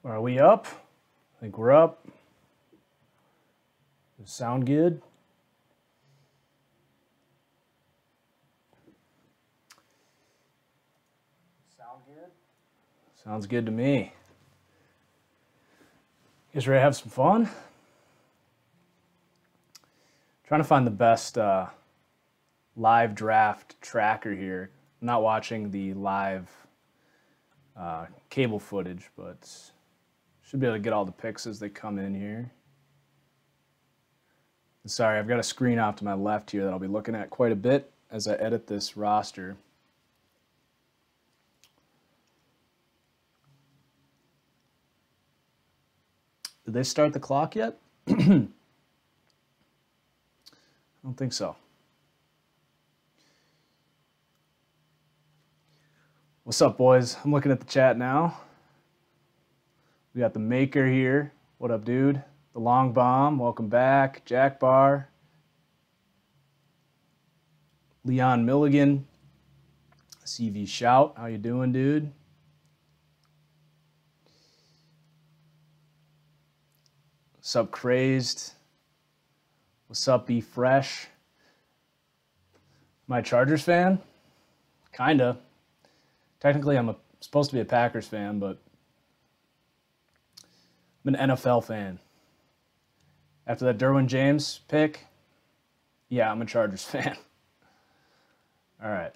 Are we up? I think we're up. Does it sound good? Sound good? Sounds good to me. You guys ready to have some fun? Trying to find the best live draft tracker here. I'm not watching the live cable footage, but should be able to get all the picks as they come in here. Sorry, I've got a screen off to my left here that I'll be looking at quite a bit as I edit this roster. Did they start the clock yet? I don't think so. What's up, boys? I'm looking at the chat now. We got the Maker here. What up, dude? The Long Bomb, welcome back. Jack Bar. Leon Milligan. CV Shout, how you doing, dude? What's up, Crazed? What's up, Be Fresh? Am I a Chargers fan? Kinda. Technically, I'm supposed to be a Packers fan, but I'm an NFL fan. After that Derwin James pick, yeah, I'm a Chargers fan. All right.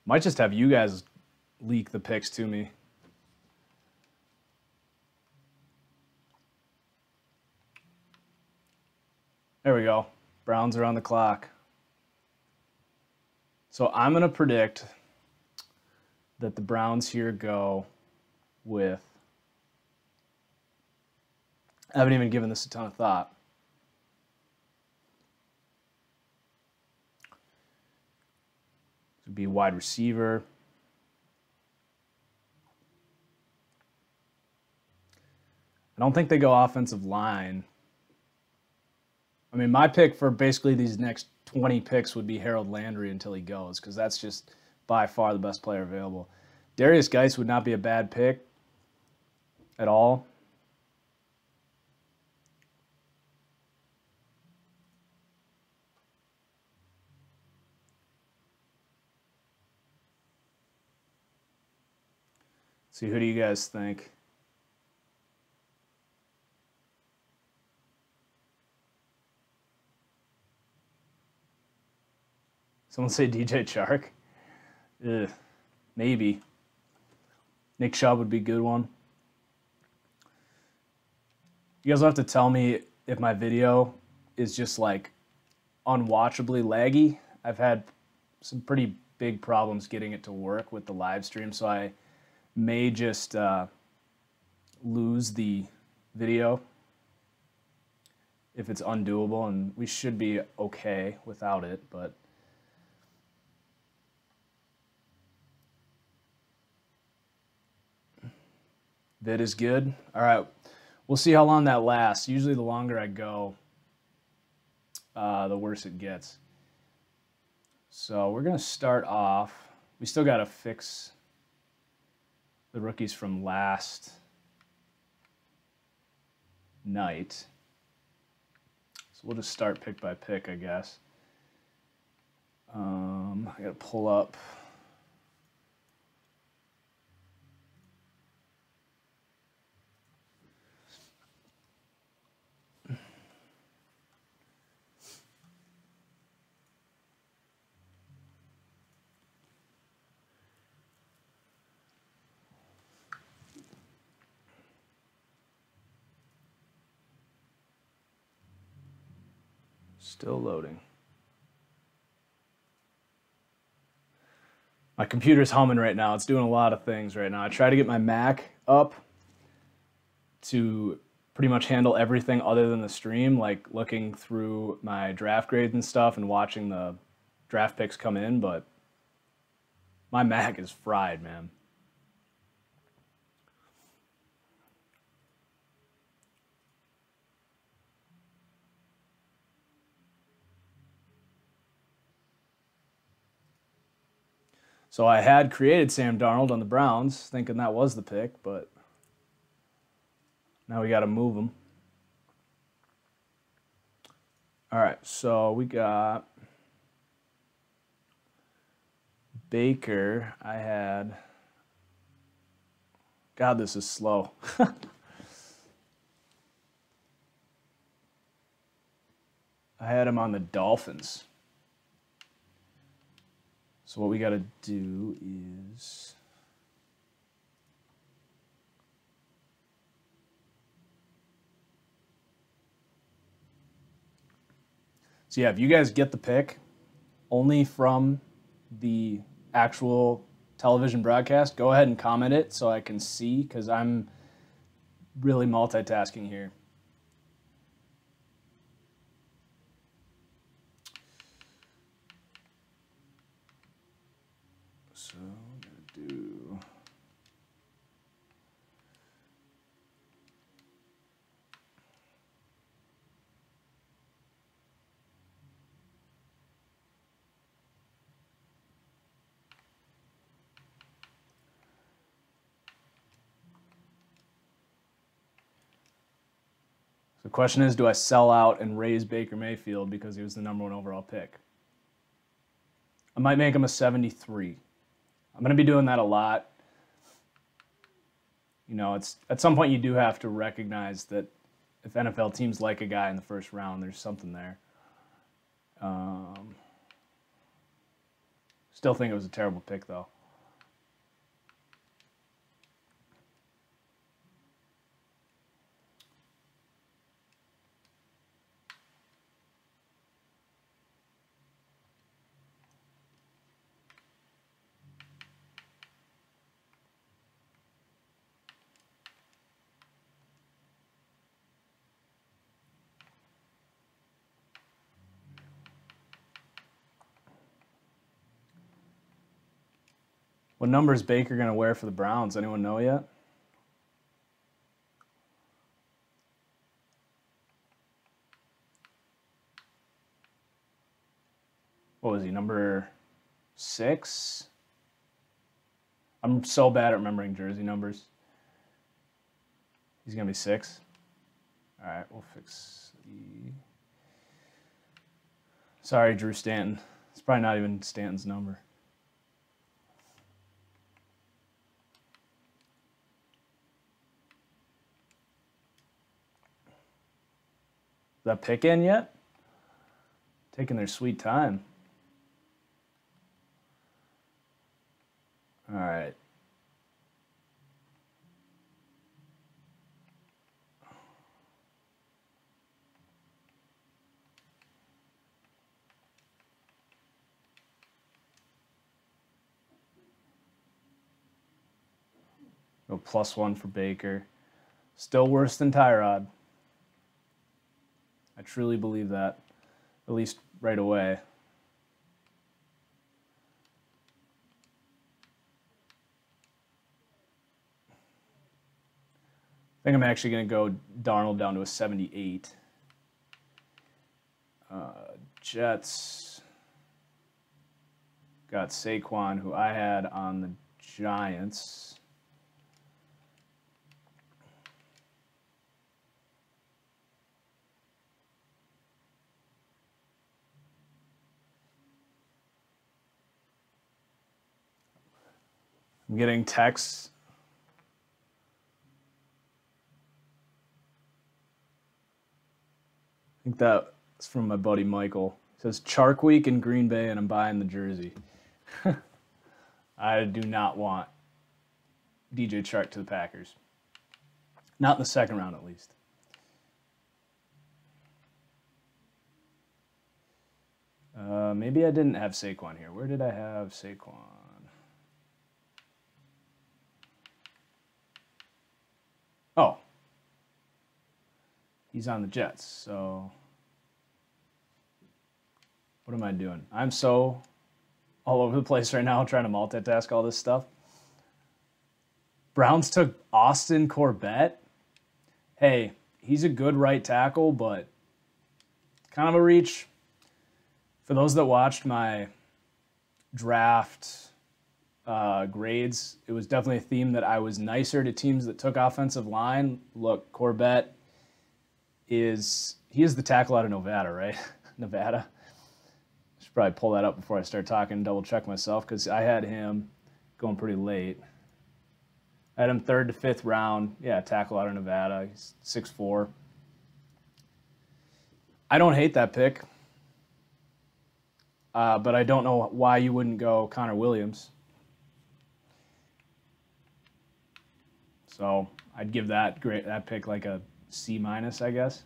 Might just have you guys leak the picks to me. There we go. Browns are on the clock. So I'm going to predict that the Browns here go with, I haven't even given this a ton of thought. This would be wide receiver. I don't think they go offensive line. I mean, my pick for basically these next 20 picks would be Harold Landry until he goes, because that's just by far the best player available. Darius Geis would not be a bad pick at all. See, who do you guys think? Someone say DJ Chark? Ugh, maybe. Nick Chubb would be a good one. You guys will have to tell me if my video is just like unwatchably laggy. I've had some pretty big problems getting it to work with the live stream, so I may just lose the video if it's undoable, and we should be okay without it, but vid is good. All right, we'll see how long that lasts. Usually the longer I go, the worse it gets. So we're going to start off. We still got to fix the rookies from last night. So we'll just start pick by pick, I guess. I got to pull up. Still loading. My computer's humming right now. It's doing a lot of things right now. I try to get my Mac up to pretty much handle everything other than the stream, like looking through my draft grades and stuff and watching the draft picks come in, but my Mac is fried, man. So I had created Sam Darnold on the Browns, thinking that was the pick, but now we got to move him. All right, so we got Baker. I had... God, this is slow. I had him on the Dolphins. So what we got to do is... So yeah, if you guys get the pick only from the actual television broadcast, go ahead and comment it so I can see, because I'm really multitasking here. So I'm going to do... The question is, do I sell out and raise Baker Mayfield because he was the #1 overall pick? I might make him a 73. I'm going to be doing that a lot. You know, it's at some point you do have to recognize that if NFL teams like a guy in the first round, there's something there. Still think it was a terrible pick, though. What number is Baker going to wear for the Browns? Anyone know yet? What was he, number 6? I'm so bad at remembering jersey numbers. He's going to be 6. All right, we'll fix the... Sorry, Drew Stanton. It's probably not even Stanton's number. Is that pick in yet? Taking their sweet time. All right. Go +1 for Baker. Still worse than Tyrod. I truly believe that, at least right away. I think I'm actually going to go Darnold down to a 78. Jets got Saquon, who I had on the Giants. I'm getting texts. I think that's from my buddy Michael. It says Chark Week in Green Bay, and I'm buying the jersey. I do not want DJ Chark to the Packers. Not in the second round, at least. Maybe I didn't have Saquon here. Where did I have Saquon? Oh. He's on the Jets, so what am I doing? I'm so all over the place right now trying to multitask all this stuff. Browns took Austin Corbett. Hey, he's a good right tackle, but kind of a reach. For those that watched my draft grades, it was definitely a theme that I was nicer to teams that took offensive line. Look, Corbett he is the tackle out of Nevada, right? Nevada. Should probably pull that up before I start talking and double check myself because I had him going pretty late. I had him 3rd to 5th round. Yeah, tackle out of Nevada. He's 6'4". I don't hate that pick, but I don't know why you wouldn't go Connor Williams. So I'd give that pick like a C-, I guess.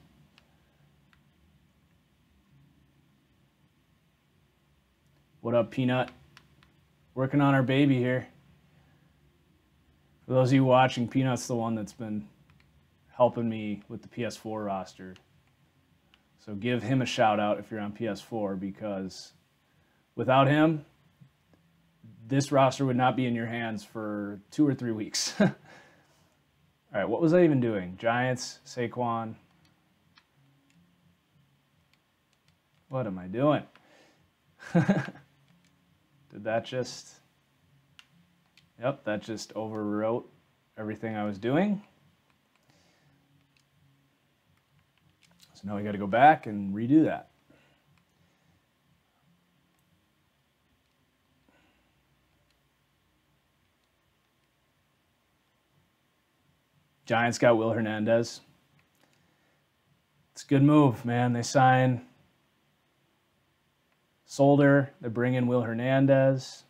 What up, Peanut? Working on our baby here. For those of you watching, Peanut's the one that's been helping me with the PS4 roster. So give him a shout out if you're on PS4 because without him, this roster would not be in your hands for 2 or 3 weeks. All right, what was I even doing? Giants, Saquon. What am I doing? Did that just... Yep, that just overwrote everything I was doing. So now we got to go back and redo that. Giants got Will Hernandez. It's a good move, man. They sign Solder. They bring in Will Hernandez.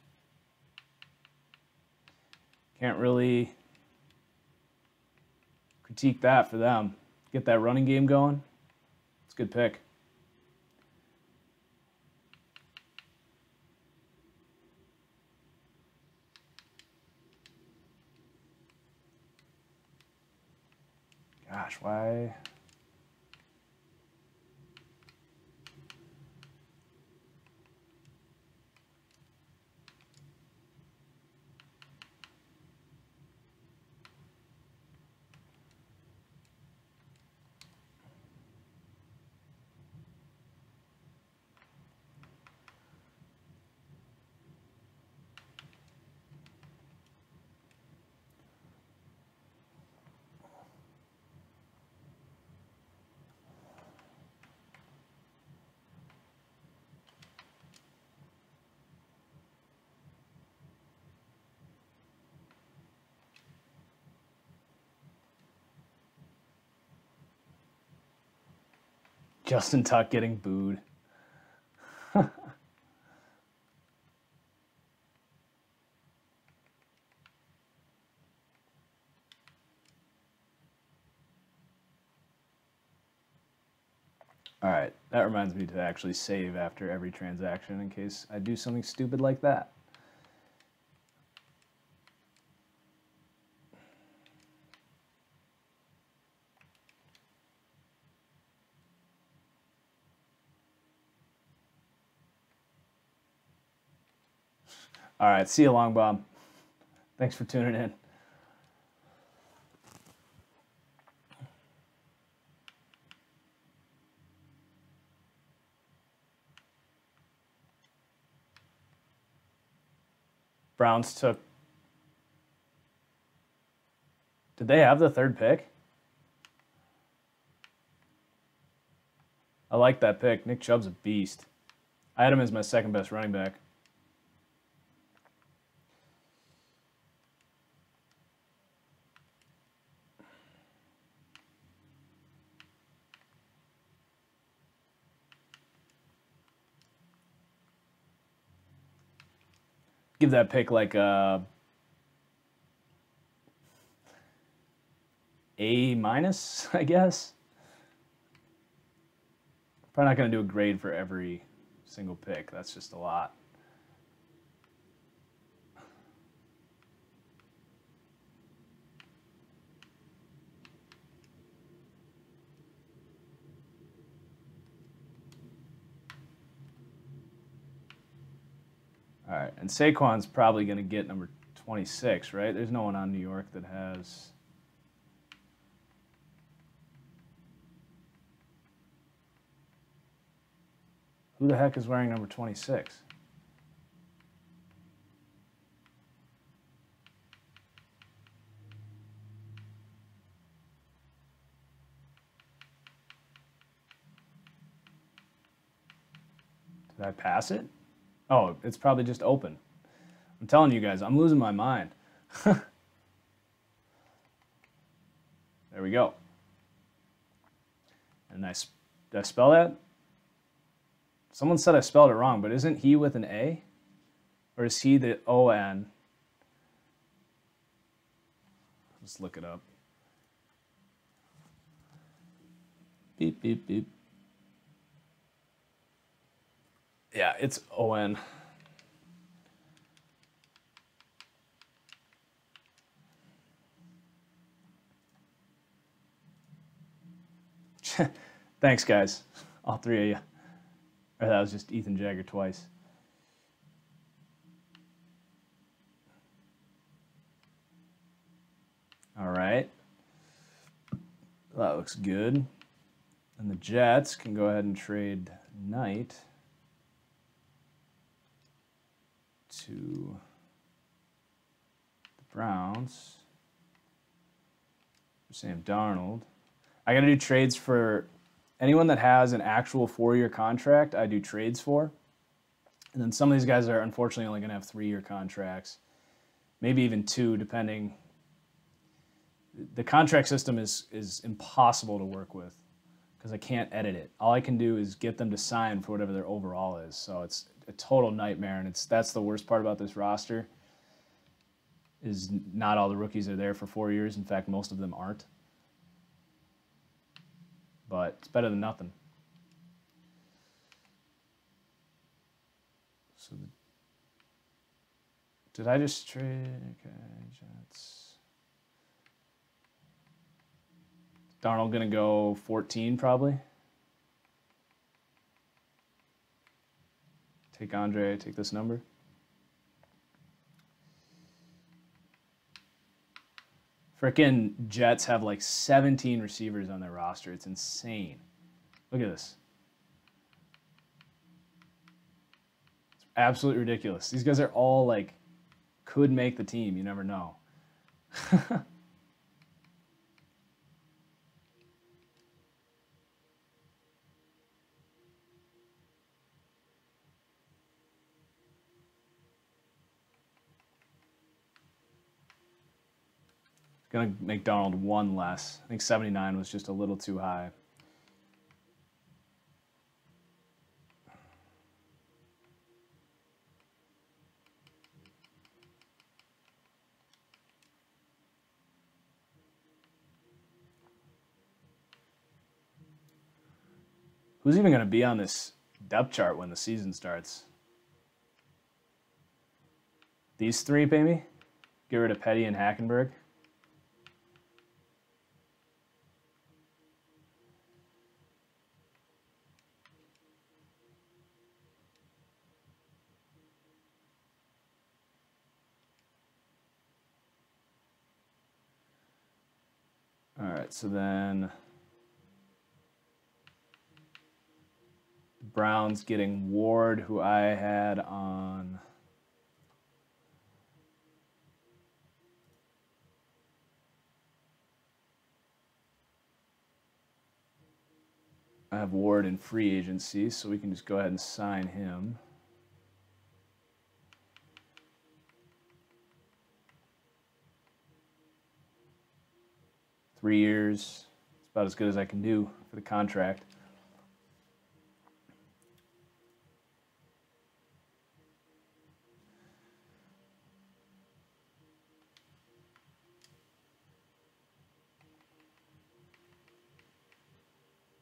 Can't really critique that for them. Get that running game going. It's a good pick. Gosh, why? Justin Tuck getting booed. All right, that reminds me to actually save after every transaction in case I do something stupid like that. All right, see you, Long Bomb. Thanks for tuning in. Browns took... Did they have the 3rd pick? I like that pick. Nick Chubb's a beast. I had him as my 2nd best running back. Give that pick like a A-, I guess. Probably not going to do a grade for every single pick. That's just a lot. All right, and Saquon's probably going to get number 26, right? There's no one on New York that has... Who the heck is wearing number 26? Did I pass it? Oh, it's probably just open. I'm telling you guys, I'm losing my mind. There we go. And did I spell that? Someone said I spelled it wrong, but isn't he with an A? Or is he the O-N? Let's look it up. Beep, beep, beep. Yeah, it's O-N. Thanks, guys. All three of you. Or that was just Ethan Jagger twice. All right. That looks good. And the Jets can go ahead and trade Knight to the Browns for Sam Darnold. I got to do trades for anyone that has an actual 4-year contract. I do trades for. And then some of these guys are unfortunately only going to have 3-year contracts, maybe even 2, depending. The contract system is impossible to work with because I can't edit it. All I can do is get them to sign for whatever their overall is. So it's a total nightmare, and that's the worst part about this roster is not all the rookies are there for 4 years. In fact, most of them aren't. But it's better than nothing. So did I just trade? Okay, Jets. Darnold going to go 14 probably. Take Andre, take this number. Frickin' Jets have like 17 receivers on their roster. It's insane. Look at this. It's absolutely ridiculous. These guys are all like, could make the team. You never know. Going to make Darnold 1 less. I think 79 was just a little too high. Who's even going to be on this depth chart when the season starts? These 3, maybe? Get rid of Petty and Hackenberg. All right, so then Browns getting Ward, who I had on I have Ward in free agency, so we can just go ahead and sign him. Three years. It's about as good as I can do for the contract.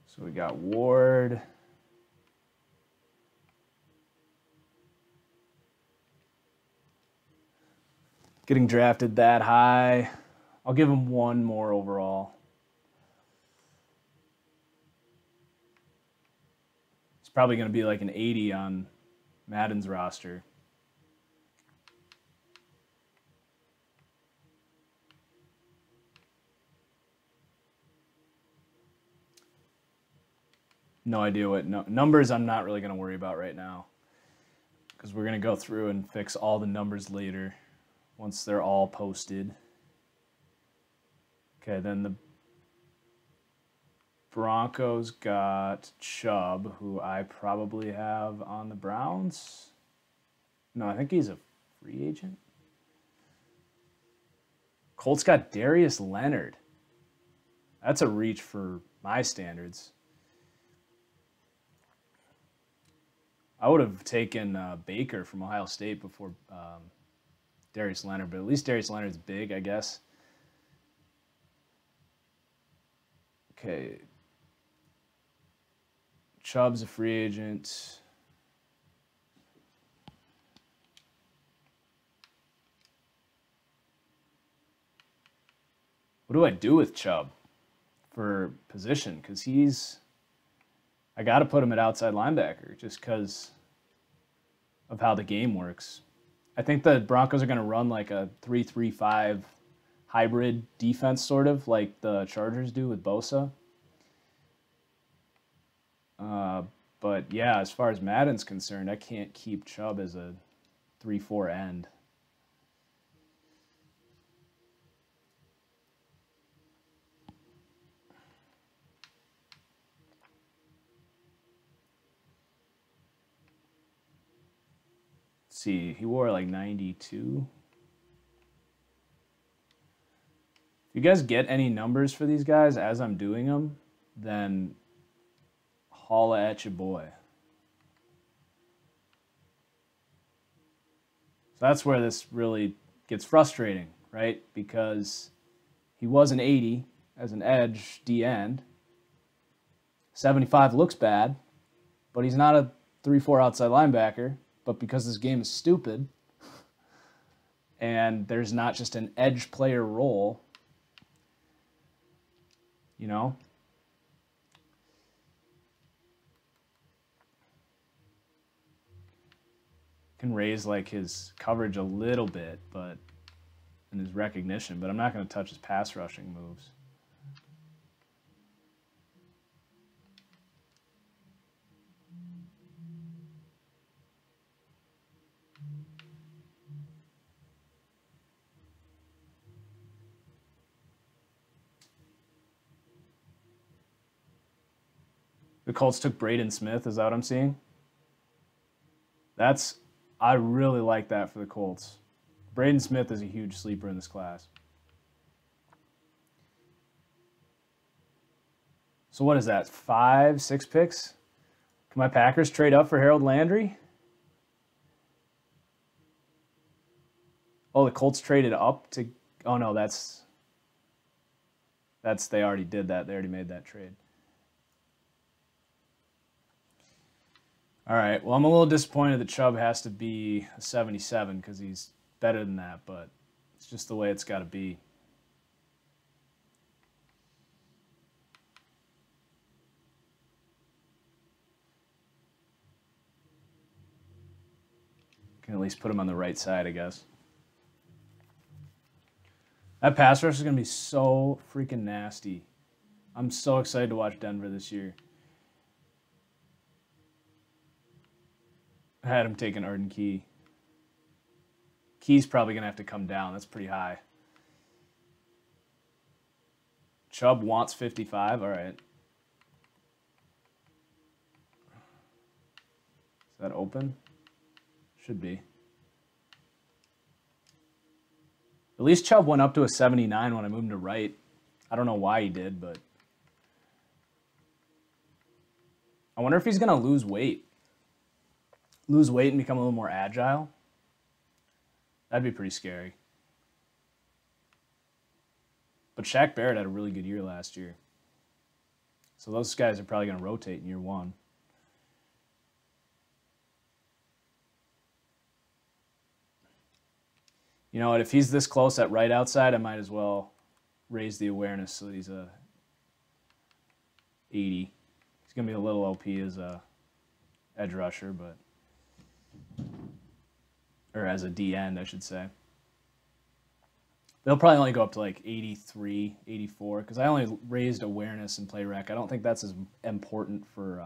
So we got Ward. Getting drafted that high. I'll give him 1 more overall. It's probably going to be like an 80 on Madden's roster. No idea what numbers I'm not really going to worry about right now because we're going to go through and fix all the numbers later once they're all posted. Okay, then the Broncos got Chubb, who I probably have on the Browns. No, I think he's a free agent. Colts got Darius Leonard. That's a reach for my standards. I would have taken Baker from Ohio State before Darius Leonard, but at least Darius Leonard's big, I guess. Okay. Chubb's a free agent. What do I do with Chubb for position? Because I got to put him at outside linebacker just because of how the game works. I think the Broncos are going to run like a 3-3-5 hybrid defense, sort of like the Chargers do with Bosa. But yeah, as far as Madden's concerned, I can't keep Chubb as a 3-4 end. Let's see, he wore like 92. If you guys get any numbers for these guys as I'm doing them, then holla at your boy. So that's where this really gets frustrating, right? Because he was an 80 as an edge D-end. 75 looks bad, but he's not a 3-4 outside linebacker. But because this game is stupid and there's not just an edge player role, you know, can raise like his coverage a little bit, but in his recognition, but I'm not going to touch his pass rushing moves. The Colts took Braden Smith. Is that what I'm seeing? I really like that for the Colts. Braden Smith is a huge sleeper in this class. So what is that? 5, 6 picks? Can my Packers trade up for Harold Landry? Oh, the Colts traded up to... Oh, no, that's... They already did that. They already made that trade. All right, well, I'm a little disappointed that Chubb has to be a 77 because he's better than that, but it's just the way it's got to be. Can at least put him on the right side, I guess. That pass rush is going to be so freaking nasty. I'm so excited to watch Denver this year. I had him taking Arden Key. Key's probably going to have to come down. That's pretty high. Chubb wants 55. All right. Is that open? Should be. At least Chubb went up to a 79 when I moved him to right. I don't know why he did, but... I wonder if he's going to lose weight. Lose weight and become a little more agile. That'd be pretty scary. But Shaq Barrett had a really good year last year. So those guys are probably going to rotate in year one. You know what? If he's this close at right outside, I might as well raise the awareness so that he's a 80. He's going to be a little OP as a edge rusher, but... Or as a D-end, I should say. They'll probably only go up to like 83, 84, because I only raised awareness and play rec. I don't think that's as important for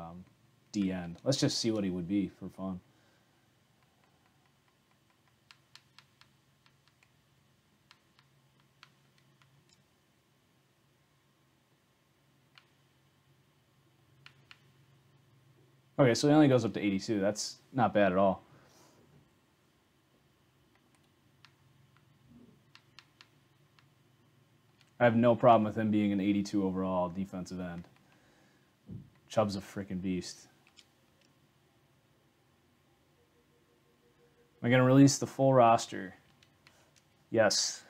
D-end. Let's just see what he would be for fun. Okay, so he only goes up to 82. That's not bad at all. I have no problem with him being an 82 overall defensive end. Chubb's a freaking beast. Am I going to release the full roster? Yes.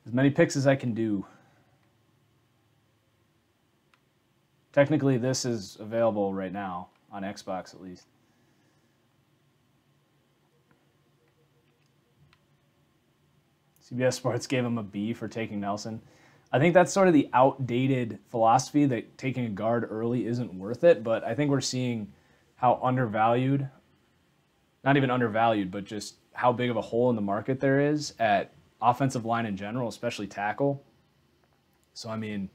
As many picks as I can do. Technically, this is available right now, on Xbox at least. CBS Sports gave him a B for taking Nelson. I think that's sort of the outdated philosophy that taking a guard early isn't worth it, but I think we're seeing how undervalued, not even undervalued, but just how big of a hole in the market there is at offensive line in general, especially tackle. So, I mean,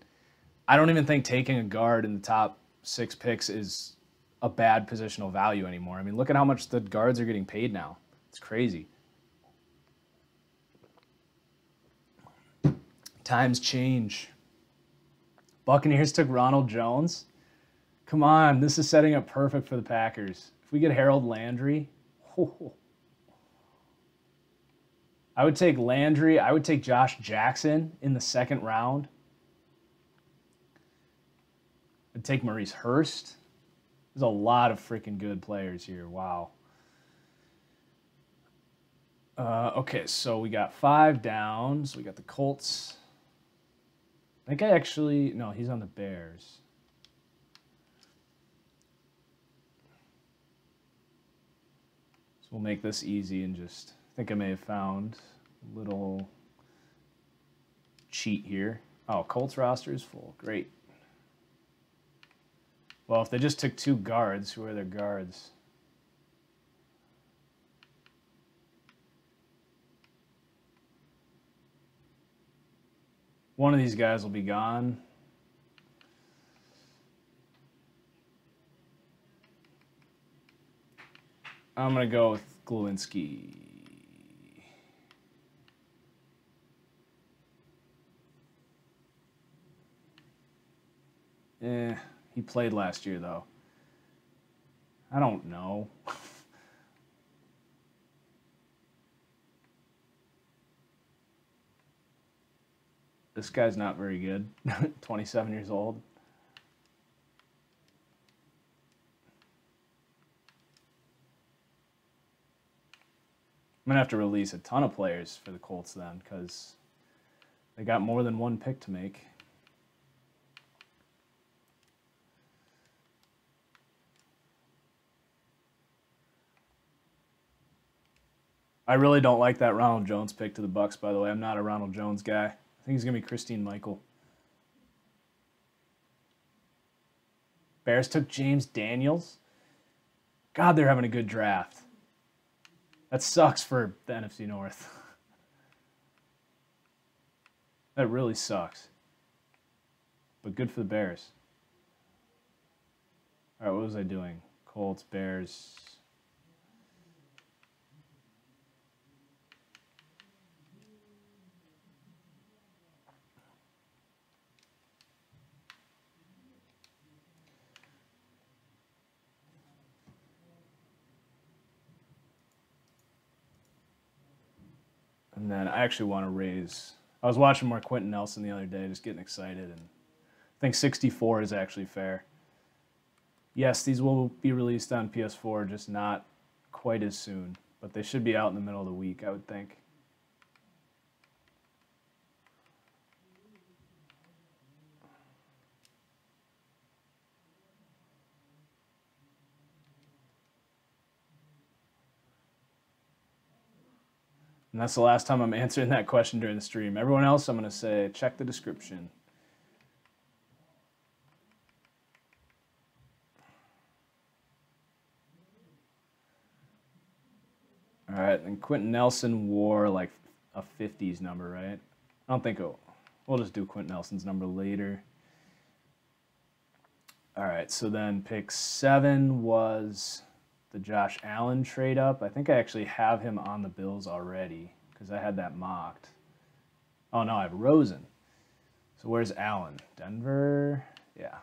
I don't even think taking a guard in the top 6 picks is a bad positional value anymore. I mean, look at how much the guards are getting paid now. It's crazy. Times change. Buccaneers took Ronald Jones. Come on, this is setting up perfect for the Packers. If we get Harold Landry, I would take Landry. I would take Josh Jackson in the 2nd round. I'd take Maurice Hurst. There's a lot of freaking good players here. Wow. Okay, so we got 5 down. So we got the Colts. I think no, he's on the Bears. So we'll make this easy and just, I think I may have found a little cheat here. Oh, Colts roster is full. Great. Well, if they just took 2 guards, who are their guards? One of these guys will be gone. I'm going to go with Glowinski. He played last year, though. I don't know. This guy's not very good. 27 years old. I'm going to have to release a ton of players for the Colts then, because they got more than one pick to make. I really don't like that Ronald Jones pick to the Bucs, by the way. I'm not a Ronald Jones guy. I think he's going to be Christine Michael. Bears took James Daniels. God, they're having a good draft. That sucks for the NFC North. That really sucks. But good for the Bears. All right, what was I doing? Colts, Bears. And then I actually want to raise... I was watching more Quentin Nelson the other day, just getting excited, and I think 64 is actually fair. Yes, these will be released on PS4, just not quite as soon, but they should be out in the middle of the week, I would think. And that's the last time I'm answering that question during the stream. Everyone else, I'm going to say, check the description. All right, and Quentin Nelson wore like a 50s number, right? I don't think we'll just do Quentin Nelson's number later. All right, so then pick 7 was the Josh Allen trade up. I think I actually have him on the Bills already because I had that mocked. Oh, no, I have Rosen. So where's Allen? Denver? Yeah.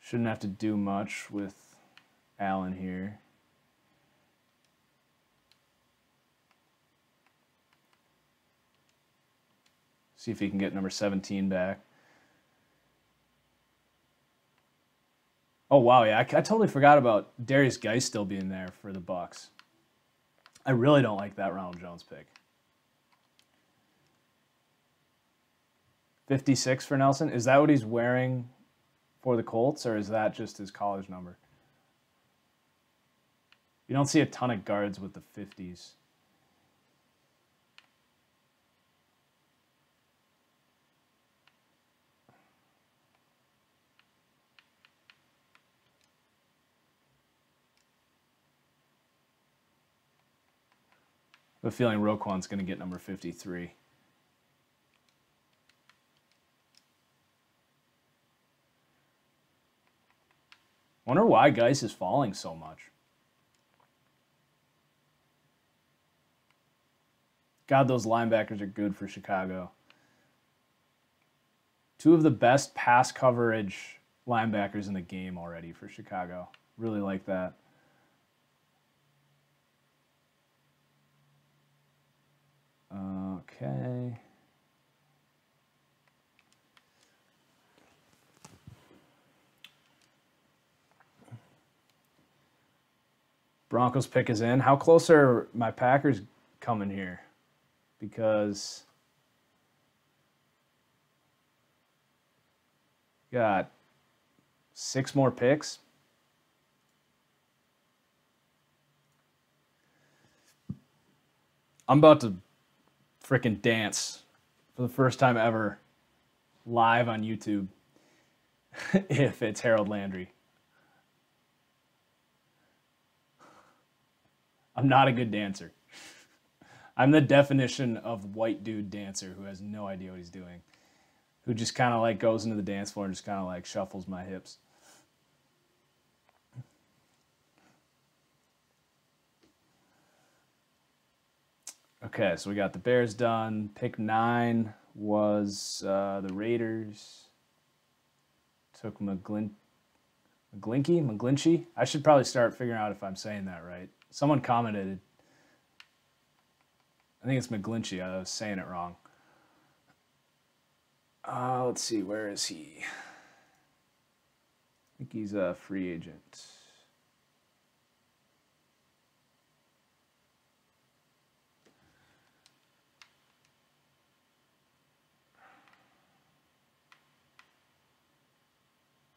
Shouldn't have to do much with Allen here. See if he can get number 17 back. Oh, wow, yeah, I totally forgot about Darius Geist still being there for the Bucks. I really don't like that Ronald Jones pick. 56 for Nelson. Is that what he's wearing for the Colts, or is that just his college number? You don't see a ton of guards with the 50s. I have a feeling Roquan's going to get number 53. Wonder why Geis is falling so much. God, those linebackers are good for Chicago. Two of the best pass coverage linebackers in the game already for Chicago. Really like that. Okay. Broncos pick is in. How close are my Packers coming here? Because got 6 more picks. I'm about to frickin' dance for the first time ever live on YouTube if it's Harold Landry. I'm not a good dancer. I'm the definition of white dude dancer who has no idea what he's doing, who just kind of like goes into the dance floor and just kind of like shuffles my hips. Okay, so we got the Bears done. Pick 9 was the Raiders. Took McGlinchey. I should probably start figuring out if I'm saying that right. Someone commented. I think it's McGlinchey. I was saying it wrong. Let's see. Where is he? I think he's a free agent.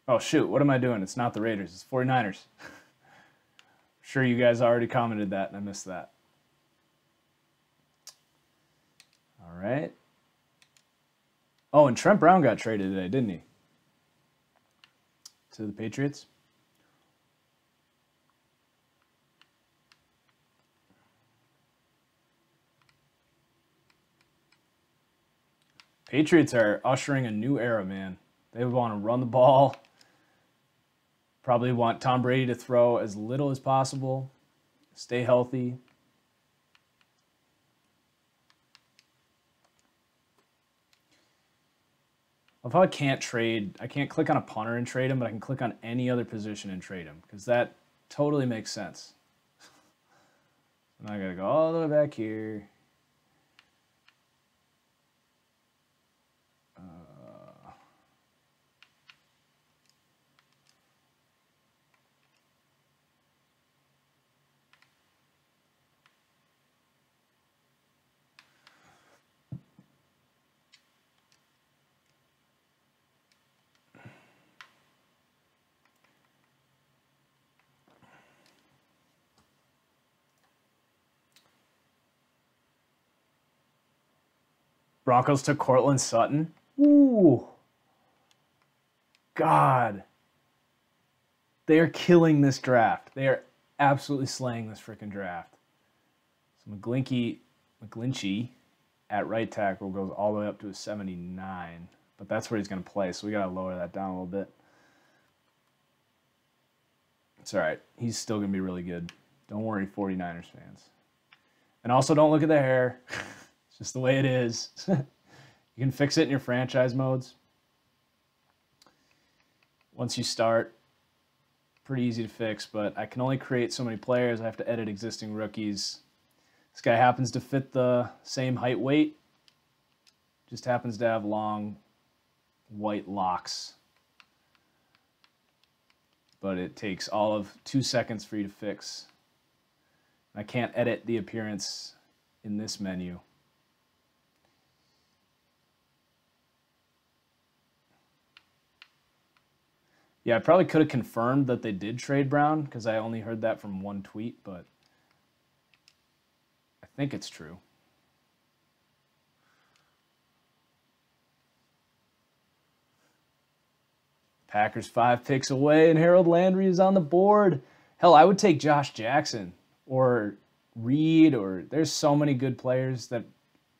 Oh, shoot. What am I doing? It's not the Raiders. It's 49ers. Sure, you guys already commented that, and I missed that. All right. Oh, and Trent Brown got traded today, didn't he? To the Patriots. Patriots are ushering a new era, man. They want to run the ball. Probably want Tom Brady to throw as little as possible. Stay healthy. I love how I can't trade. I can't click on a punter and trade him, but I can click on any other position and trade him because that totally makes sense. And I got to go all the way back here. Broncos took Cortland Sutton. Ooh. God. They are killing this draft. They are absolutely slaying this freaking draft. So McGlinchey at right tackle goes all the way up to a 79. But that's where he's going to play, so we got to lower that down a little bit. It's all right. He's still going to be really good. Don't worry, 49ers fans. And also don't look at the hair. It's just the way it is. You can fix it in your franchise modes. Once you start pretty easy to fix, but I can only create so many players. I have to edit existing rookies. This guy happens to fit the same height, weight. Just happens to have long white locks. But it takes all of 2 seconds for you to fix. I can't edit the appearance in this menu. Yeah, I probably could have confirmed that they did trade Brown because I only heard that from one tweet, but I think it's true. Packers 5 picks away, and Harold Landry is on the board. Hell, I would take Josh Jackson or Reed, or there's so many good players that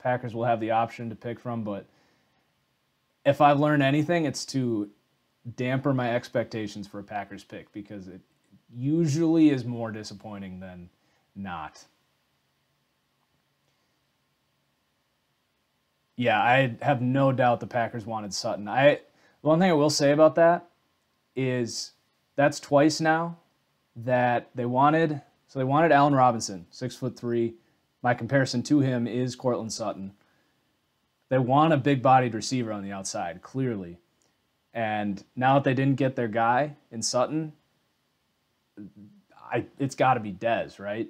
Packers will have the option to pick from, but if I've learned anything, it's to damper my expectations for a Packers pick because it usually is more disappointing than not. Yeah, I have no doubt the Packers wanted Sutton. One thing I will say about that is that's twice now that they wanted Allen Robinson, 6'3". My comparison to him is Cortland Sutton. They want a big-bodied receiver on the outside, clearly. And now that they didn't get their guy in Sutton, it's got to be Dez, right?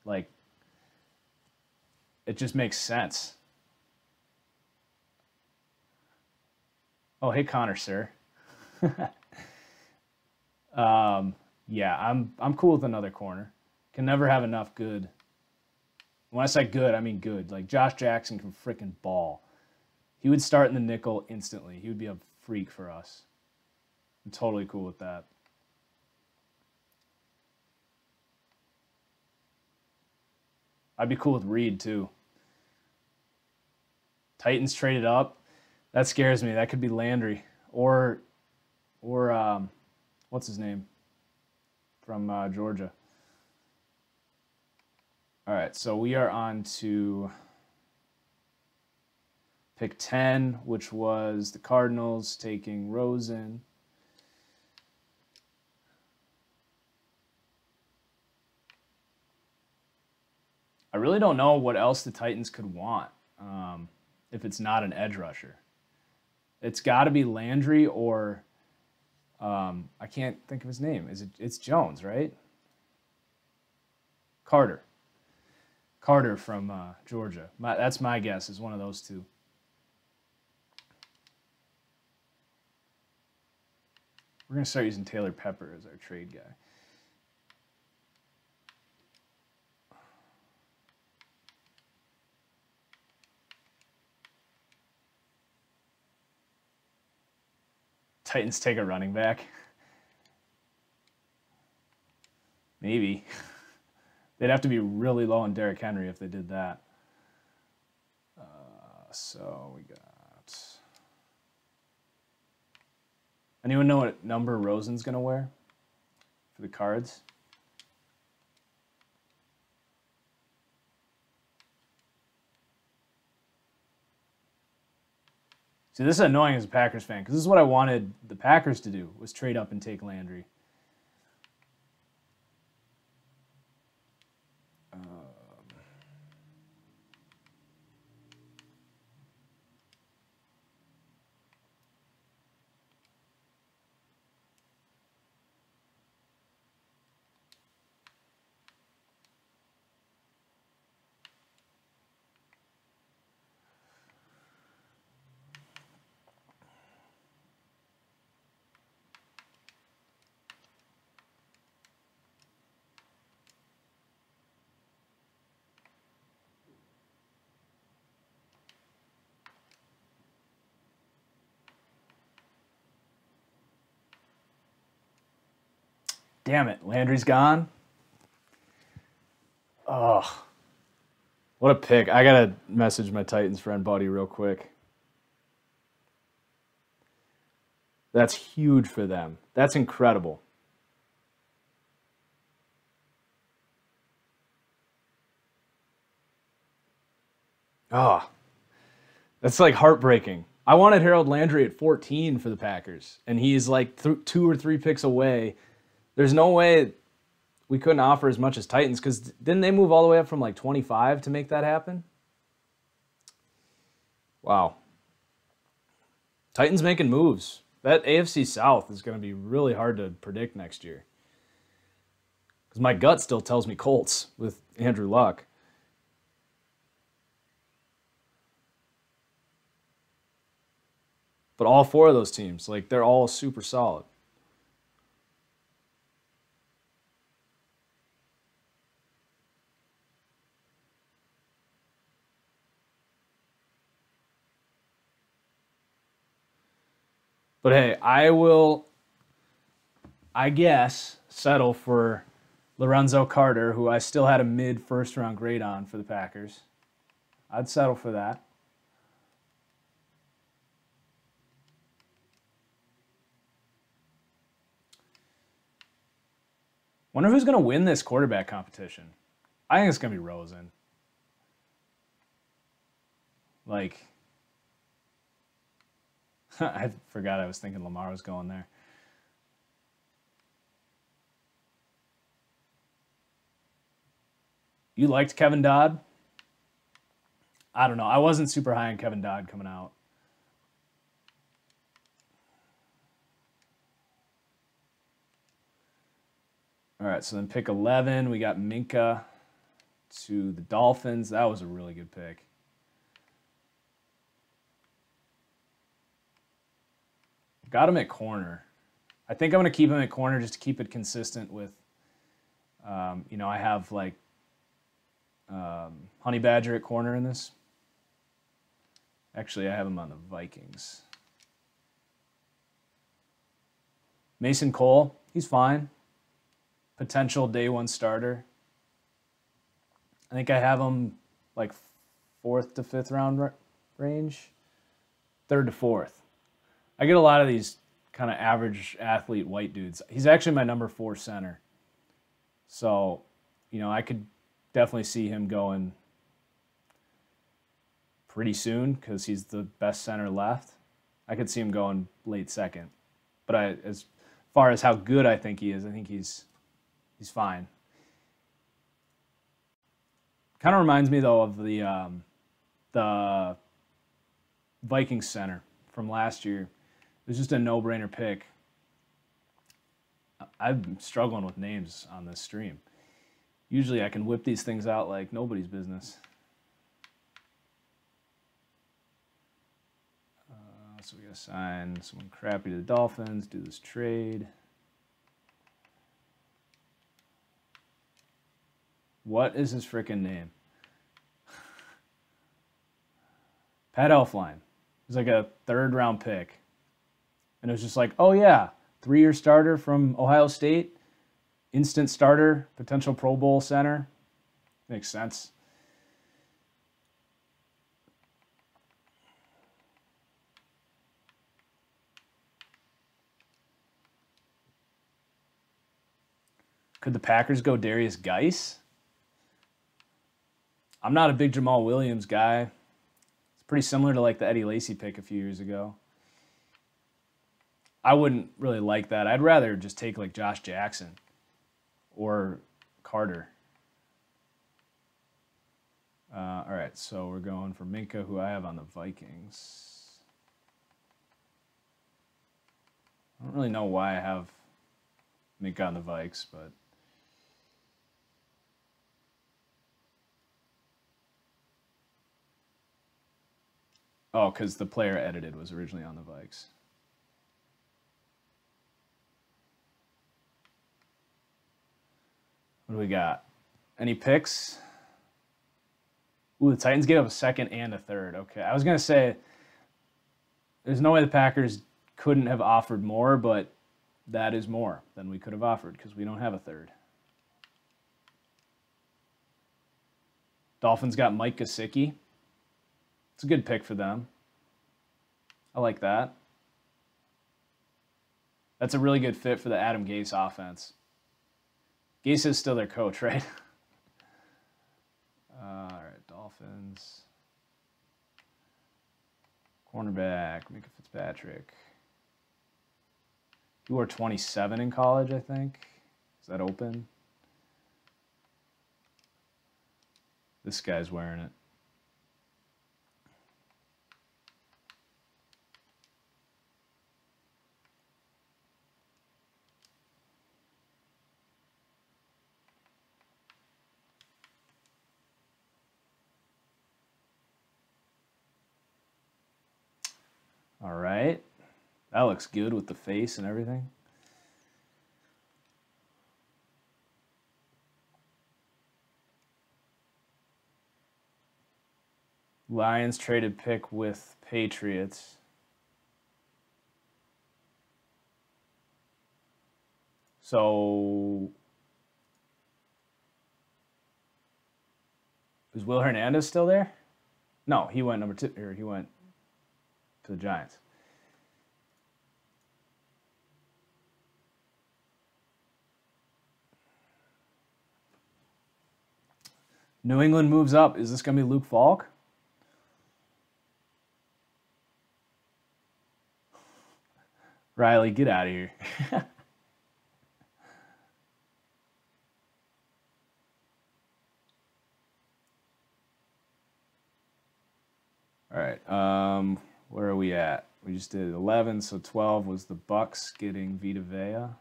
Like, it just makes sense. Oh, hey, Connor, sir. Yeah, I'm cool with another corner. Can never have enough good. When I say good, I mean good. Like, Josh Jackson can freaking ball. He would start in the nickel instantly. He would be a freak for us. I'm totally cool with that. I'd be cool with Reed, too. Titans traded up. That scares me. That could be Landry. Or what's his name? From Georgia. All right, so we are on to pick 10, which was the Cardinals taking Rosen. I really don't know what else the Titans could want if it's not an edge rusher. It's got to be Landry or I can't think of his name. It's Jones, right? Carter from Georgia. That's my guess, is one of those two. We're going to start using Taylor Pepper as our trade guy. Titans take a running back. Maybe. They'd have to be really low on Derrick Henry if they did that. So we got... Anyone know what number Rosen's going to wear for the Cards? See, this is annoying as a Packers fan because this is what I wanted the Packers to do, was trade up and take Landry. Damn it, Landry's gone. Oh, what a pick. I got to message my Titans friend Buddy real quick. That's huge for them. That's incredible. Oh, that's like heartbreaking. I wanted Harold Landry at 14 for the Packers, and he's like 2 or 3 picks away. There's no way we couldn't offer as much as Titans, because didn't they move all the way up from like 25 to make that happen? Wow. Titans making moves. That AFC South is going to be really hard to predict next year. Because my gut still tells me Colts with Andrew Luck. But all four of those teams, like, they're all super solid. But hey, I will, I guess, settle for Lorenzo Carter, who I still had a mid-first round grade on for the Packers. I'd settle for that. Wonder who's going to win this quarterback competition. I think it's going to be Rosen. Like, I forgot I was thinking Lamar was going there. You liked Kevin Dodd? I don't know. I wasn't super high on Kevin Dodd coming out. All right, so then pick 11. We got Minka to the Dolphins. That was a really good pick. Got him at corner. I think I'm going to keep him at corner just to keep it consistent with, you know, I have like Honey Badger at corner in this. Actually, I have him on the Vikings. Mason Cole, he's fine. Potential day one starter. I think I have him like 4th to 5th round range. 3rd to 4th. I get a lot of these kind of average athlete white dudes. He's actually my number 4 center. So, you know, I could definitely see him going pretty soon because he's the best center left. I could see him going late second. But as far as how good I think he is, I think he's fine. Kind of reminds me, though, of the Vikings center from last year. It was just a no-brainer pick. I'm struggling with names on this stream. Usually I can whip these things out like nobody's business. So we got to sign someone crappy to the Dolphins, do this trade. What is his freaking name? Pat Elflein. He's like a 3rd round pick. And it was just like, oh yeah, 3-year starter from Ohio State, instant starter, potential Pro Bowl center. Makes sense. Could the Packers go Darius Geis? I'm not a big Jamal Williams guy. It's pretty similar to like the Eddie Lacy pick a few years ago. I wouldn't really like that. I'd rather just take like Josh Jackson or Carter. All right, so we're going for Minka, who I have on the Vikings. I don't really know why I have Minka on the Vikes, but oh, because the player edited was originally on the Vikes. What do we got? Any picks? Ooh, the Titans gave up a 2nd and a 3rd. Okay, I was going to say there's no way the Packers couldn't have offered more, but that is more than we could have offered because we don't have a 3rd. Dolphins got Mike Gesicki. It's a good pick for them. I like that. That's a really good fit for the Adam Gase offense. Gase is still their coach, right? All right, Dolphins. Cornerback, Minka Fitzpatrick. You were 27 in college, I think. that open? This guy's wearing it. All right. That looks good with the face and everything. Lions traded pick with Patriots. So is Will Hernandez still there? No, he went number 2, or he went to the Giants. New England moves up. Is this going to be Luke Falk? Riley, get out of here. All right. Where are we at? We just did 11, so 12 was the Bucks getting Vita Vea.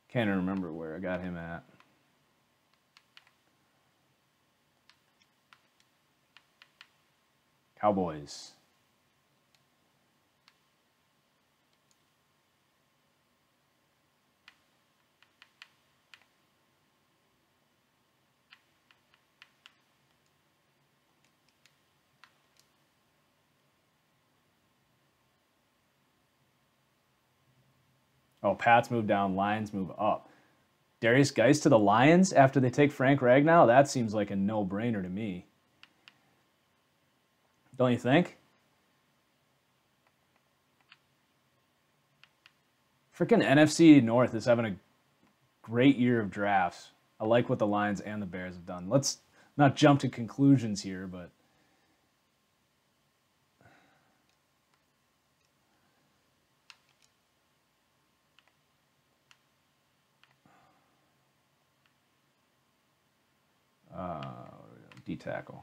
Can't even remember where I got him at. Cowboys. Oh, Pats move down, Lions move up. Darius Geist to the Lions after they take Frank Ragnow? That seems like a no-brainer to me. Don't you think? Freaking NFC North is having a great year of drafts. I like what the Lions and the Bears have done. Let's not jump to conclusions here, but D-tackle.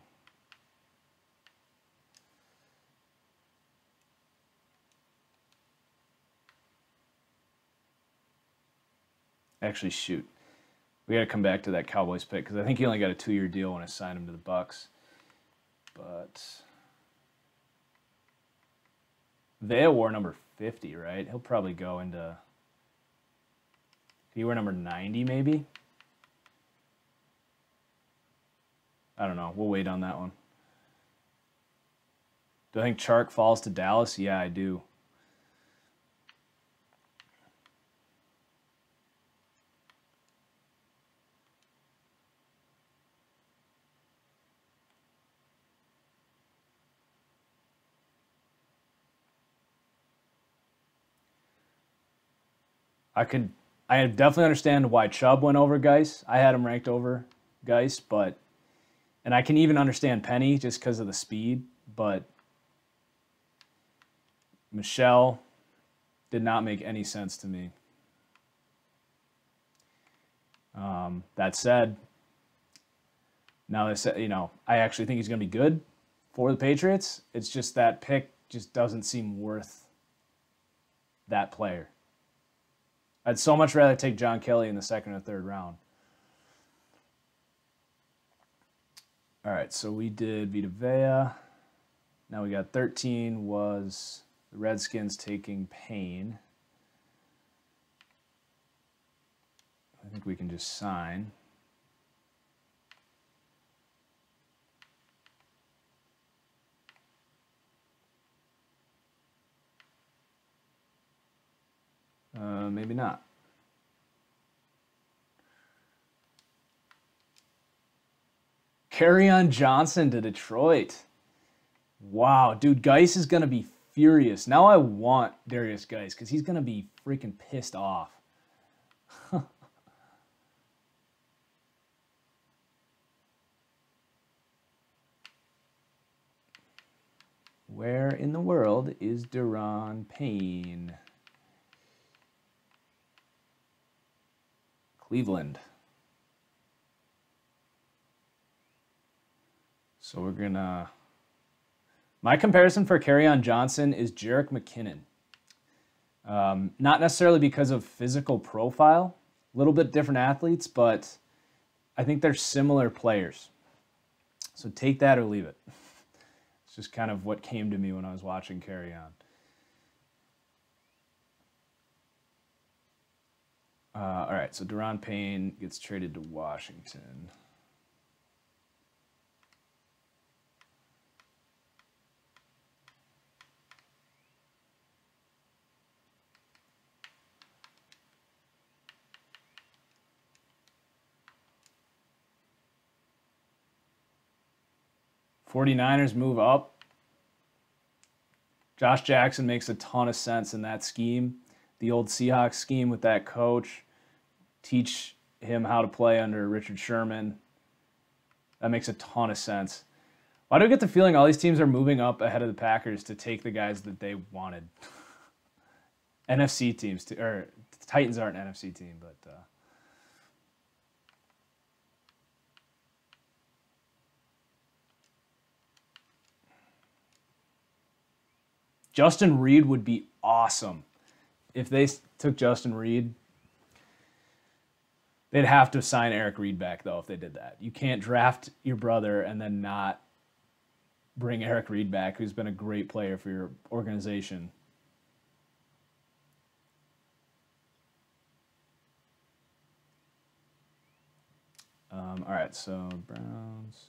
Actually, shoot. We got to come back to that Cowboys pick because I think he only got a 2-year deal when I signed him to the Bucks. But Vea wore number 50, right? He'll probably go into... He wore number 90, maybe? I don't know. We'll wait on that one. Do I think Chark falls to Dallas? Yeah, I do. I definitely understand why Chubb went over Geis. I had him ranked over Geis, but, and I can even understand Penny just because of the speed, but Michelle did not make any sense to me. That said, now they said, you know, I actually think he's going to be good for the Patriots. It's just that pick just doesn't seem worth that player. I'd so much rather take John Kelly in the 2nd or 3rd round. All right, so we did Vita Vea. Now we got 13 was the Redskins taking Payne. I think we can just sign. Maybe not. Kerryon Johnson to Detroit. Wow, dude, Geis is going to be furious. Now I want Darius Geis because he's going to be freaking pissed off. Where in the world is Deron Payne? Cleveland. So we're going to... My comparison for Kerryon Johnson is Jerick McKinnon. Not necessarily because of physical profile. A little bit different athletes, but I think they're similar players. So take that or leave it. It's just kind of what came to me when I was watching Kerryon. All right, so Deron Payne gets traded to Washington. '49ers move up. Josh Jackson makes a ton of sense in that scheme. The old Seahawks scheme with that coach. Teach him how to play under Richard Sherman. That makes a ton of sense. Why do I get the feeling all these teams are moving up ahead of the Packers to take the guys that they wanted? NFC teams, or the Titans aren't an NFC team, but... Justin Reed would be awesome. If they took Justin Reed, they'd have to sign Eric Reed back, though, if they did that. You can't draft your brother and then not bring Eric Reed back, who's been a great player for your organization. All right, so Browns...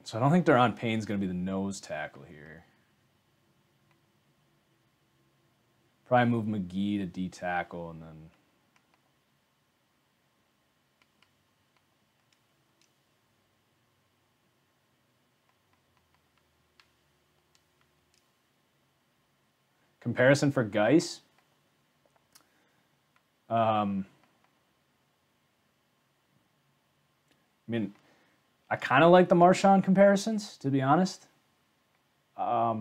So I don't think Deron Payne's going to be the nose tackle here. Probably move McGee to D tackle and then... Comparison for Geis. I mean... I kind of like the Marshawn comparisons, to be honest. But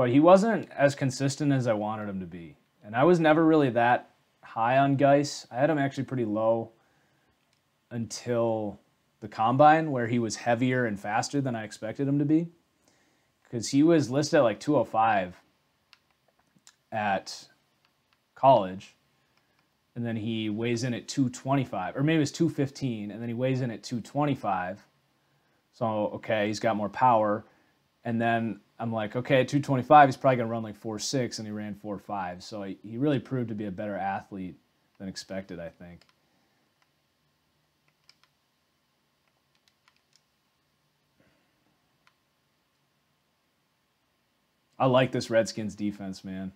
he wasn't as consistent as I wanted him to be. And I was never really that high on Geis. I had him actually pretty low until the Combine, where he was heavier and faster than I expected him to be. Because he was listed at like 205 at college. And then he weighs in at 225, or maybe it's 215, and then he weighs in at 225. So, okay, he's got more power. And then I'm like, okay, at 225, he's probably going to run like 4.6, and he ran 4.5. So he really proved to be a better athlete than expected, I think. I like this Redskins defense, man.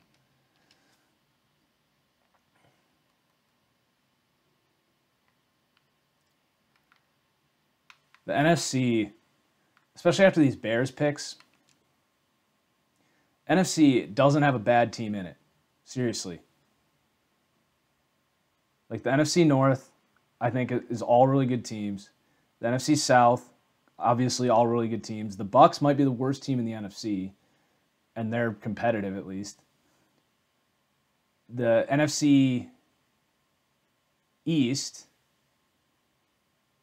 The NFC, especially after these Bears picks, NFC doesn't have a bad team in it. Seriously. Like the NFC North, I think is all really good teams. The NFC South, obviously all really good teams. The Bucs might be the worst team in the NFC, and they're competitive at least. The NFC East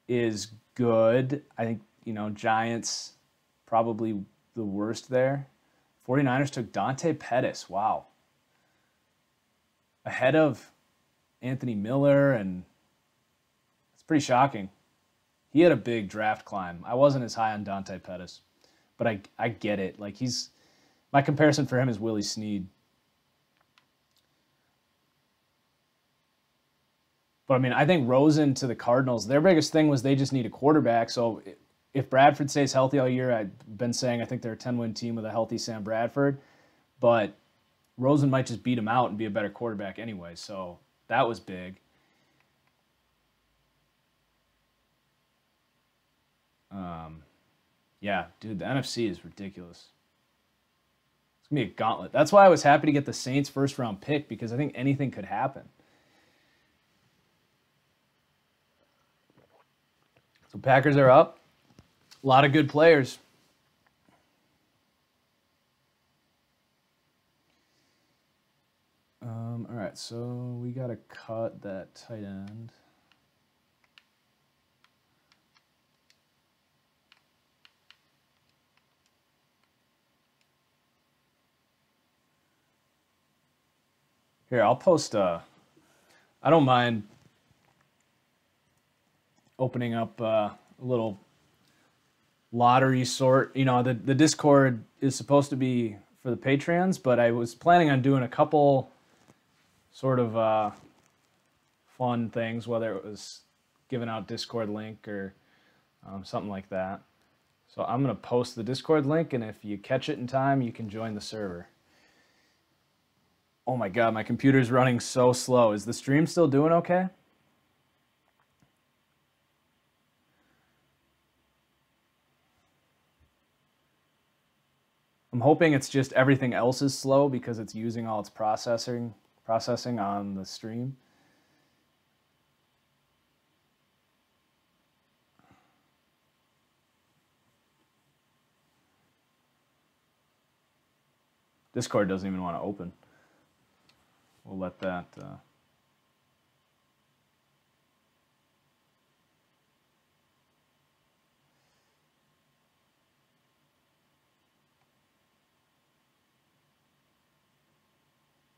is good. I think, Giants probably the worst there. 49ers took Dante Pettis. Wow. Ahead of Anthony Miller, and it's pretty shocking. He had a big draft climb. I wasn't as high on Dante Pettis, but I get it. Like my comparison for him is Willie Snead. But, I mean, I think Rosen to the Cardinals, their biggest thing was they just need a quarterback. So if Bradford stays healthy all year, I've been saying I think they're a 10-win team with a healthy Sam Bradford. But Rosen might just beat him out and be a better quarterback anyway. So that was big. Yeah, dude, the NFC is ridiculous. It's going to be a gauntlet. That's why I was happy to get the Saints first-round pick, because I think anything could happen. So Packers are up. A lot of good players. All right, so we got to cut that tight end. Here, I'll post I don't mind opening up a little lottery sort. You know, the Discord is supposed to be for the Patreons, but I was planning on doing a couple sort of fun things, whether it was giving out Discord link or something like that. So I'm going to post the Discord link, and if you catch it in time, you can join the server. Oh my God, my computer's running so slow. Is the stream still doing okay? I'm hoping it's just everything else is slow because it's using all its processing on the stream. Discord doesn't even want to open. We'll let that...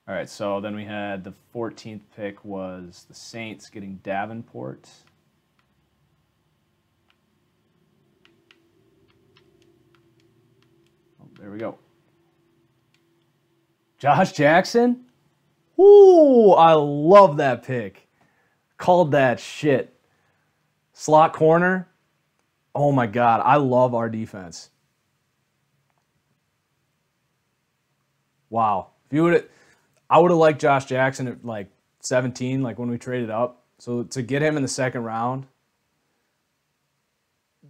All right, so then we had the 14th pick was the Saints getting Davenport. Oh, there we go. Josh Jackson? Ooh, I love that pick. Called that shit. Slot corner. Oh my God, I love our defense. Wow. If you would, I would have liked Josh Jackson at like 17, like when we traded up. So to get him in the second round,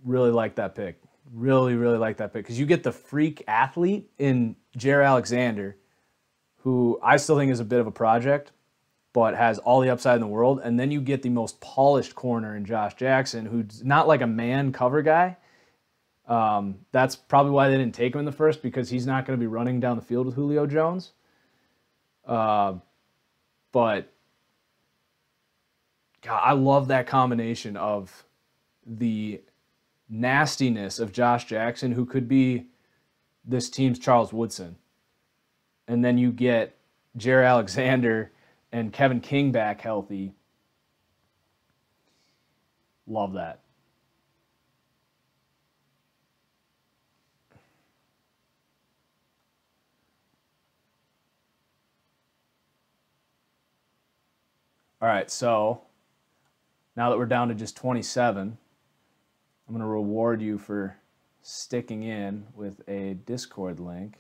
really like that pick. Really, really like that pick. Because you get the freak athlete in Jaire Alexander, who I still think is a bit of a project, but has all the upside in the world. And then you get the most polished corner in Josh Jackson, who's not like a man cover guy. That's probably why they didn't take him in the first, because he's not going to be running down the field with Julio Jones. But God, I love that combination of the nastiness of Josh Jackson, who could be this team's Charles Woodson. And then you get Jaire Alexander and Kevin King back healthy. Love that. All right, so now that we're down to just 27, I'm going to reward you for sticking in with a Discord link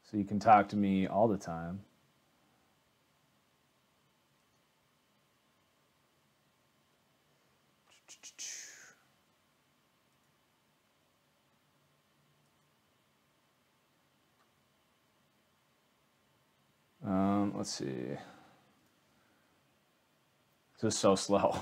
so you can talk to me all the time. Let's see. This is so slow.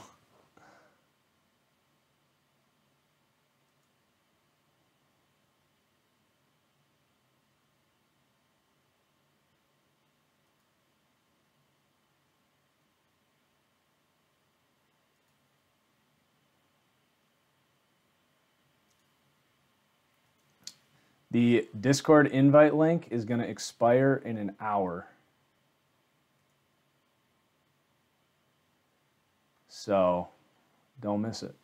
The Discord invite link is going to expire in an hour. So don't miss it.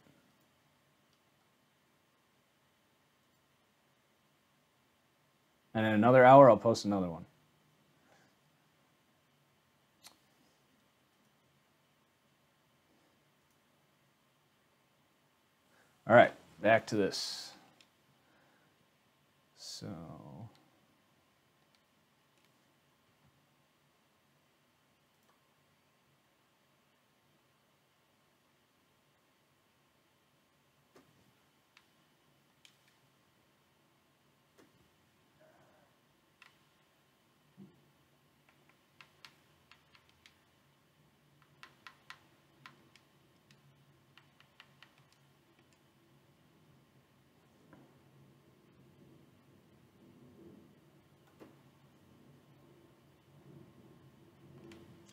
And in another hour, I'll post another one. All right, back to this. So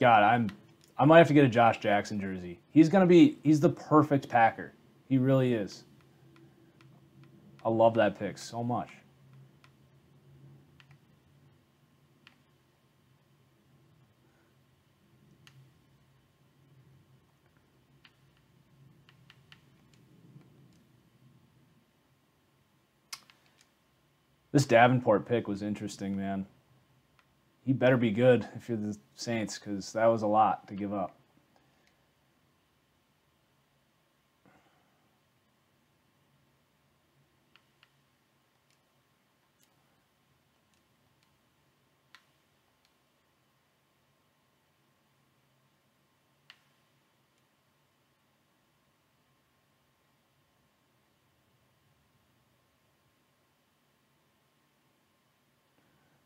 God, I might have to get a Josh Jackson jersey. He's the perfect Packer. He really is. I love that pick so much. This Davenport pick was interesting, man. He better be good if you're the Saints, because that was a lot to give up.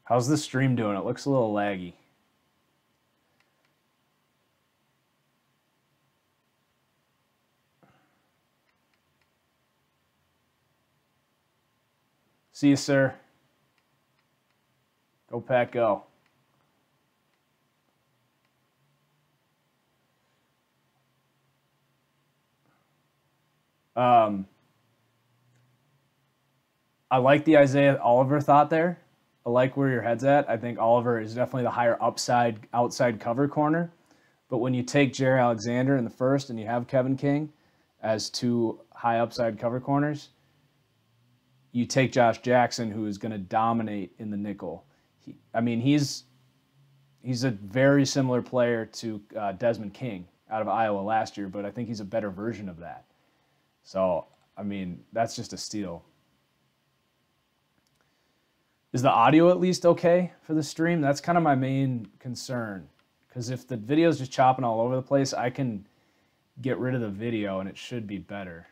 How's the stream doing? It looks a little laggy. See you, sir. Go Pack, go. I like the Isaiah Oliver thought there. I like where your head's at. I think Oliver is definitely the higher upside outside cover corner. But when you take Jerry Alexander in the first and you have Kevin King as two high upside cover corners, you take Josh Jackson, who is going to dominate in the nickel. He's a very similar player to Desmond King out of Iowa last year, but I think he's a better version of that. So, that's just a steal. Is the audio at least okay for the stream? That's kind of my main concern. Because if the video is just chopping all over the place, I can get rid of the video and it should be better.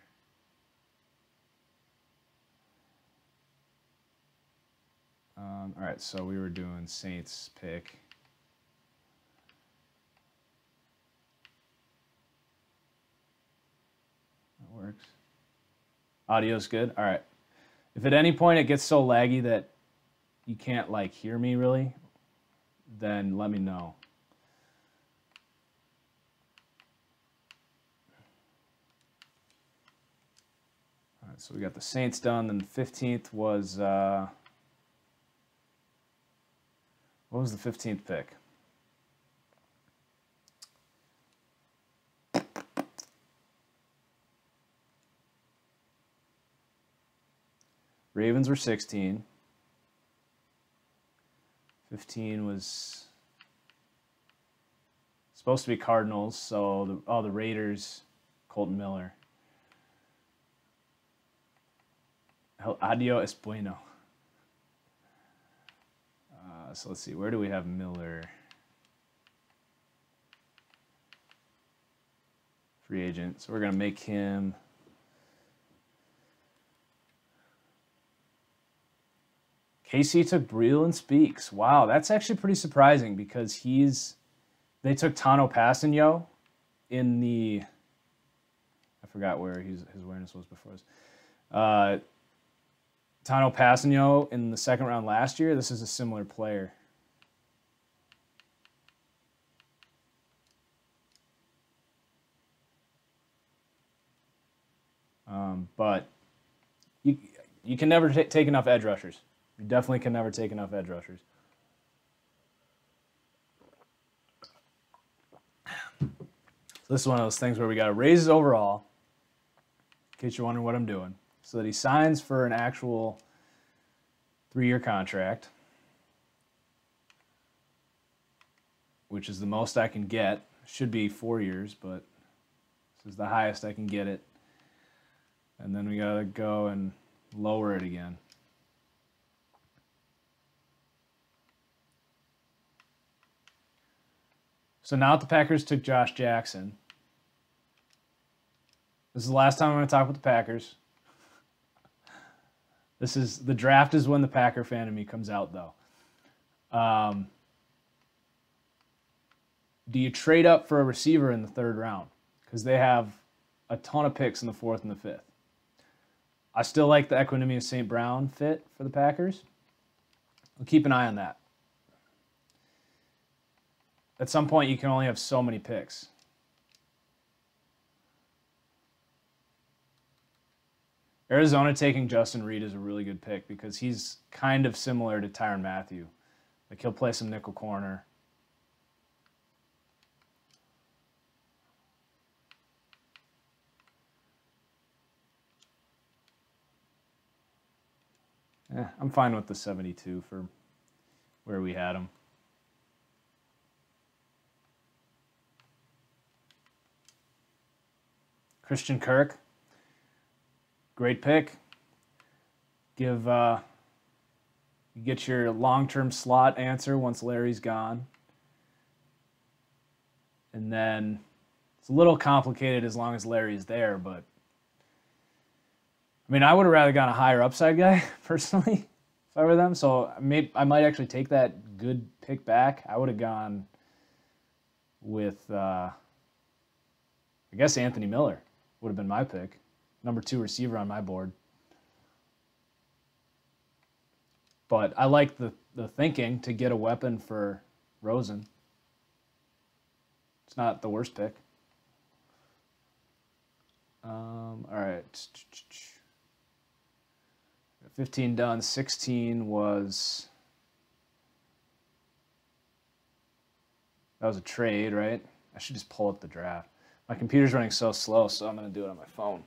All right, so we were doing Saints pick. That works. Audio's good? All right. If at any point it gets so laggy that you can't hear me really, then let me know. All right, so we got the Saints done. Then the 15th was what was the 15th pick? Ravens were 16. 15 was supposed to be Cardinals, so the Raiders, Colton Miller. Adio es bueno. So let's see, where do we have Miller? Free agent. So we're going to make him KC took Breeland Speaks. Wow, that's actually pretty surprising because they took Tano Passanio in the, I forgot where his awareness was before this. Tano Passanio in the second round last year. This is a similar player. But you can never take enough edge rushers. You definitely can never take enough edge rushers. So this is one of those things where we got to raise his overall, in case you're wondering what I'm doing, so that he signs for an actual 3-year contract, which is the most I can get. Should be 4 years, but this is the highest I can get it. And then we got to go and lower it again. So now the Packers took Josh Jackson. This is the last time I'm going to talk about the Packers. The draft is when the Packer fan in me comes out, though. Do you trade up for a receiver in the 3rd round? Because they have a ton of picks in the 4th and the 5th. I still like the Equanimeous St. Brown fit for the Packers. We'll keep an eye on that. at some point you can only have so many picks. Arizona taking Justin Reed is a really good pick because he's kind of similar to Tyrann Mathieu. Like, he'll play some nickel corner. I'm fine with the 72 for where we had him. Christian Kirk, great pick. You get your long-term slot answer once Larry's gone. And then it's a little complicated as long as Larry's there, but I mean, I would have rather gone a higher upside guy, personally, if I were them. So I might actually take that good pick back. I would have gone with, I guess, Anthony Miller would have been my pick. Number 2 receiver on my board. But I like the thinking to get a weapon for Rosen. It's not the worst pick. All right. 15 done. 16 was... That was a trade, right? I should just pull up the draft. My computer's running so slow, so I'm going to do it on my phone.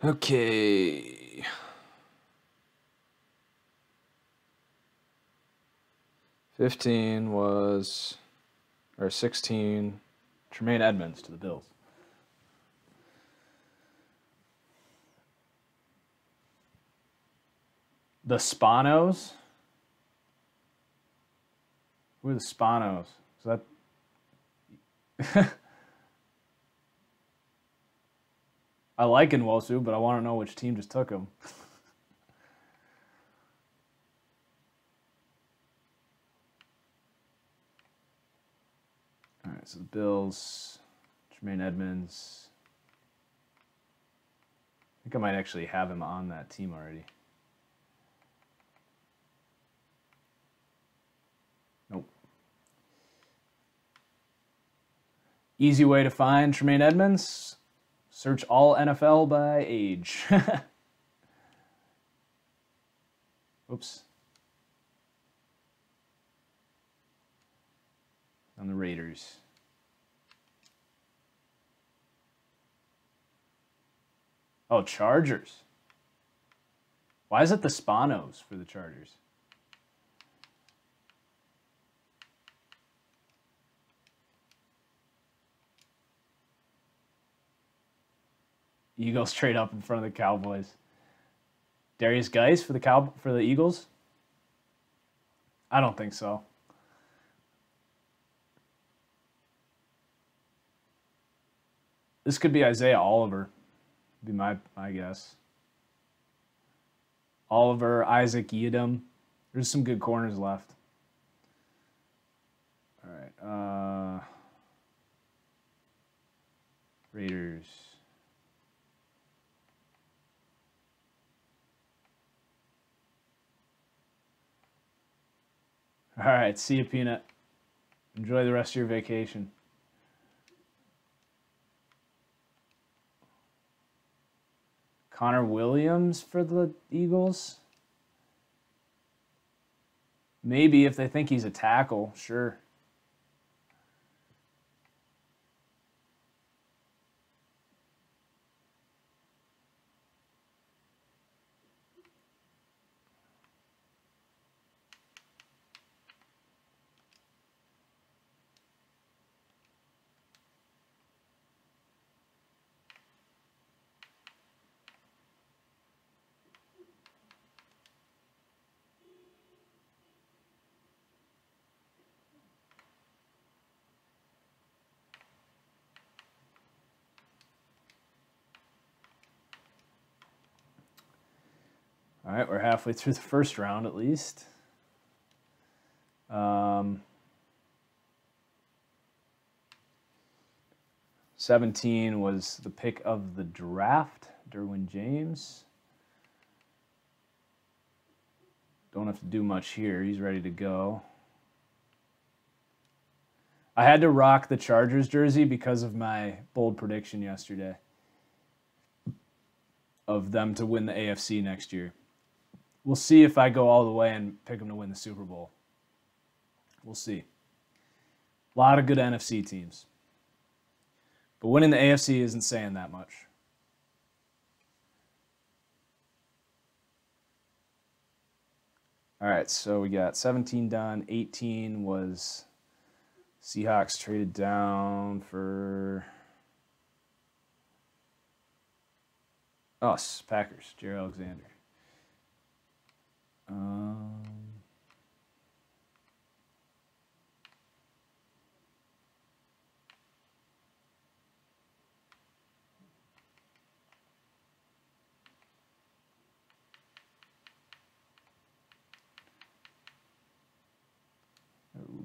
Okay. $15 was, or 16, Terrell Edmonds to the Bills. The Spanos? Who are the Spanos? Is that... I like Nwosu, but I want to know which team just took him. All right, so the Bills, Terrell Edmonds. I think I might actually have him on that team already. Nope. Easy way to find Terrell Edmonds. Search all NFL by age. Oops. On the Raiders. Oh, Chargers. Why is it the Spanos for the Chargers? Eagles trade up in front of the Cowboys. Darius Geis for the Eagles? I don't think so. This could be Isaiah Oliver. Be my guess. Oliver, Isaac Yiadom. There's some good corners left. All right. Raiders. All right, see you, Peanut. Enjoy the rest of your vacation. Connor Williams for the Eagles? Maybe if they think he's a tackle, sure. All right, we're halfway through the first round at least. 17 was the pick of the draft, Derwin James. Don't have to do much here. He's ready to go. I had to rock the Chargers jersey because of my bold prediction yesterday of them to win the AFC next year. We'll see if I go all the way and pick them to win the Super Bowl. We'll see. A lot of good NFC teams. But winning the AFC isn't saying that much. All right, so we got 17 done. 18 was Seahawks traded down for us, Packers, Jared Alexander.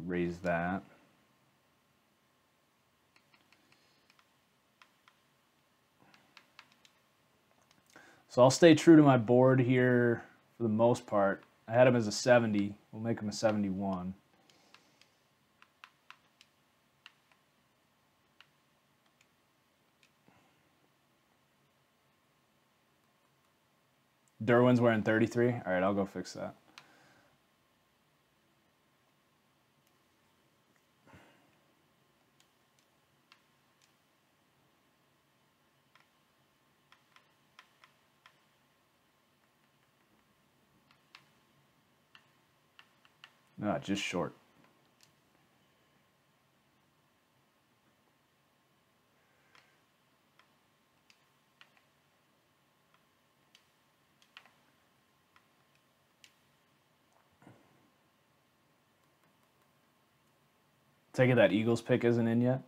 Raise that. So I'll stay true to my board here for the most part. I had him as a 70. We'll make him a 71. Derwin's wearing 33. All right, I'll go fix that. No, just short. Take it that Eagles pick isn't in yet.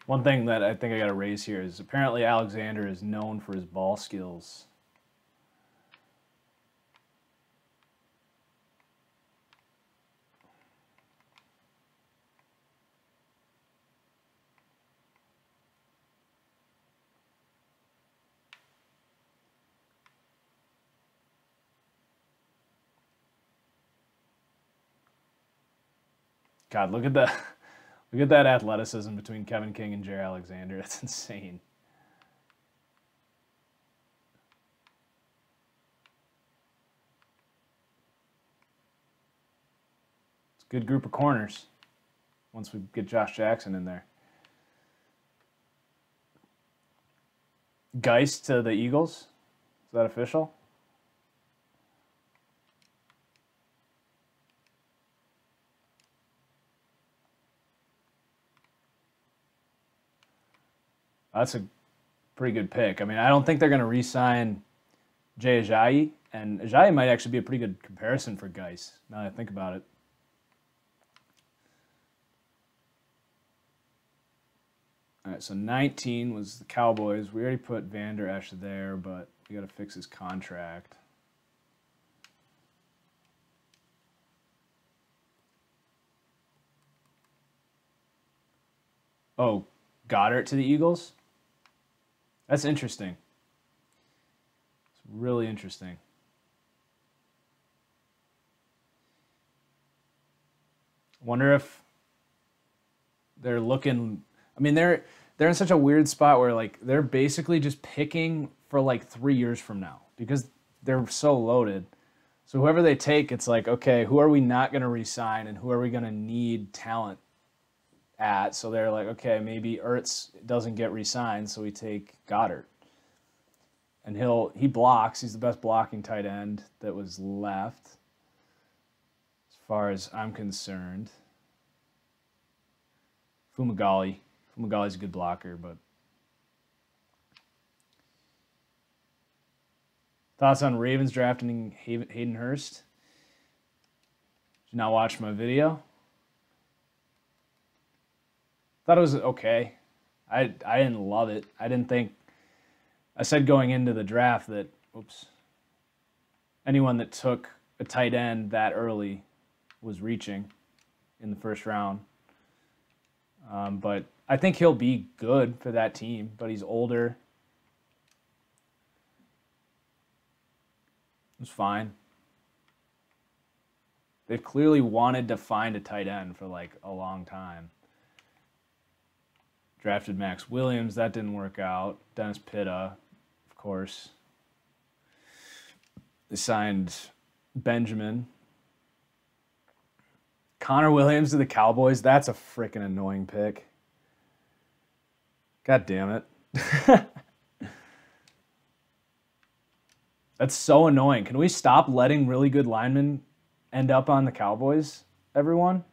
One thing that I think I got to raise here is apparently Alexander is known for his ball skills. God, look at that. Look at that athleticism between Kevin King and Jair Alexander. That's insane. It's a good group of corners once we get Josh Jackson in there. Geist to the Eagles. Is that official? That's a pretty good pick. I mean, I don't think they're going to re-sign Jay Ajayi, and Ajayi might actually be a pretty good comparison for Geist, now that I think about it. All right, so 19 was the Cowboys. We already put Vander Esch there, but we got to fix his contract. Oh, Goddard to the Eagles? That's interesting. It's really interesting. Wonder if they're looking. I mean, they're in such a weird spot where like they're basically just picking for like 3 years from now because they're so loaded. So whoever they take, it's like, okay, who are we not going to re-sign and who are we going to need talent at? So they're like, okay, maybe Ertz doesn't get re-signed, so we take Goddard. And he blocks. He's the best blocking tight end that was left, as far as I'm concerned. Fumagali's a good blocker, but thoughts on Ravens drafting Hayden Hurst? Did you not watch my video? Thought it was okay. I didn't love it. I said going into the draft that, anyone that took a tight end that early was reaching in the first round. But I think he'll be good for that team, but he's older. It's fine. They've clearly wanted to find a tight end for like a long time. Drafted Max Williams, that didn't work out. Dennis Pitta, of course. They signed Benjamin. Connor Williams to the Cowboys, that's a freaking annoying pick. God damn it. That's so annoying. Can we stop letting really good linemen end up on the Cowboys, everyone?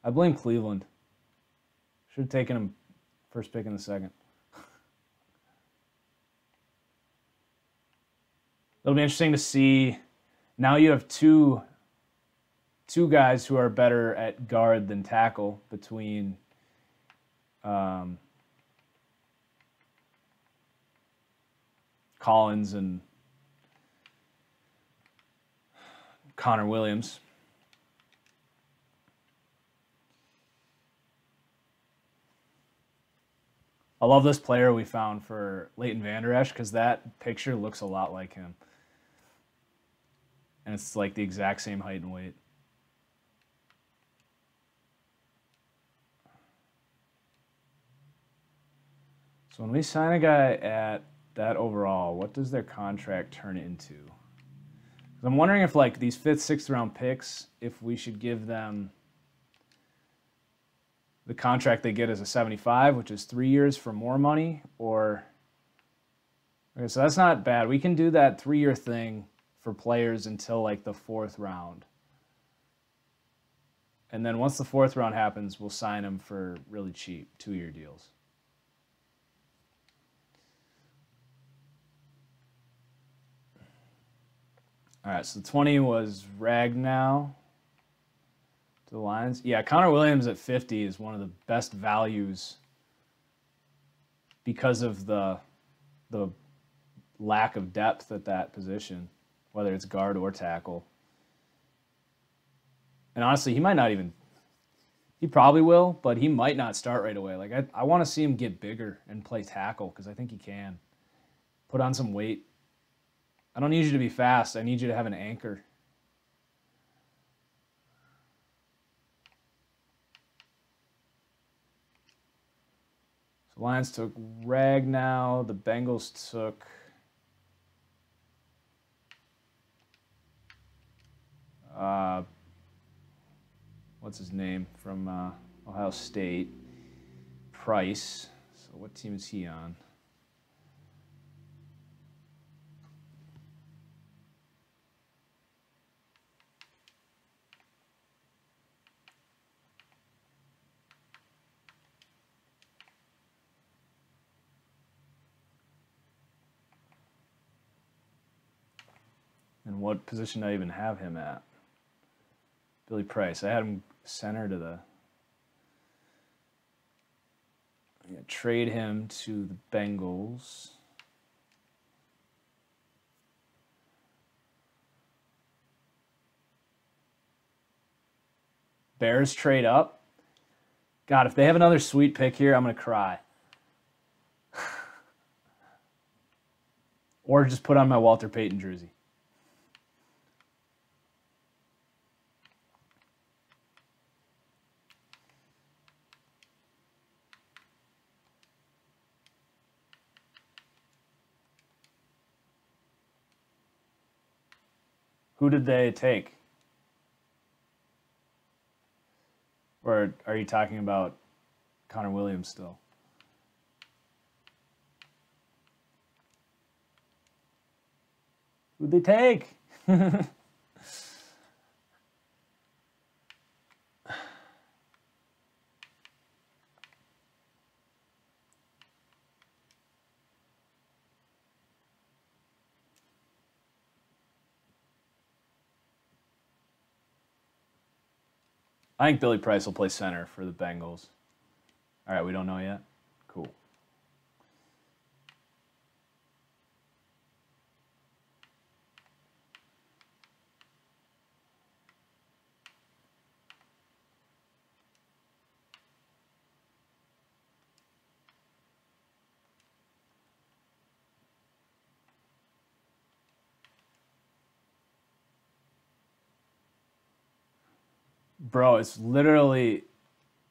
I blame Cleveland. Should have taken him first pick in the second. It'll be interesting to see. Now you have two guys who are better at guard than tackle between Collins and Connor Williams. I love this player we found for Leighton Vander Esch because that picture looks a lot like him. And it's like the exact same height and weight. So when we sign a guy at that overall, what does their contract turn into? I'm wondering if like these 5th, 6th round picks, if we should give them the contract they get as a 75, which is 3 years for more money, or okay, so that's not bad. We can do that 3-year thing for players until like the 4th round. And then once the 4th round happens, we'll sign them for really cheap 2-year deals. All right, so 20 was Ragnow to the Lions. Yeah, Connor Williams at 50 is one of the best values because of the lack of depth at that position, whether it's guard or tackle. And honestly, he might not even – he probably will, but he might not start right away. Like I want to see him get bigger and play tackle because I think he can. Put on some weight. I don't need you to be fast. I need you to have an anchor. So Lions took Ragnow. The Bengals took what's his name from Ohio State? Price. So what team is he on? And what position do I even have him at? Billy Price. I had him center to the... I'm going to trade him to the Bengals. Bears trade up. God, if they have another sweet pick here, I'm going to cry. Or just put on my Walter Payton jersey. Who did they take? Or are you talking about Connor Williams still? Who'd they take? I think Billy Price will play center for the Bengals. All right, we don't know yet. Cool. Bro, it's literally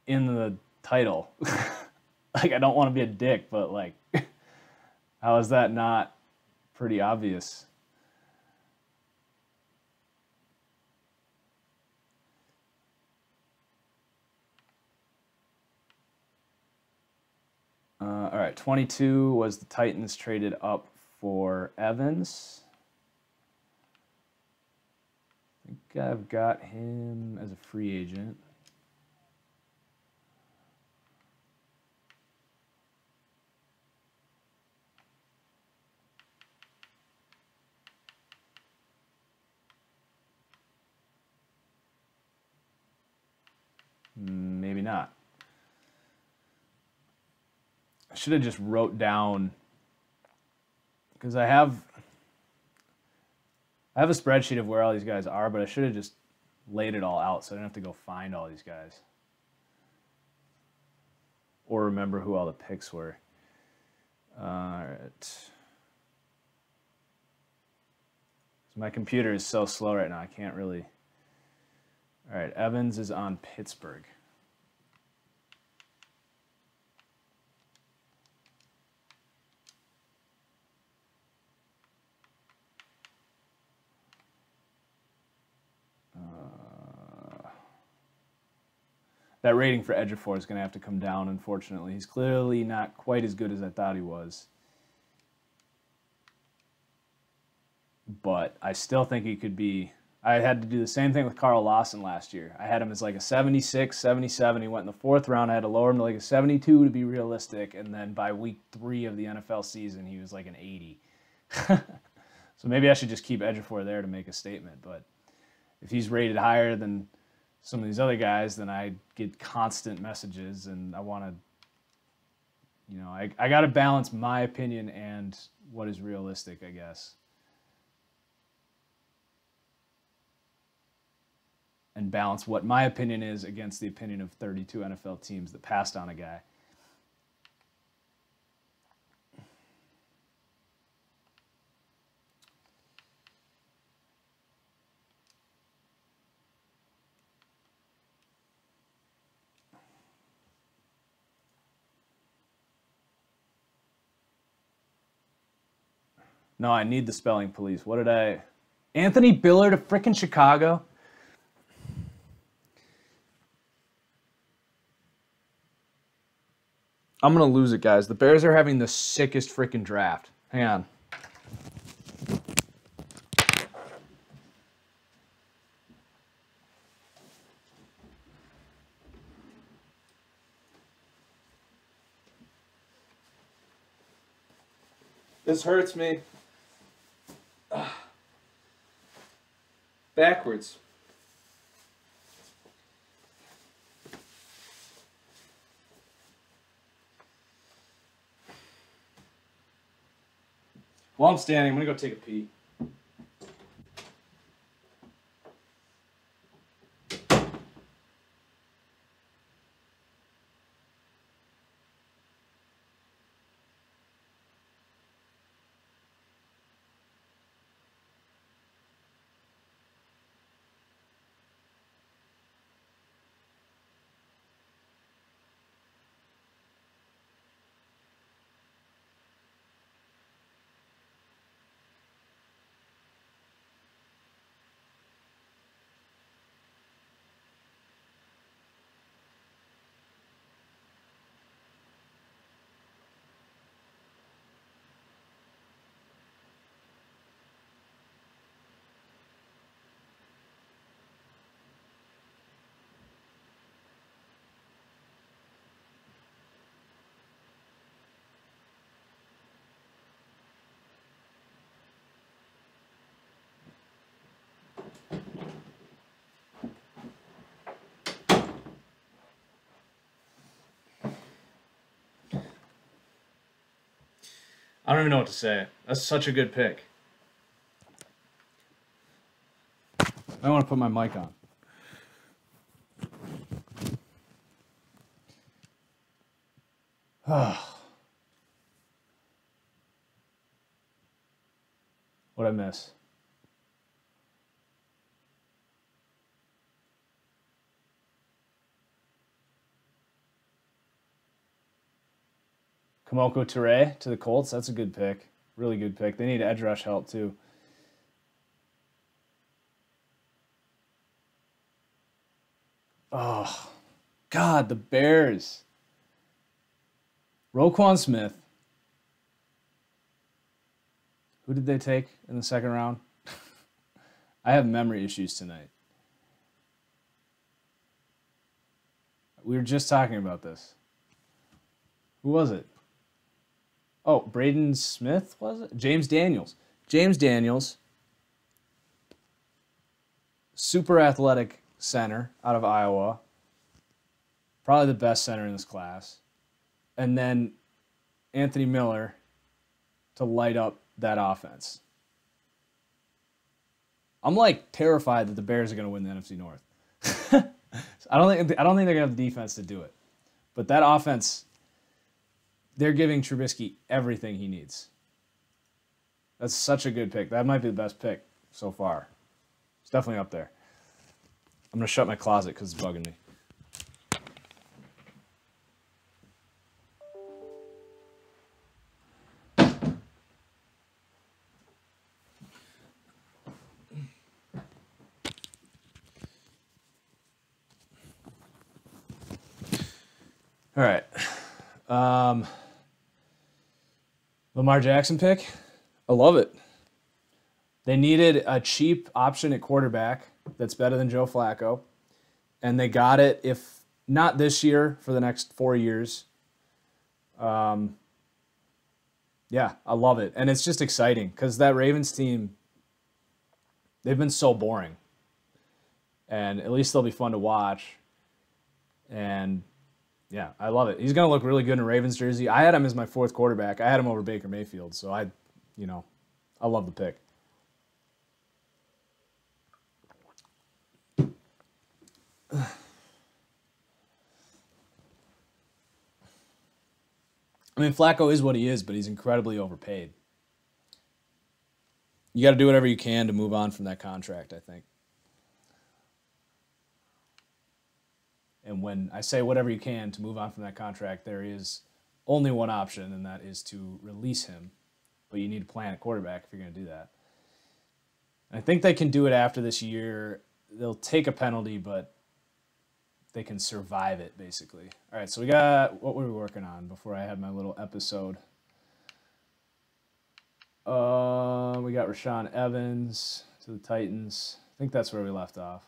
in the title. Like, I don't want to be a dick, but like, how is that not pretty obvious? All right, 22 was the Titans traded up for Evans. I think I've got him as a free agent. Maybe not. I should have just wrote down, because I have a spreadsheet of where all these guys are, but I should have just laid it all out so I didn't have to go find all these guys or remember who all the picks were. All right. So my computer is so slow right now, I can't really. All right, Evans is on Pittsburgh. That rating for Ejiofor is going to have to come down, unfortunately. He's clearly not quite as good as I thought he was. But I still think he could be. I had to do the same thing with Carl Lawson last year. I had him as like a 76, 77. He went in the 4th round. I had to lower him to like a 72 to be realistic. And then by week 3 of the NFL season, he was like an 80. So maybe I should just keep Ejiofor there to make a statement. But if he's rated higher than some of these other guys, then I get constant messages, and I want to, you know, I got to balance my opinion and what is realistic, I guess. And balance what my opinion is against the opinion of 32 NFL teams that passed on a guy. No, I need the spelling police. What did I... Anthony Biller to frickin' Chicago? I'm going to lose it, guys. The Bears are having the sickest frickin' draft. Hang on. This hurts me. Backwards. While I'm standing, I'm going to go take a pee. I don't even know what to say. That's such a good pick. I want to put my mic on. What'd I miss? Kamoko Toure to the Colts. That's a good pick. Really good pick. They need edge rush help, too. Oh, God, the Bears. Roquan Smith. Who did they take in the second round? I have memory issues tonight. We were just talking about this. Who was it? Oh, Braden Smith, was it? James Daniels. James Daniels. Super athletic center out of Iowa. Probably the best center in this class. And then Anthony Miller to light up that offense. I'm like terrified that the Bears are going to win the NFC North. I don't think they're going to have the defense to do it. But that offense, they're giving Trubisky everything he needs. That's such a good pick. That might be the best pick so far. It's definitely up there. I'm going to shut my closet because it's bugging me. All right. Lamar Jackson pick. I love it. They needed a cheap option at quarterback that's better than Joe Flacco. And they got it, if not this year, for the next 4 years. Yeah, I love it. And it's just exciting because that Ravens team, they've been so boring. And at least they'll be fun to watch. And yeah, I love it. He's going to look really good in a Ravens jersey. I had him as my fourth quarterback. I had him over Baker Mayfield, so I love the pick. I mean, Flacco is what he is, but he's incredibly overpaid. You got to do whatever you can to move on from that contract, I think. And when I say whatever you can to move on from that contract, there is only one option, and that is to release him. But you need to plan a quarterback if you're going to do that. And I think they can do it after this year. They'll take a penalty, but they can survive it, basically. All right, so we got, what were we working on before I had my little episode? We got Rashaan Evans to the Titans. I think that's where we left off.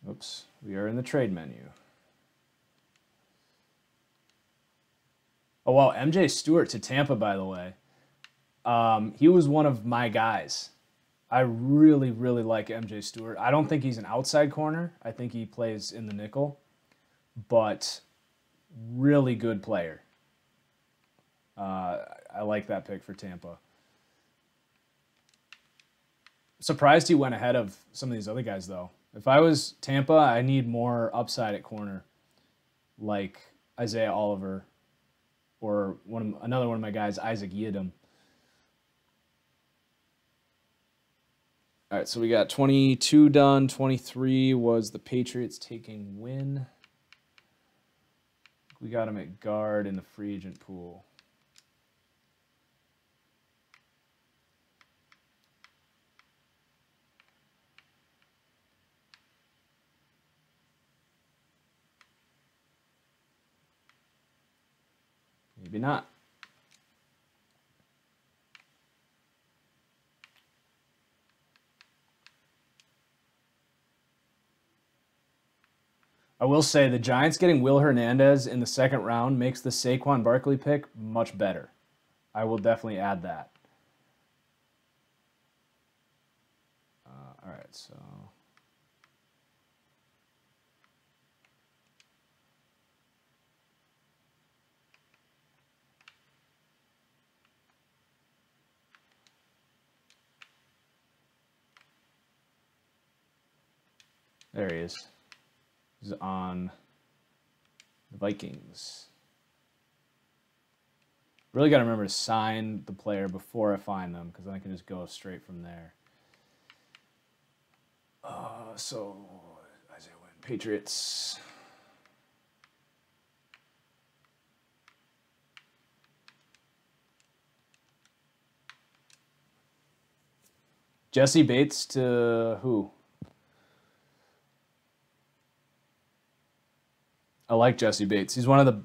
Oops, we are in the trade menu. Oh, wow, MJ Stewart to Tampa, by the way. He was one of my guys. I really, really like MJ Stewart. I don't think he's an outside corner. I think he plays in the nickel. But really good player. I like that pick for Tampa. Surprised he went ahead of some of these other guys, though. If I was Tampa, I need more upside at corner, like Isaiah Oliver or another one of my guys, Isaac Yiadom. All right, so we got 22 done. 23 was the Patriots taking win. We got him at guard in the free agent pool. Maybe not. I will say the Giants getting Will Hernandez in the second round makes the Saquon Barkley pick much better. I will definitely add that. right, so there he is. He's on the Vikings. Really got to remember to sign the player before I find them, because then I can just go straight from there. So, Isaiah Wynn, Patriots. Jesse Bates to who? I like Jesse Bates. He's one of the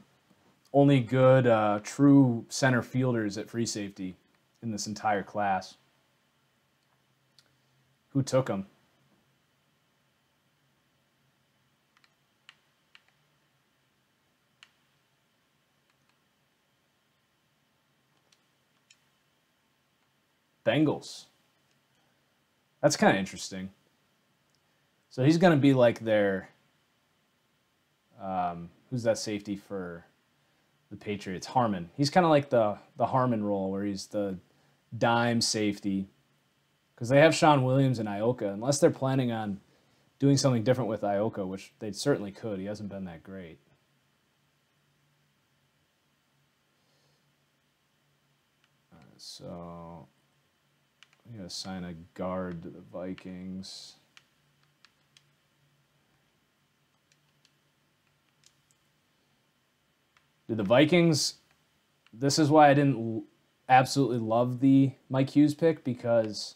only good true center fielders at free safety in this entire class. Who took him? Bengals. That's kind of interesting. So he's going to be like their, who's that safety for the Patriots? Harmon. He's kind of like the Harmon role, where he's the dime safety. Because they have Sean Williams and Ioka. Unless they're planning on doing something different with Ioka, which they certainly could. He hasn't been that great. So I'm going to assign a guard to the Vikings. Dude, the Vikings, this is why I didn't absolutely love the Mike Hughes pick, because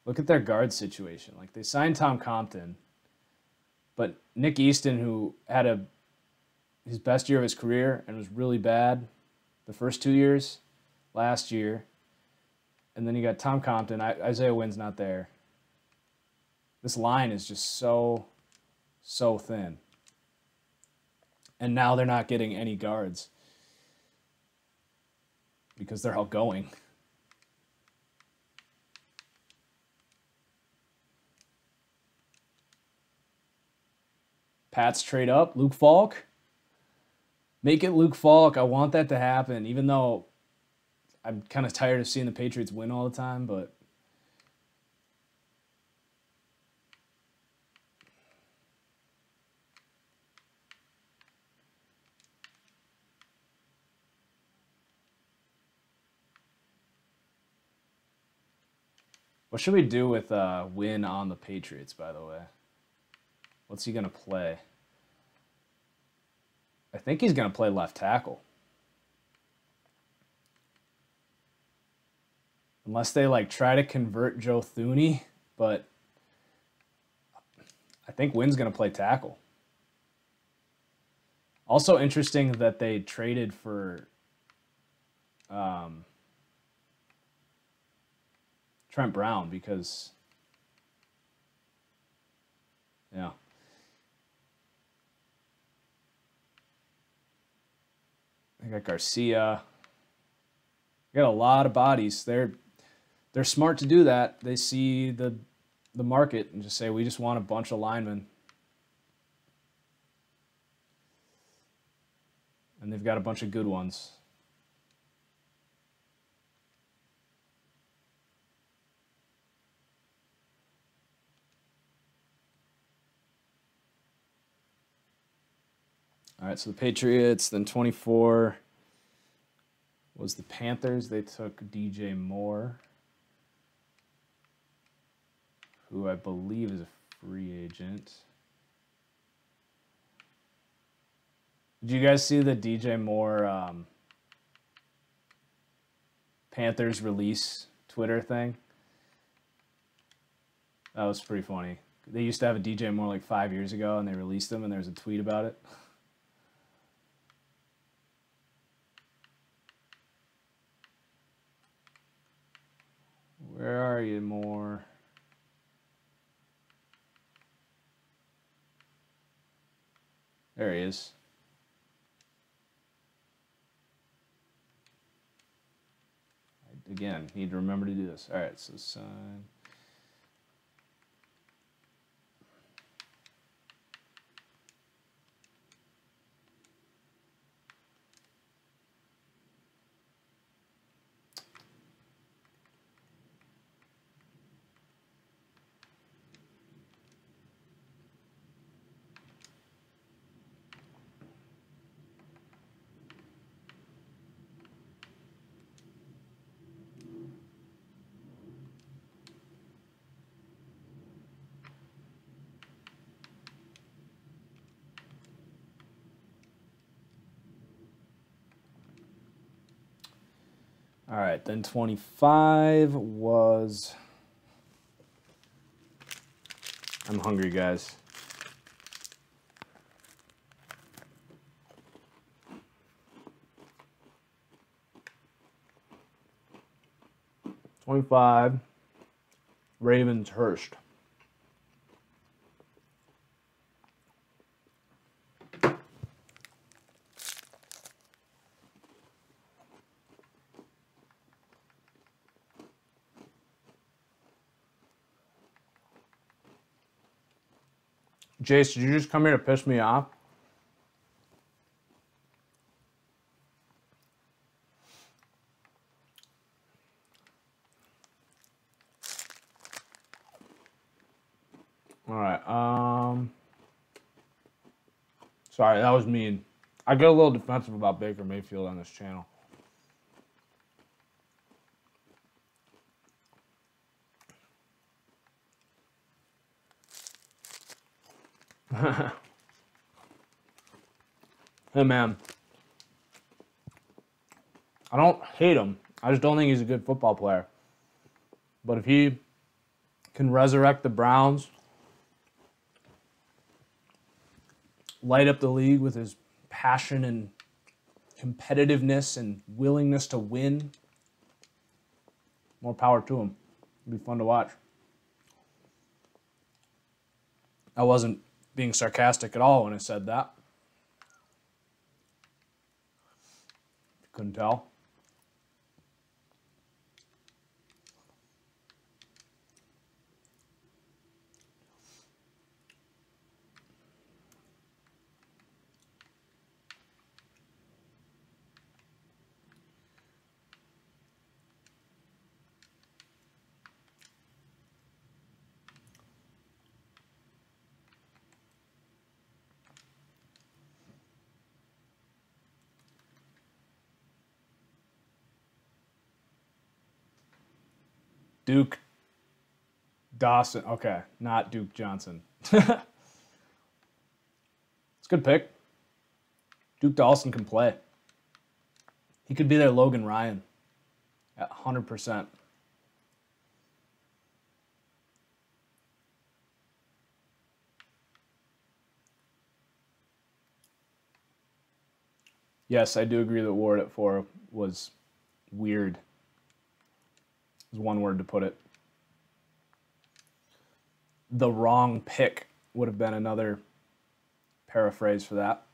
look at their guard situation. Like, they signed Tom Compton, but Nick Easton, who had his best year of his career and was really bad the first 2 years, last year, and then you got Tom Compton. Isaiah Wynn's not there. This line is just so thin. And now they're not getting any guards because they're all going. Pats trade up. Luke Falk. Make it Luke Falk. I want that to happen, even though I'm kind of tired of seeing the Patriots win all the time, but what should we do with Win on the Patriots, by the way? What's he going to play? I think he's going to play left tackle. Unless they try to convert Joe Thuney, but I think Wynn's going to play tackle. Also interesting that they traded for Trent Brown, because yeah. I got Garcia. I got a lot of bodies. They're smart to do that. They see the market and just say, we just want a bunch of linemen. And they've got a bunch of good ones. All right, so the Patriots, then 24 was the Panthers. They took DJ Moore, who I believe is a free agent. Did you guys see the DJ Moore Panthers release Twitter thing? That was pretty funny. They used to have a DJ Moore like 5 years ago, and they released him, and there was a tweet about it. Where are you, Moore? There he is. Again, need to remember to do this. All right, so sign. All right, then 25 was... I'm hungry, guys. $25, Ravens Hurst. Jace, did you just come here to piss me off? All right. Sorry, that was mean. I get a little defensive about Baker Mayfield on this channel. Hey, man. I don't hate him. I just don't think he's a good football player. But if he can resurrect the Browns, light up the league with his passion and competitiveness and willingness to win, more power to him. It'd be fun to watch. I wasn't being sarcastic at all when I said that. Couldn't tell. Duke Dawson. Okay, not Duke Johnson. It's a good pick. Duke Dawson can play. He could be their Logan Ryan at 100%. Yes, I do agree that Ward at 4 was weird. Is one word to put it. The wrong pick would have been another paraphrase for that.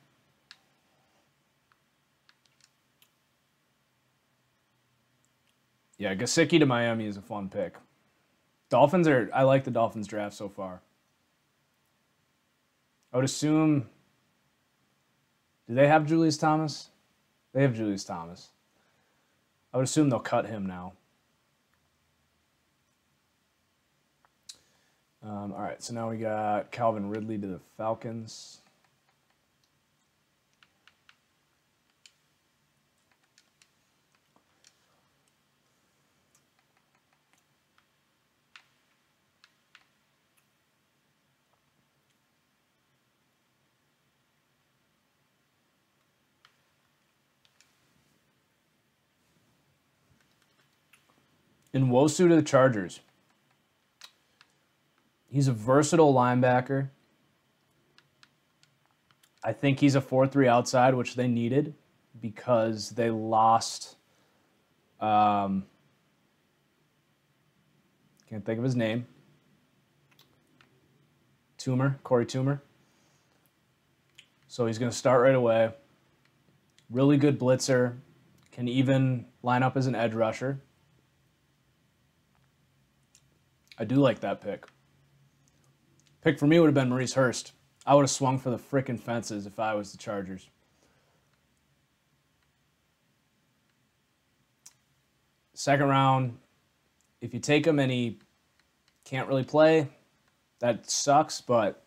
Yeah, Gesicki to Miami is a fun pick. I like the Dolphins draft so far. I would assume, do they have Julius Thomas? They have Julius Thomas. I would assume they'll cut him now. All right, so now we got Calvin Ridley to the Falcons. Nwosu to the Chargers. He's a versatile linebacker. I think he's a 4-3 outside, which they needed because they lost. Can't think of his name. Corey Toomer. So he's going to start right away. Really good blitzer. Can even line up as an edge rusher. I do like that pick. Pick for me would have been Maurice Hurst. I would have swung for the frickin' fences if I was the Chargers. Second round, if you take him and he can't really play, that sucks, but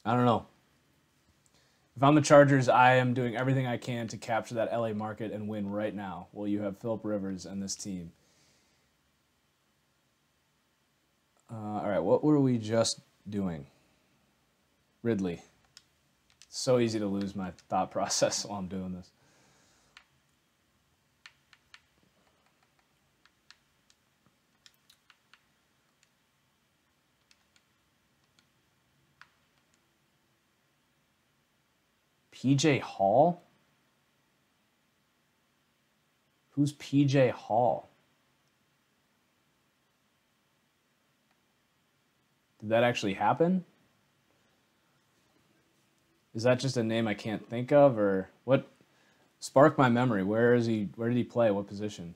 I don't know. If I'm the Chargers, I am doing everything I can to capture that LA market and win right now while you have Phillip Rivers and this team. All right, what were we just doing? Ridley. So easy to lose my thought process while I'm doing this. PJ Hall? Who's PJ Hall? Did that actually happen? Is that just a name I can't think of, or what? Spark my memory. Where is he? Where did he play? What position?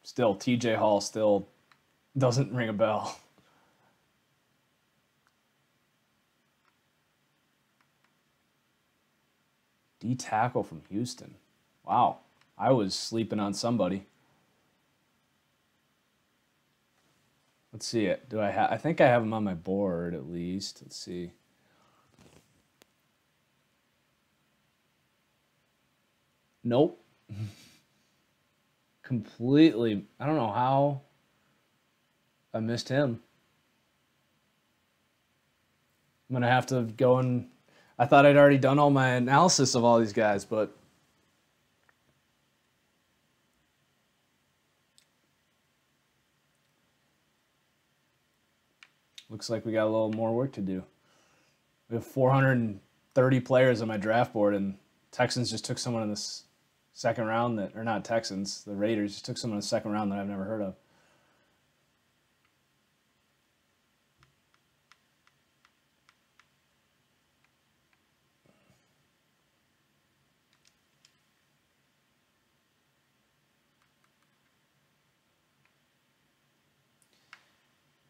Still, TJ Hall still doesn't ring a bell. D tackle from Houston. Wow. I was sleeping on somebody. Let's see it. Do I have? I think I have him on my board at least. Let's see. Nope. Completely. I don't know how I missed him. I'm gonna have to go and. I thought I'd already done all my analysis of all these guys, but looks like we got a little more work to do. We have 430 players on my draft board, and Texans just took someone in this second round that, or not Texans, the Raiders just took someone in the second round that I've never heard of.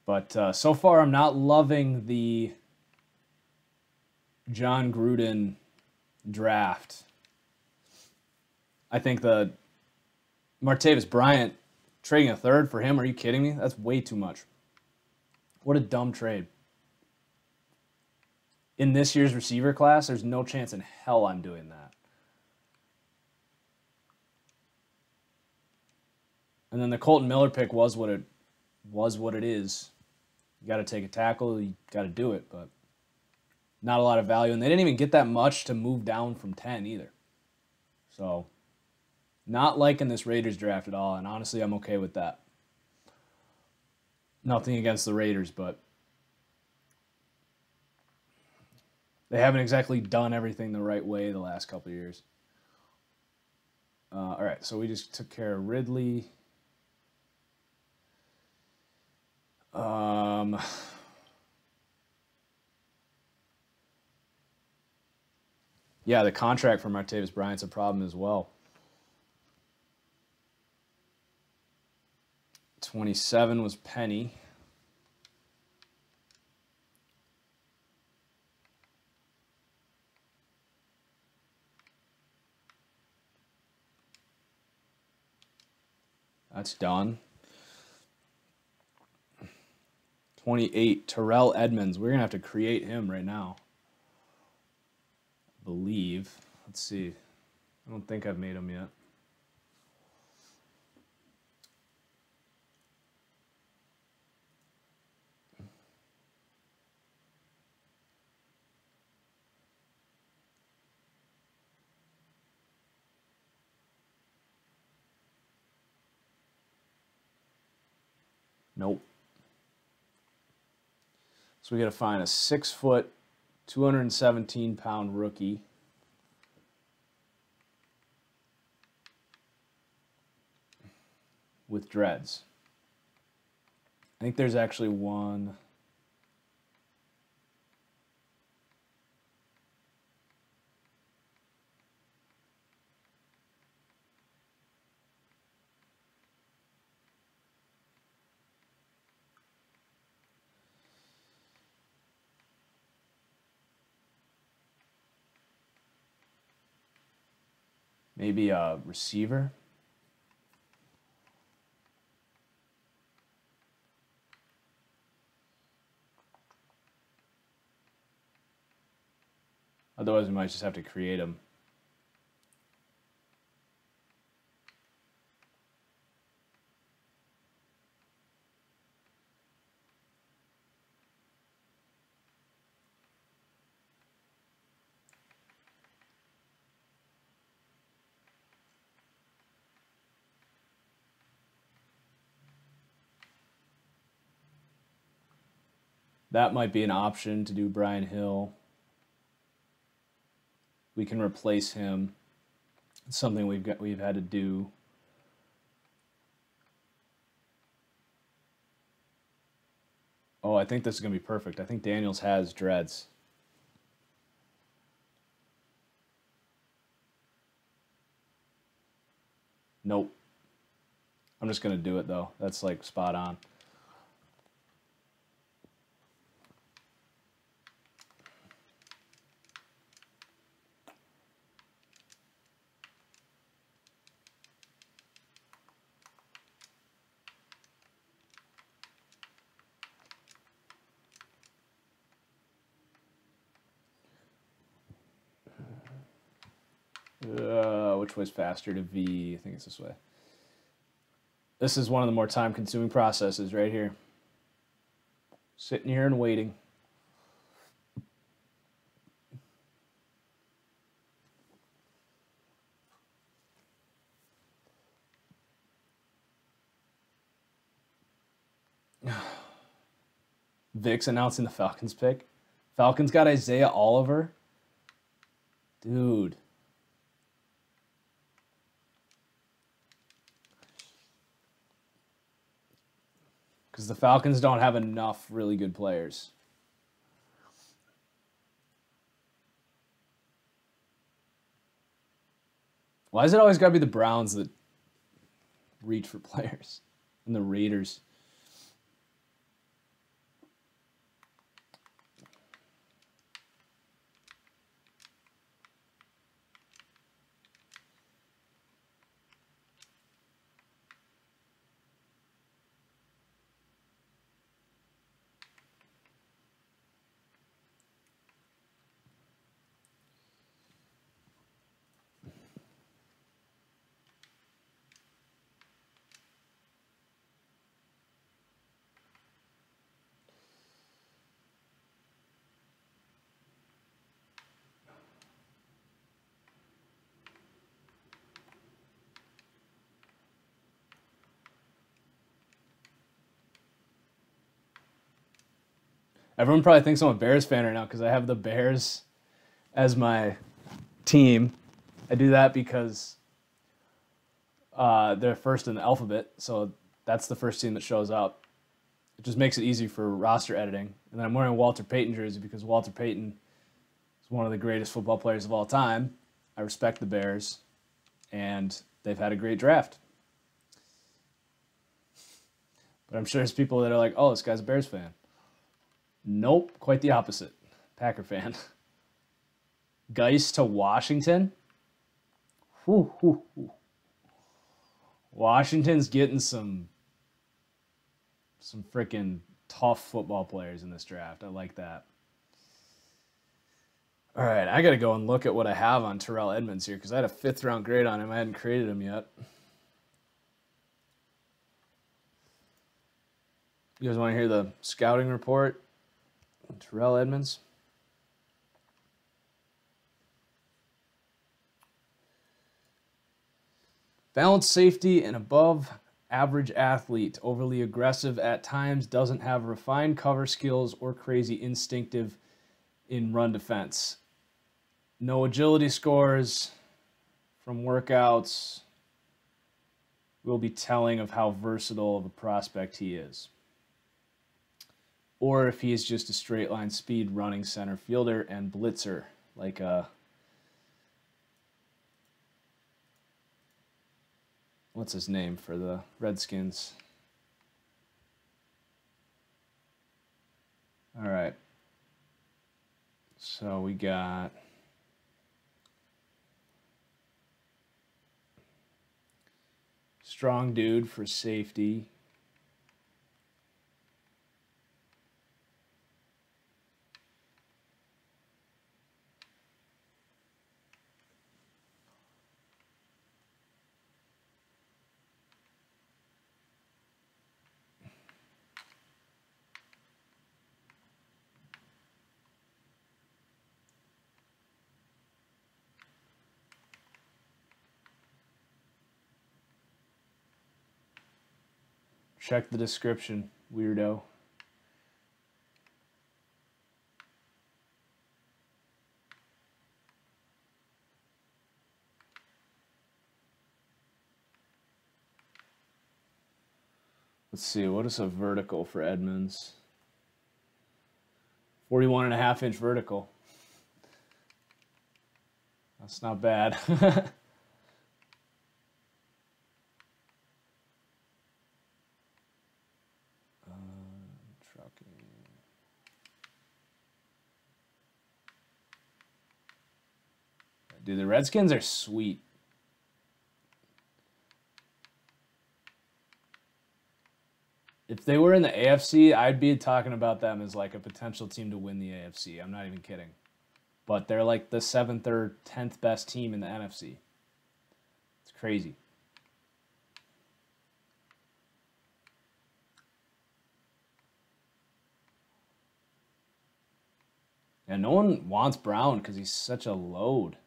But so far, I'm not loving the John Gruden draft. I think the Martavis Bryant, trading a third for him, are you kidding me? That's way too much. What a dumb trade. In this year's receiver class, there's no chance in hell I'm doing that. And then the Colton Miller pick was what it is. You got to take a tackle, you got to do it, but not a lot of value. And they didn't even get that much to move down from 10 either. So, not liking this Raiders draft at all, and honestly, I'm okay with that. Nothing against the Raiders, but they haven't exactly done everything the right way the last couple of years. All right, so we just took care of Ridley. Yeah, the contract for Martavis Bryant's a problem as well. 27 was Penny. That's done. 28, Terrell Edmonds. We're going to have to create him right now. I believe. Let's see. I don't think I've made him yet. Nope. So we got to find a 6-foot, 217-pound rookie. With dreads. I think there's actually one. Maybe a receiver. Otherwise, we might just have to create them. That might be an option to do Brian Hill. We can replace him. It's something we've had to do. Oh, I think this is going to be perfect. I think Daniels has dreads. Nope. I'm just going to do it, though. That's, like, spot on. Which way's faster to V? I think it's this way. This is one of the more time-consuming processes right here. Sitting here and waiting. Vic's announcing the Falcons pick. Falcons got Isaiah Oliver. Dude. Because the Falcons don't have enough really good players. Why is it always got to be the Browns that reach for players? And the Raiders? Everyone probably thinks I'm a Bears fan right now because I have the Bears as my team. I do that because they're first in the alphabet, so that's the first team that shows up. It just makes it easy for roster editing. And then I'm wearing a Walter Payton jersey because Walter Payton is one of the greatest football players of all time. I respect the Bears, and they've had a great draft. But I'm sure there's people that are like, oh, this guy's a Bears fan. Nope, quite the opposite. Packer fan. Geist to Washington. Washington's getting some freaking tough football players in this draft. I like that. All right, I got to go and look at what I have on Terrell Edmonds here because I had a 5th round grade on him. I hadn't created him yet. You guys want to hear the scouting report? Terrell Edmonds. Balanced safety and above average athlete. Overly aggressive at times. Doesn't have refined cover skills or crazy instinctive in run defense. No agility scores from workouts will be telling of how versatile of a prospect he is. Or if he is just a straight line speed running center fielder and blitzer, like what's his name for the Redskins? All right. So we got strong dude for safety. Check the description, weirdo. Let's see, what is a vertical for Edmonds? 41.5-inch vertical. That's not bad. Trucking. Dude, the Redskins are sweet. If they were in the AFC, I'd be talking about them as like a potential team to win the AFC. I'm not even kidding. But they're like the 7th or 10th best team in the NFC. It's crazy. And no one wants Brown because he's such a load.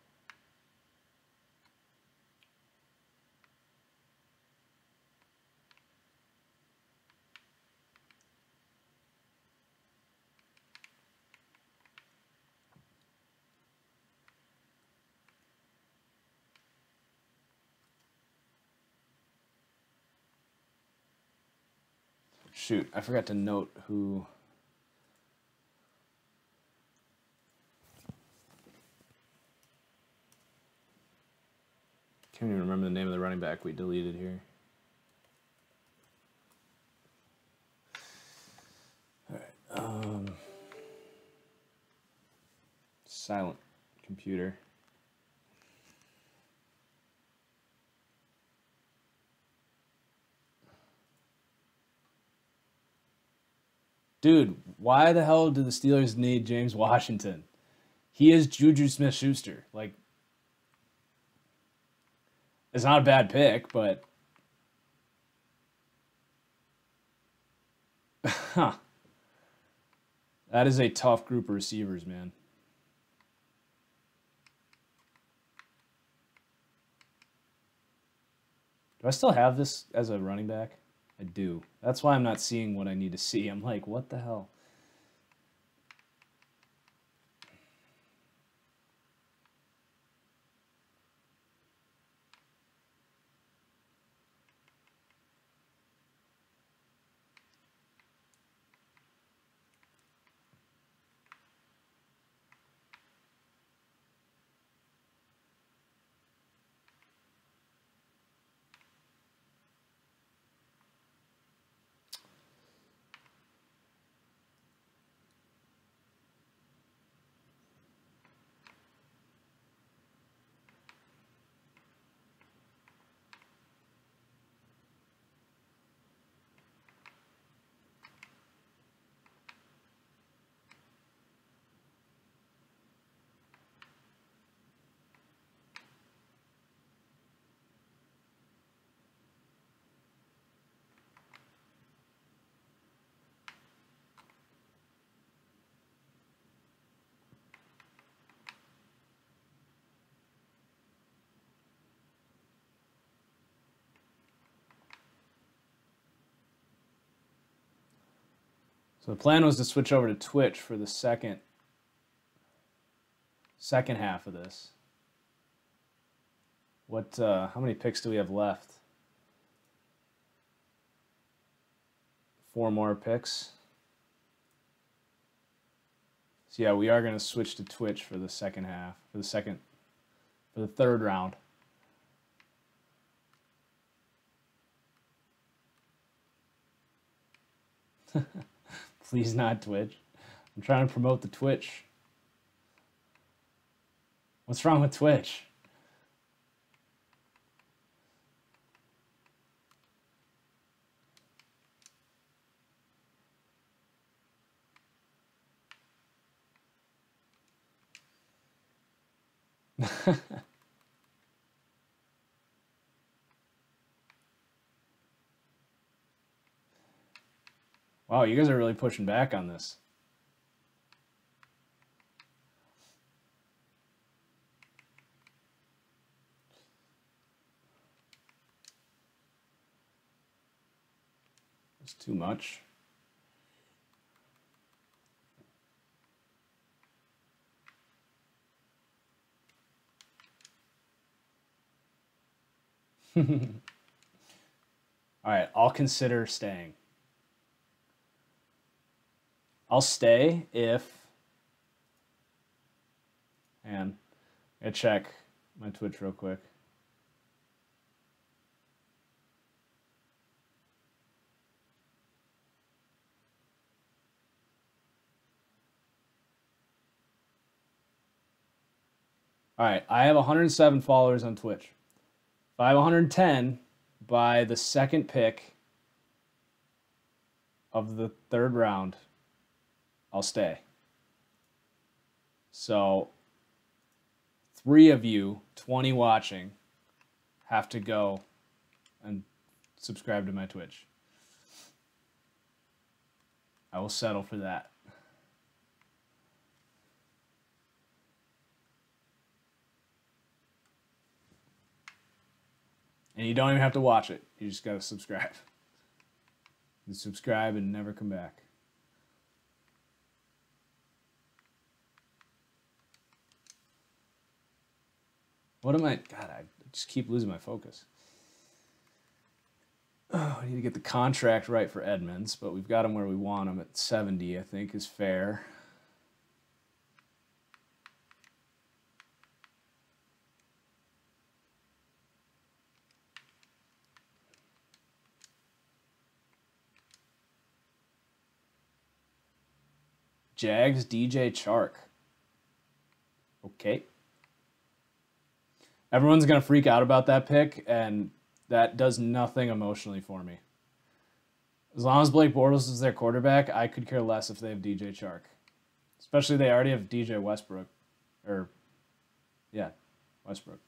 Shoot, I forgot to note who... Can't even remember the name of the running back we deleted here. All right. Silent computer. Dude, why the hell do the Steelers need James Washington? He is Juju Smith-Schuster. Like, it's not a bad pick, but... Huh. That is a tough group of receivers, man. Do I still have this as a running back? I do. That's why I'm not seeing what I need to see. I'm like, what the hell? So the plan was to switch over to Twitch for the second half of this. What? How many picks do we have left? 4 more picks. So yeah, we are going to switch to Twitch for the second half, for the third round. Please not Twitch. I'm trying to promote the Twitch. What's wrong with Twitch? Wow, you guys are really pushing back on this. It's too much. All right, I'll consider staying. I'll stay if... And I check my Twitch real quick. All right, I have 107 followers on Twitch. If I have 110 by the second pick of the third round, I'll stay. So 3 of you, 20 watching, have to go and subscribe to my Twitch. I will settle for that. And you don't even have to watch it. You just got to subscribe. You subscribe and never come back. What am I? God, I just keep losing my focus. Oh, I need to get the contract right for Edmonds, but we've got him where we want him at 70, I think is fair. Jags, DJ Chark. Okay. Everyone's going to freak out about that pick, and that does nothing emotionally for me. As long as Blake Bortles is their quarterback, I could care less if they have DJ Chark. Especially they already have DJ Westbrook. Westbrook.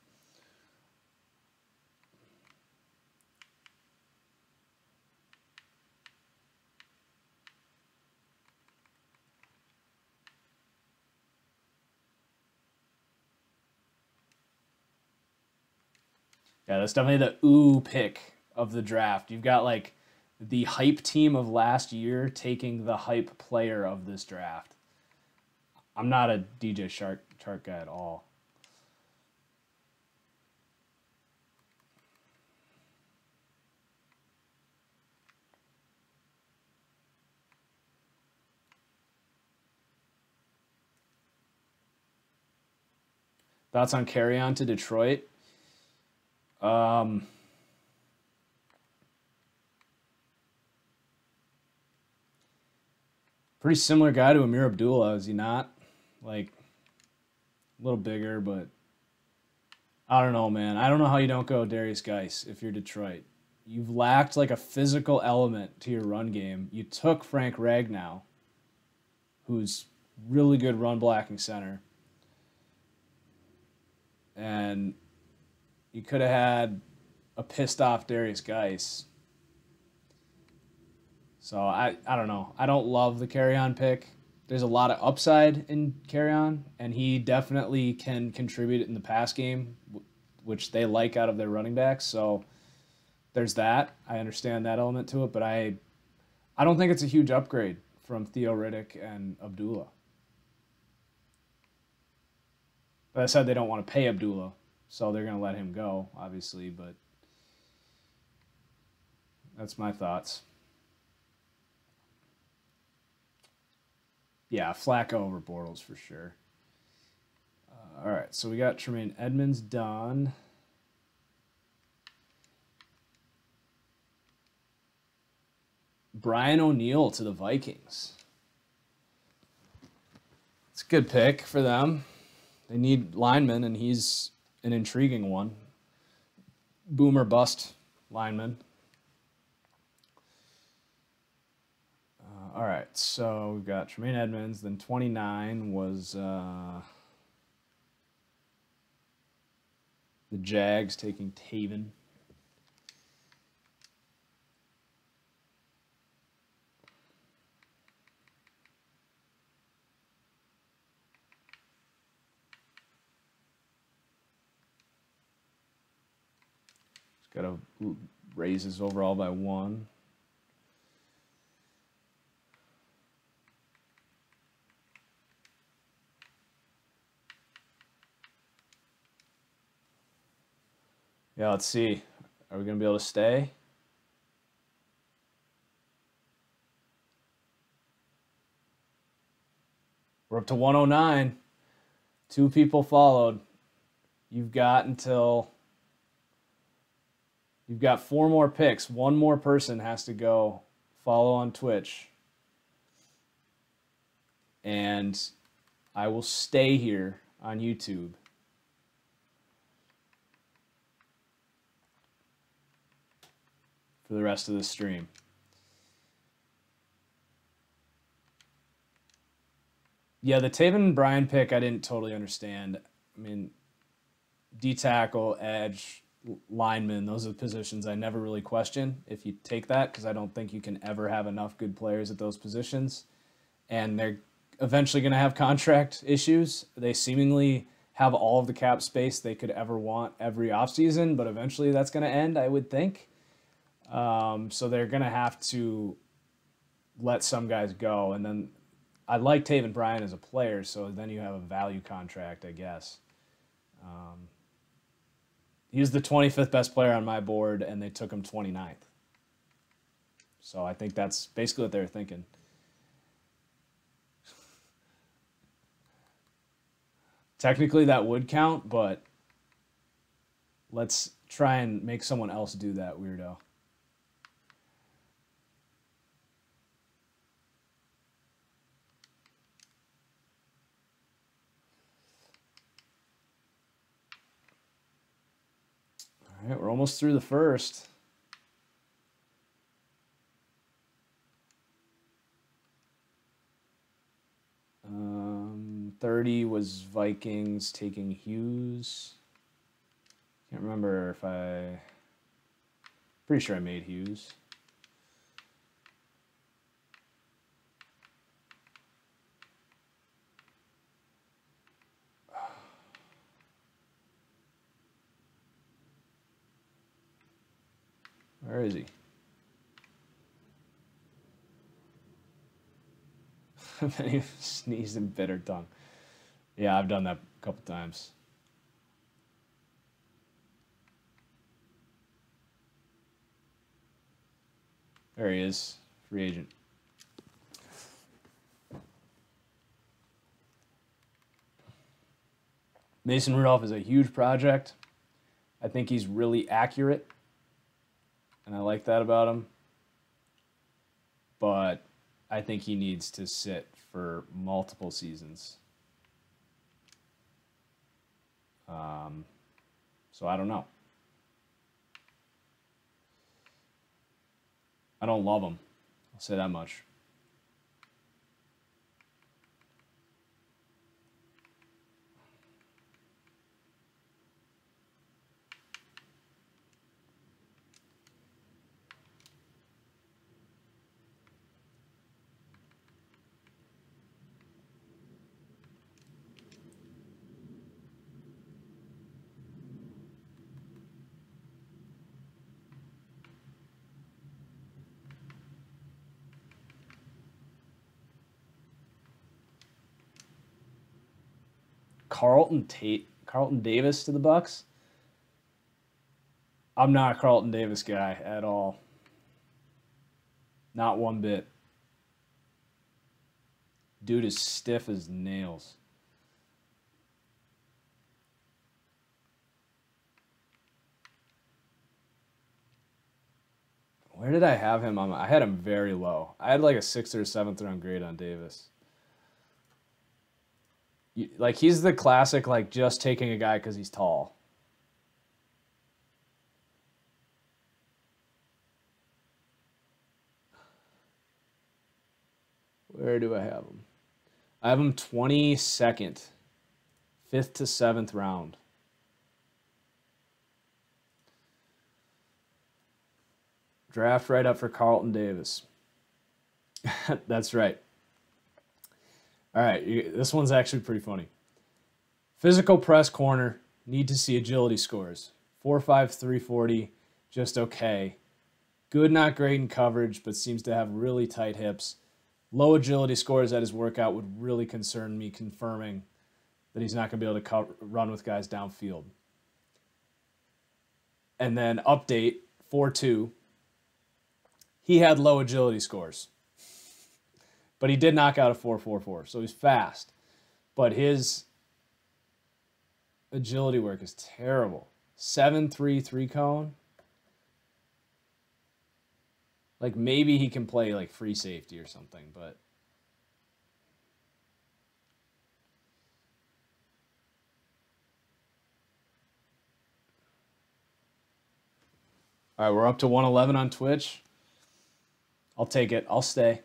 Yeah, that's definitely the ooh pick of the draft. You've got like the hype team of last year taking the hype player of this draft. I'm not a DJ Chark guy at all. Thoughts on carry on to Detroit? Pretty similar guy to Amir Abdullah, is he not? Like, a little bigger, but I don't know, man. I don't know how you don't go Darius Geis if you're Detroit. You've lacked like a physical element to your run game. You took Frank Ragnow, who's really good run blocking center, and you could have had a pissed off Darius Geis. So I don't know. I don't love the carry-on pick. There's a lot of upside in carry-on, and he definitely can contribute in the pass game, which they like out of their running backs. So there's that. I understand that element to it, but I don't think it's a huge upgrade from Theo Riddick and Abdullah. But I said they don't want to pay Abdullah, so they're going to let him go, obviously, but that's my thoughts. Yeah, Flacco over Bortles for sure. All right, so we got Terrell Edmonds done. Brian O'Neill to the Vikings. It's a good pick for them. They need linemen, and he's an intriguing one. Boomer bust lineman. All right, so we've got Terrell Edmonds. Then 29 was the Jags taking Taven. He's got to raise his overall by 1. Yeah, let's see. Are we going to be able to stay? to 109. 2 people followed. You've got 4 more picks. 1 more person has to go follow on Twitch. And I will stay here on YouTube. For the rest of the stream. Yeah, the Taven Bryan pick I didn't totally understand. I mean, D-tackle, edge, lineman, those are the positions I never really question if you take that, because I don't think you can ever have enough good players at those positions. And they're eventually going to have contract issues. They seemingly have all of the cap space they could ever want every offseason, but eventually that's going to end, I would think. So they're going to have to let some guys go. And then I like Taven Bryan as a player, so then you have a value contract, I guess. He was the 25th best player on my board, and they took him 29th. So I think that's basically what they were thinking. Technically, that would count, but let's try and make someone else do that, weirdo. All right, we're almost through the first. Um, 30 was Vikings taking Hughes. Can't remember if pretty sure I made Hughes. Where is he? Then he sneezed and bit her tongue. Yeah, I've done that a couple times. There he is, free agent. Mason Rudolph is a huge project. I think he's really accurate, and I like that about him. But I think he needs to sit for multiple seasons. So I don't know. I don't love him. I'll say that much. Carlton Davis to the Bucks. I'm not a Carlton Davis guy at all. Not one bit. Dude is stiff as nails. Where did I have him on? I had him very low. I had like a 6th or 7th round grade on Davis. Like, he's the classic, like, just taking a guy because he's tall. Where do I have him? I have him 22nd. 5th to 7th round. Draft right up for Carlton Davis. That's right. All right, this one's actually pretty funny. Physical press corner, need to see agility scores. 4.5, 340, just okay. Good, not great in coverage, but seems to have really tight hips. Low agility scores at his workout would really concern me, confirming that he's not going to be able to run with guys downfield. And then update, 4.2. He had low agility scores. But he did knock out a 4.44, so he's fast. but his agility work is terrible. 7'3" 3-cone. Like, maybe he can play, like, free safety or something, but... All right, we're up to 111 on Twitch. I'll take it. I'll stay.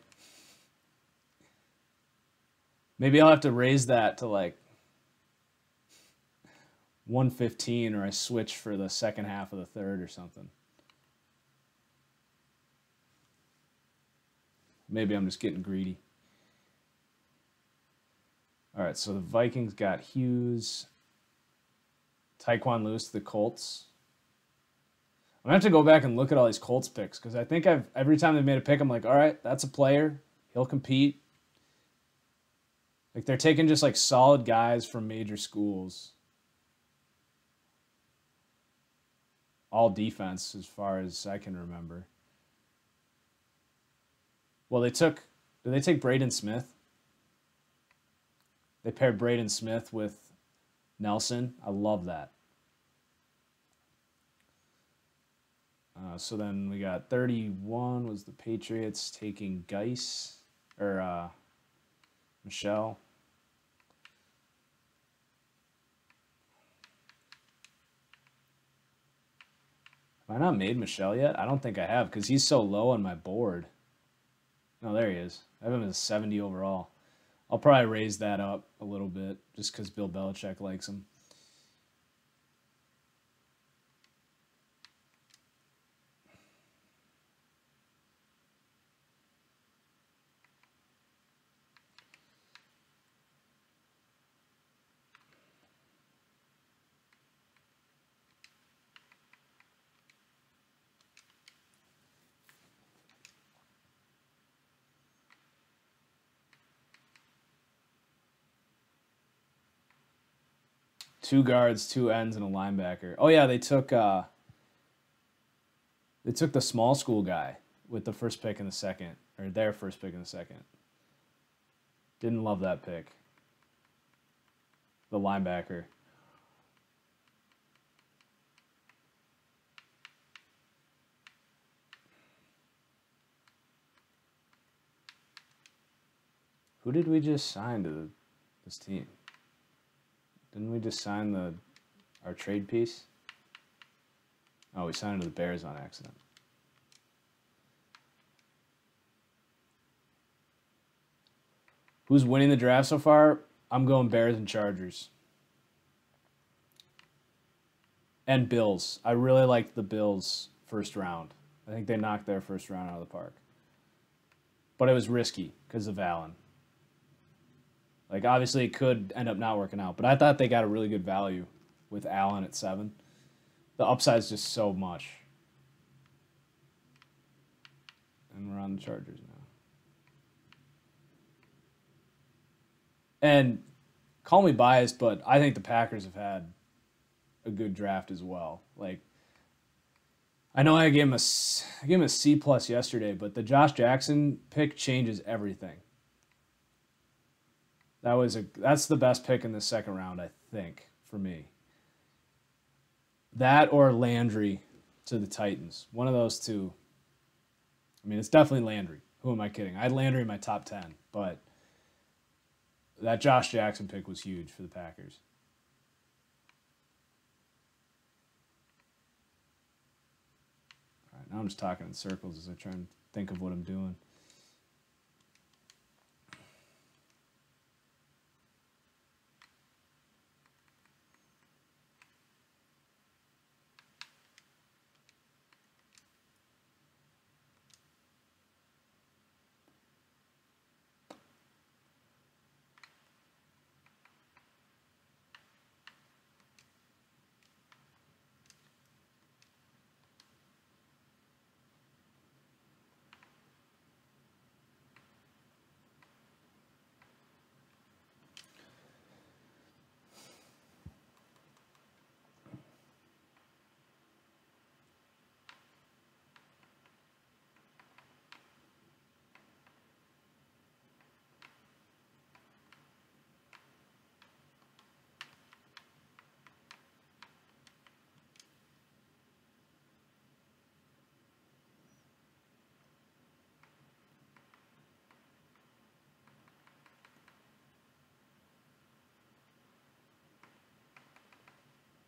Maybe I'll have to raise that to, like, 115, or I switch for the second half of the third or something. Maybe I'm just getting greedy. All right, so the Vikings got Hughes. Tyquan Lewis to the Colts. I'm going to have to go back and look at all these Colts picks, because I think every time they've made a pick, I'm like, all right, that's a player. He'll compete. Like, they're taking just, like, solid guys from major schools. All defense, as far as I can remember. Well, did they take Braden Smith? They paired Braden Smith with Nelson. I love that. So then we got 31 was the Patriots taking Geis, or Michelle. Have I not made Michelle yet? I don't think I have, because he's so low on my board. No, there he is. I have him as 70 overall. I'll probably raise that up a little bit, just because Bill Belichick likes him. Two guards, two ends, and a linebacker. Oh yeah, they took the small school guy with the first pick in the second, or their first pick in the second. Didn't love that pick. The linebacker. Who did we just sign to this team? Didn't we just sign our trade piece? Oh, we signed to the Bears on accident. Who's winning the draft so far? I'm going Bears and Chargers. And Bills. I really liked the Bills first round. I think they knocked their first round out of the park. But it was risky because of Allen. Like, obviously, it could end up not working out. But I thought they got a really good value with Allen at 7. The upside's just so much. And we're on the Chargers now. And call me biased, but I think the Packers have had a good draft as well. Like, I know I gave him a C+ yesterday, but the Josh Jackson pick changes everything. That's the best pick in the second round, I think, for me. That or Landry to the Titans. One of those two. I mean, it's definitely Landry. Who am I kidding? I had Landry in my top 10, but that Josh Jackson pick was huge for the Packers. All right, now I'm just talking in circles as I try and think of what I'm doing.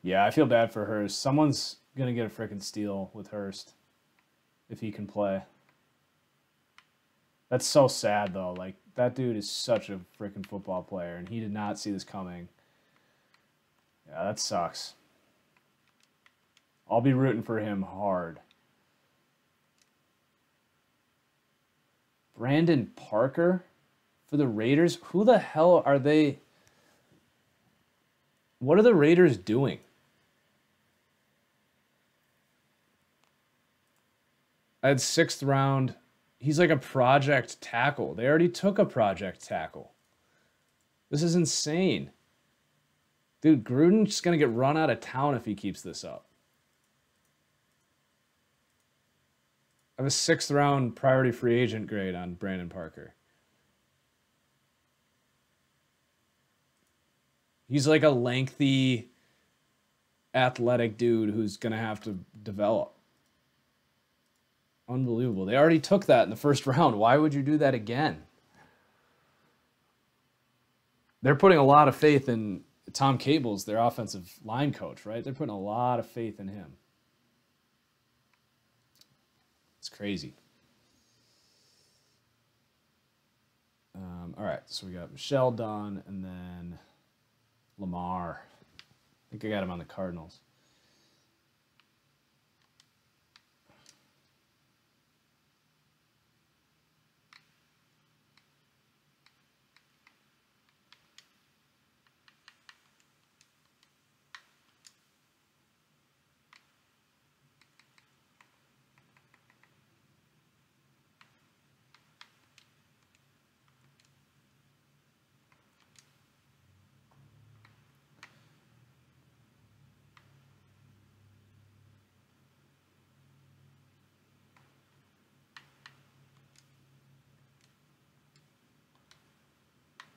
Yeah, I feel bad for Hurst. Someone's going to get a freaking steal with Hurst if he can play. That's so sad, though. Like, that dude is such a freaking football player, and he did not see this coming. Yeah, that sucks. I'll be rooting for him hard. Brandon Parker for the Raiders? Who the hell are they? What are the Raiders doing? I had 6th round. He's like a project tackle. They already took a project tackle. This is insane. Dude, Gruden's going to get run out of town if he keeps this up. I have a 6th round priority free agent grade on Brandon Parker. He's like a lengthy, athletic dude who's going to have to develop. Unbelievable. They already took that in the 1st round. Why would you do that again? They're putting a lot of faith in Tom Cable's, their offensive line coach, right? They're putting a lot of faith in him. It's crazy. All right, so we got Michelle done, and then Lamar. I think I got him on the Cardinals.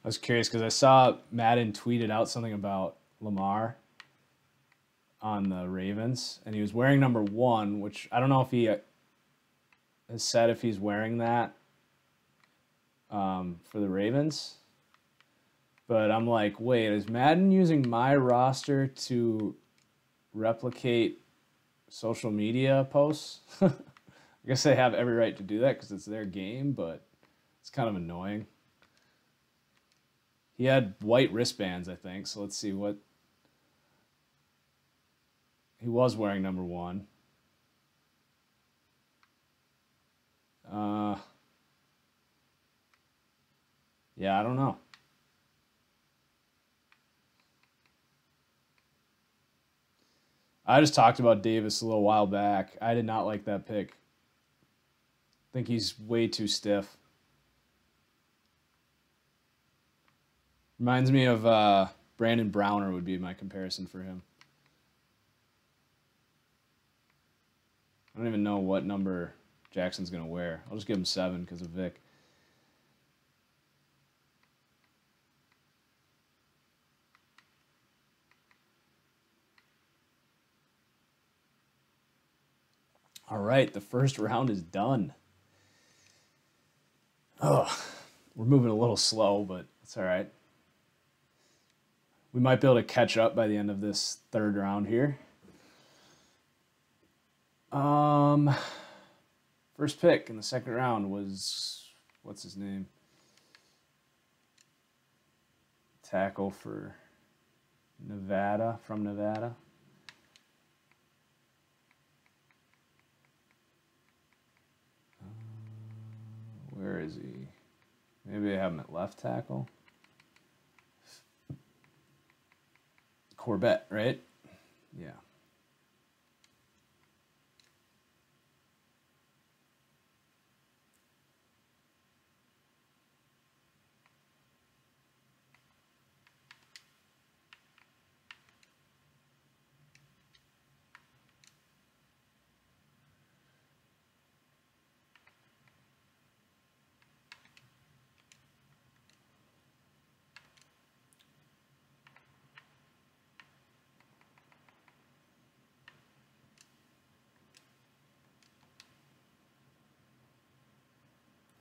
I was curious because I saw Madden tweeted out something about Lamar on the Ravens, and he was wearing number 1, which I don't know if he has said if he's wearing that for the Ravens. But I'm like, wait, is Madden using my roster to replicate social media posts? I guess they have every right to do that because it's their game, but it's kind of annoying. He had white wristbands, I think. So let's see what... He was wearing number 1. Yeah, I don't know. I just talked about Davis a little while back. I did not like that pick. I think he's way too stiff. Reminds me of Brandon Browner would be my comparison for him. I don't even know what number Jackson's going to wear. I'll just give him 7 because of Vic. All right, the 1st round is done. Oh, we're moving a little slow, but it's all right. We might be able to catch up by the end of this 3rd round here. First pick in the 2nd round was, what's his name? Tackle for Nevada, from Nevada. Where is he? Maybe I have him at left tackle. Corbett, right? Yeah.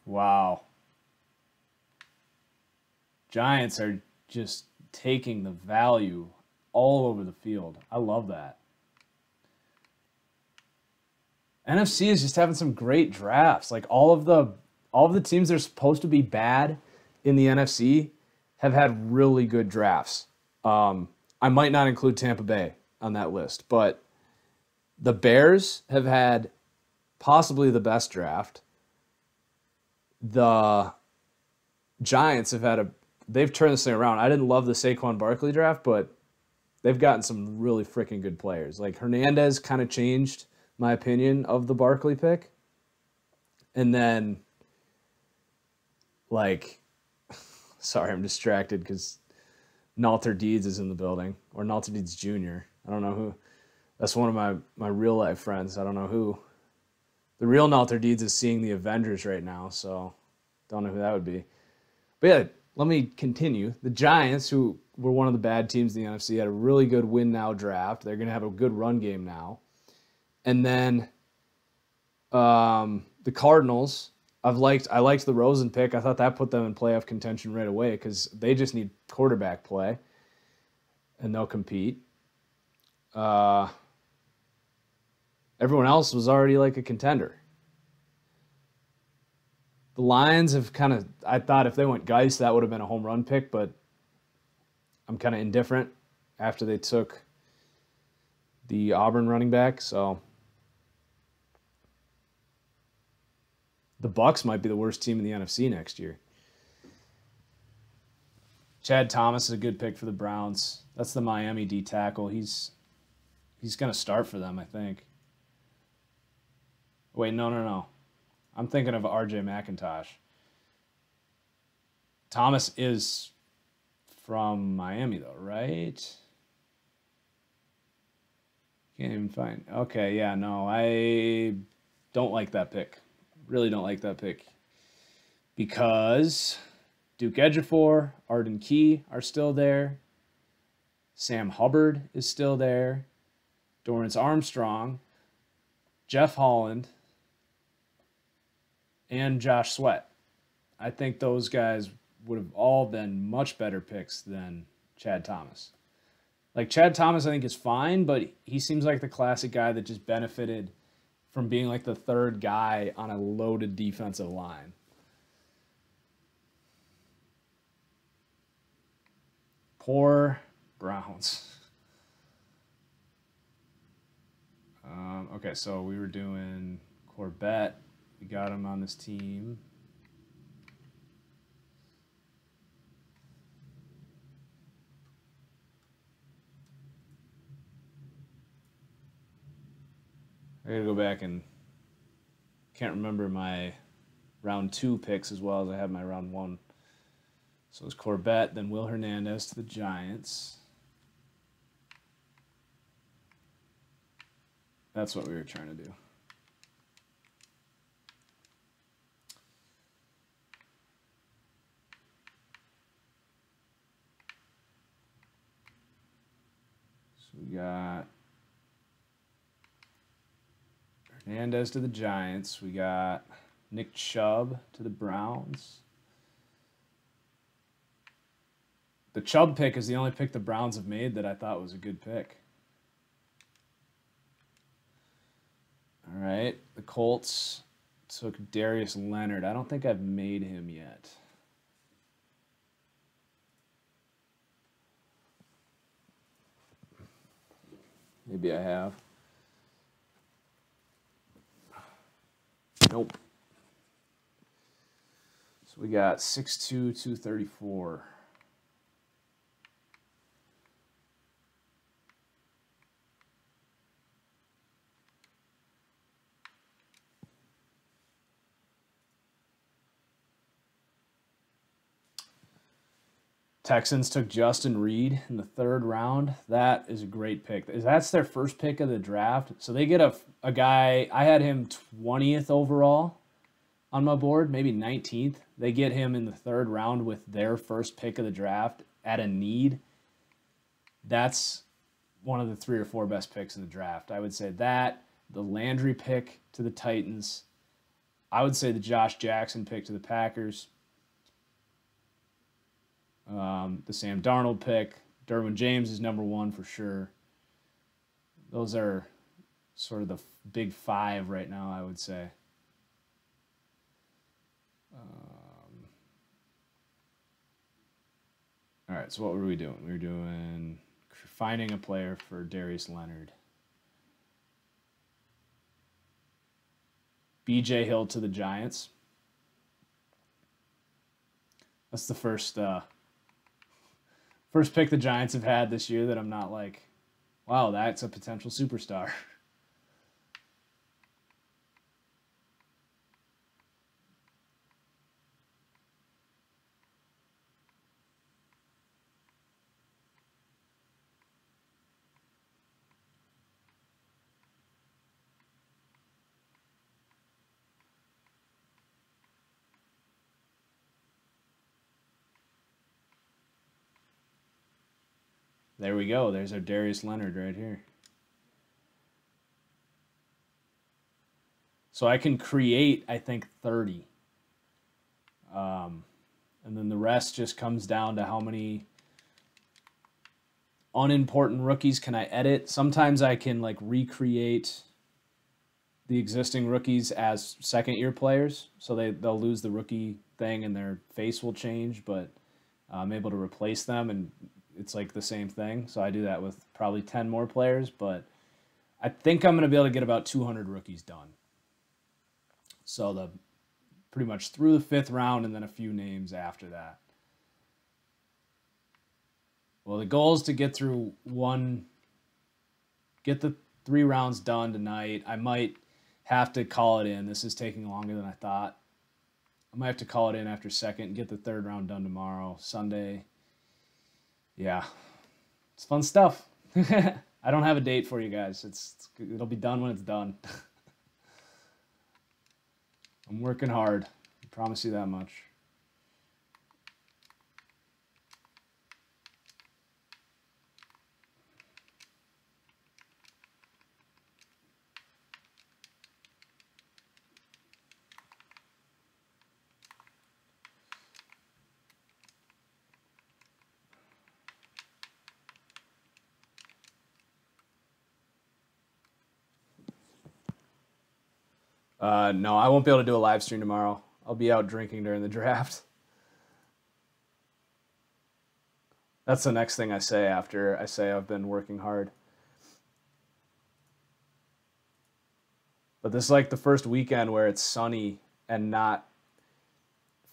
Wow. Giants are just taking the value all over the field. I love that. NFC is just having some great drafts. Like all of the teams that are supposed to be bad in the NFC have had really good drafts. I might not include Tampa Bay on that list, but the Bears have had possibly the best draft. The Giants they've turned this thing around. I didn't love the Saquon Barkley draft, but they've gotten some really freaking good players. Like Hernandez kind of changed my opinion of the Barkley pick. And then, like, sorry, I'm distracted because Nalter Deeds is in the building, or Nalter Deeds Jr. I don't know who. That's one of my real life friends. I don't know who. The real Nalter Deeds is seeing the Avengers right now, so don't know who that would be. But yeah, let me continue. The Giants, who were one of the bad teams in the NFC, had a really good win now draft. They're going to have a good run game now. And then the Cardinals, I liked the Rosen pick. I thought that put them in playoff contention right away because they just need quarterback play, and they'll compete. Everyone else was already like a contender. The Lions have I thought if they went Geis, that would have been a home run pick, but I'm kind of indifferent after they took the Auburn running back, so the Bucs might be the worst team in the NFC next year. Chad Thomas is a good pick for the Browns. That's the Miami D tackle. He's going to start for them, I think. Wait, no. I'm thinking of R.J. McIntosh. Thomas is from Miami, though, right? Can't even find. Okay, yeah, no, I don't like that pick. Really don't like that pick. Because Duke Ejiofor, Arden Key are still there. Sam Hubbard is still there. Dorrance Armstrong, Jeff Holland, and Josh Sweat. I think those guys would have all been much better picks than Chad Thomas. Like, Chad Thomas, I think, is fine, but he seems like the classic guy that just benefited from being like the third guy on a loaded defensive line. Poor Browns. Okay, so we were doing Corbett. We got him on this team. I gotta go back and can't remember my round 2 picks as well as I have my round 1. So it's Corbett, then Will Hernandez to the Giants. That's what we were trying to do. So we got Hernandez to the Giants. We got Nick Chubb to the Browns. The Chubb pick is the only pick the Browns have made that I thought was a good pick. All right, the Colts took Darius Leonard. I don't think I've made him yet. Maybe I have. Nope. So we got 6'2", 234. Texans took Justin Reed in the 3rd round. That is a great pick. That's their first pick of the draft. So they get a guy, I had him 20th overall on my board, maybe 19th. They get him in the 3rd round with their first pick of the draft at a need. That's one of the 3 or 4 best picks in the draft. I would say that, the Landry pick to the Titans. I would say the Josh Jackson pick to the Packers. The Sam Darnold pick, Derwin James is number 1 for sure. Those are sort of the big 5 right now, I would say. All right, so what were we doing? We were doing finding a player for Darius Leonard. BJ Hill to the Giants. That's the first pick the Giants have had this year that I'm not like, wow, that's a potential superstar. There we go. There's our Darius Leonard right here. So I can create, I think, 30. And then the rest just comes down to how many unimportant rookies can I edit. Sometimes I can like recreate the existing rookies as second-year players. So they'll lose the rookie thing and their face will change, but I'm able to replace them and it's like the same thing. So I do that with probably 10 more players, but I think I'm going to be able to get about 200 rookies done. So pretty much through the 5th round and then a few names after that. Well, the goal is to get through get the 3 rounds done tonight. I might have to call it in. This is taking longer than I thought. I might have to call it in after 2nd and get the 3rd round done tomorrow, Sunday. Yeah, it's fun stuff. I don't have a date for you guys. It'll be done when it's done. I'm working hard. I promise you that much. No, I won't be able to do a live stream tomorrow. I'll be out drinking during the draft. That's the next thing I say after I say I've been working hard. But this is like the first weekend where it's sunny and not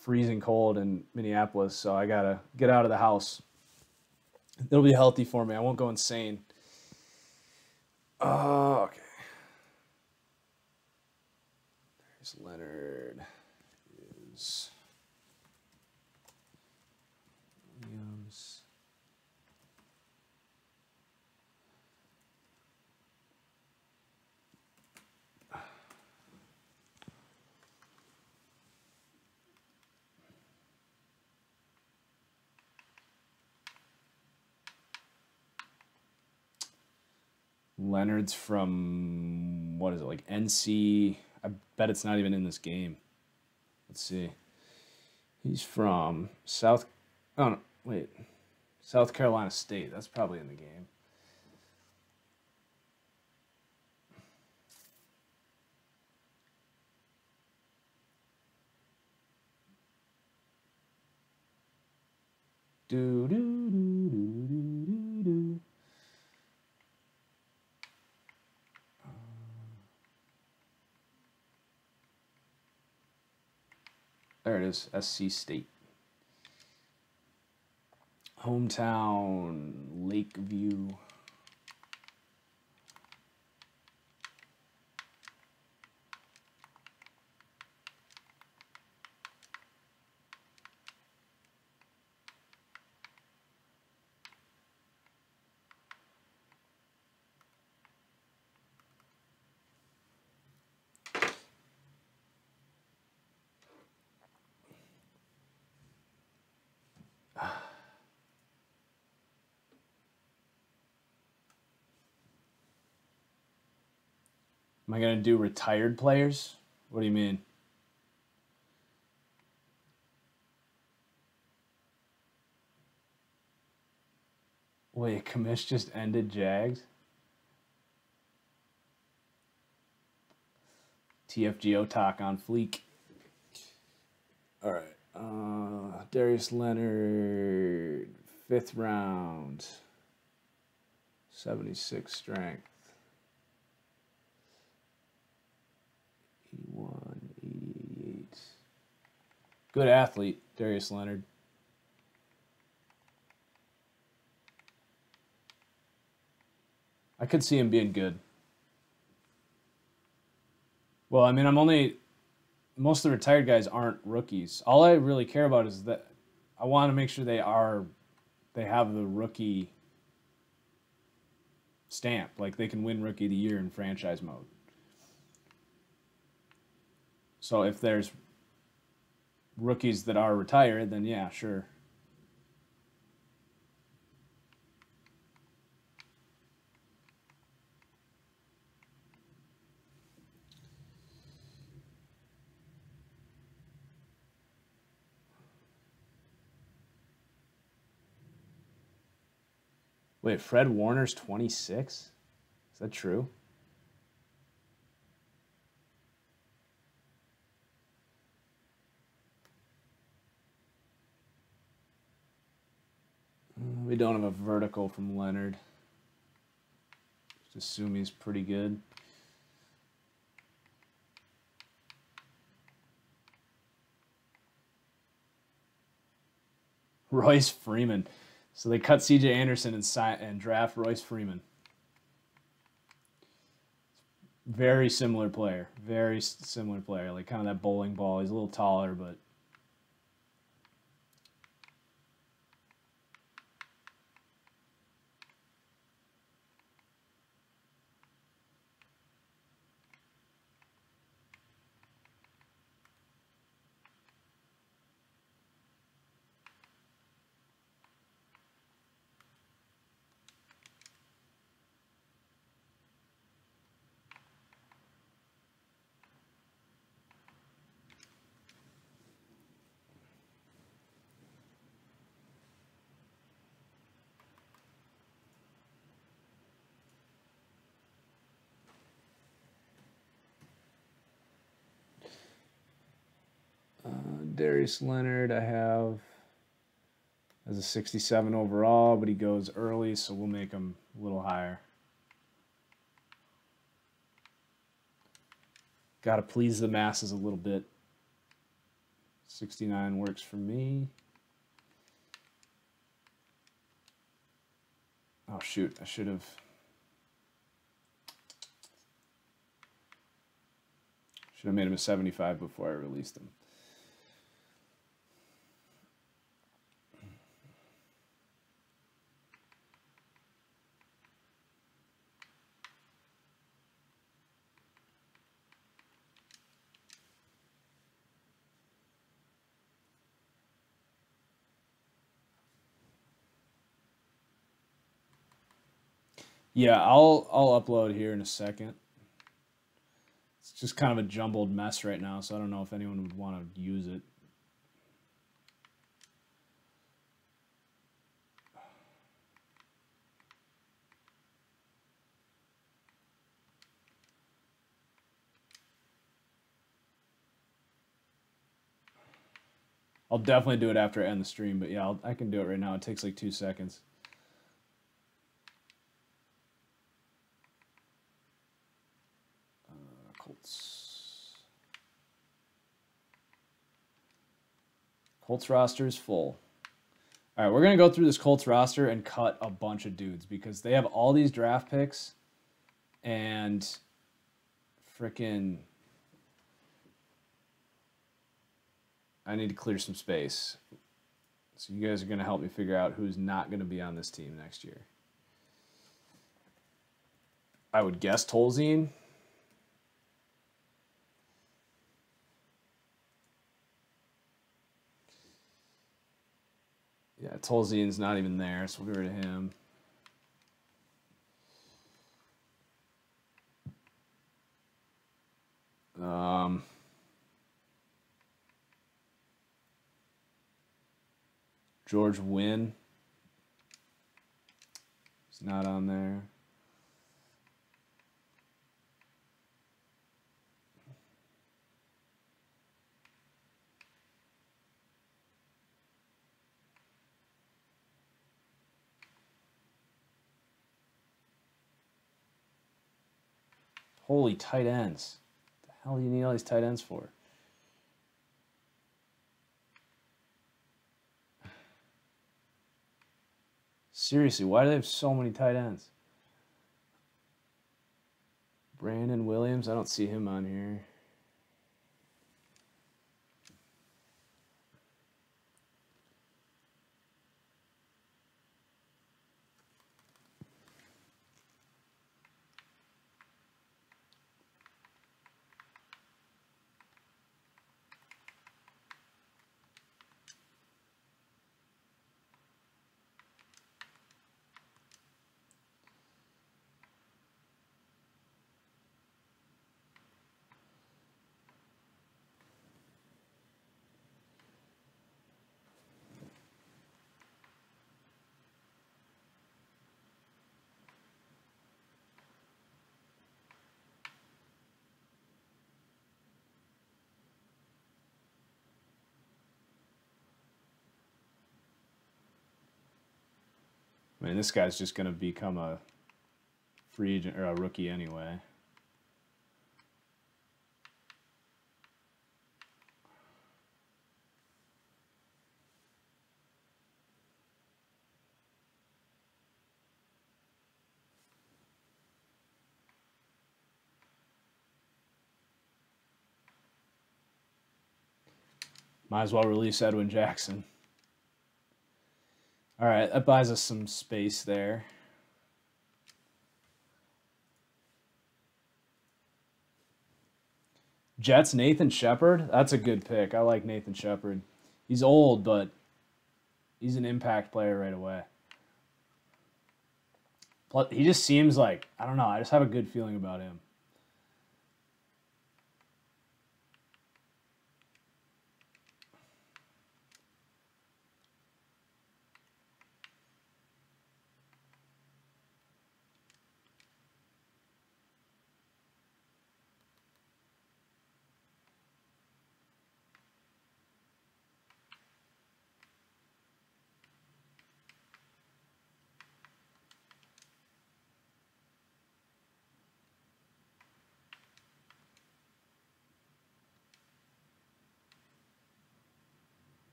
freezing cold in Minneapolis, so I gotta get out of the house. It'll be healthy for me. I won't go insane. Okay. There's Leonard. Is Williams. Leonard's from, what is it, like NC? I bet it's not even in this game. Let's see. He's from South Carolina State. That's probably in the game. Do do do do do do. There it is, SC State. Hometown, Lakeview. Am I going to do retired players? What do you mean? Wait, commish just ended Jags? TFGO talk on fleek. All right. Darius Leonard, 5th round. 76 strength. 81, 88. Good athlete, Darius Leonard. I could see him being good. Well, I mean, most of the retired guys aren't rookies. All I really care about is that I want to make sure they have the rookie stamp. Like, they can win Rookie of the Year in franchise mode. So if there's rookies that are retired, then yeah, sure. Wait, Fred Warner's 26? Is that true? We don't have a vertical from Leonard. Just assume he's pretty good. Royce Freeman. So they cut C.J. Anderson and draft Royce Freeman. Very similar player. Very similar player. Like kind of that bowling ball. He's a little taller, but... Darius Leonard I have as a 67 overall, but he goes early, so we'll make him a little higher. Got to please the masses a little bit. 69 works for me. Oh, shoot. I should have made him a 75 before I released him. Yeah, I'll upload here in a second. It's just kind of a jumbled mess right now, so I don't know if anyone would want to use it. I'll definitely do it after I end the stream, but yeah, I can do it right now. It takes like 2 seconds. Colts roster is full. All right, we're going to go through this Colts roster and cut a bunch of dudes because they have all these draft picks and freaking I need to clear some space. So you guys are going to help me figure out who's not going to be on this team next year. I would guess Tolzien. Yeah, Tolzien's not even there, so we'll get rid of him. George Wynn. It's not on there. Holy tight ends. What the hell do you need all these tight ends for? Seriously, why do they have so many tight ends? Brandon Williams, I don't see him on here. I mean, this guy's just going to become a free agent or a rookie anyway. Might as well release Edwin Jackson. All right, that buys us some space there. Jets, Nathan Shepard. That's a good pick. I like Nathan Shepard. He's old, but he's an impact player right away. Plus, he just seems like, I don't know, I just have a good feeling about him.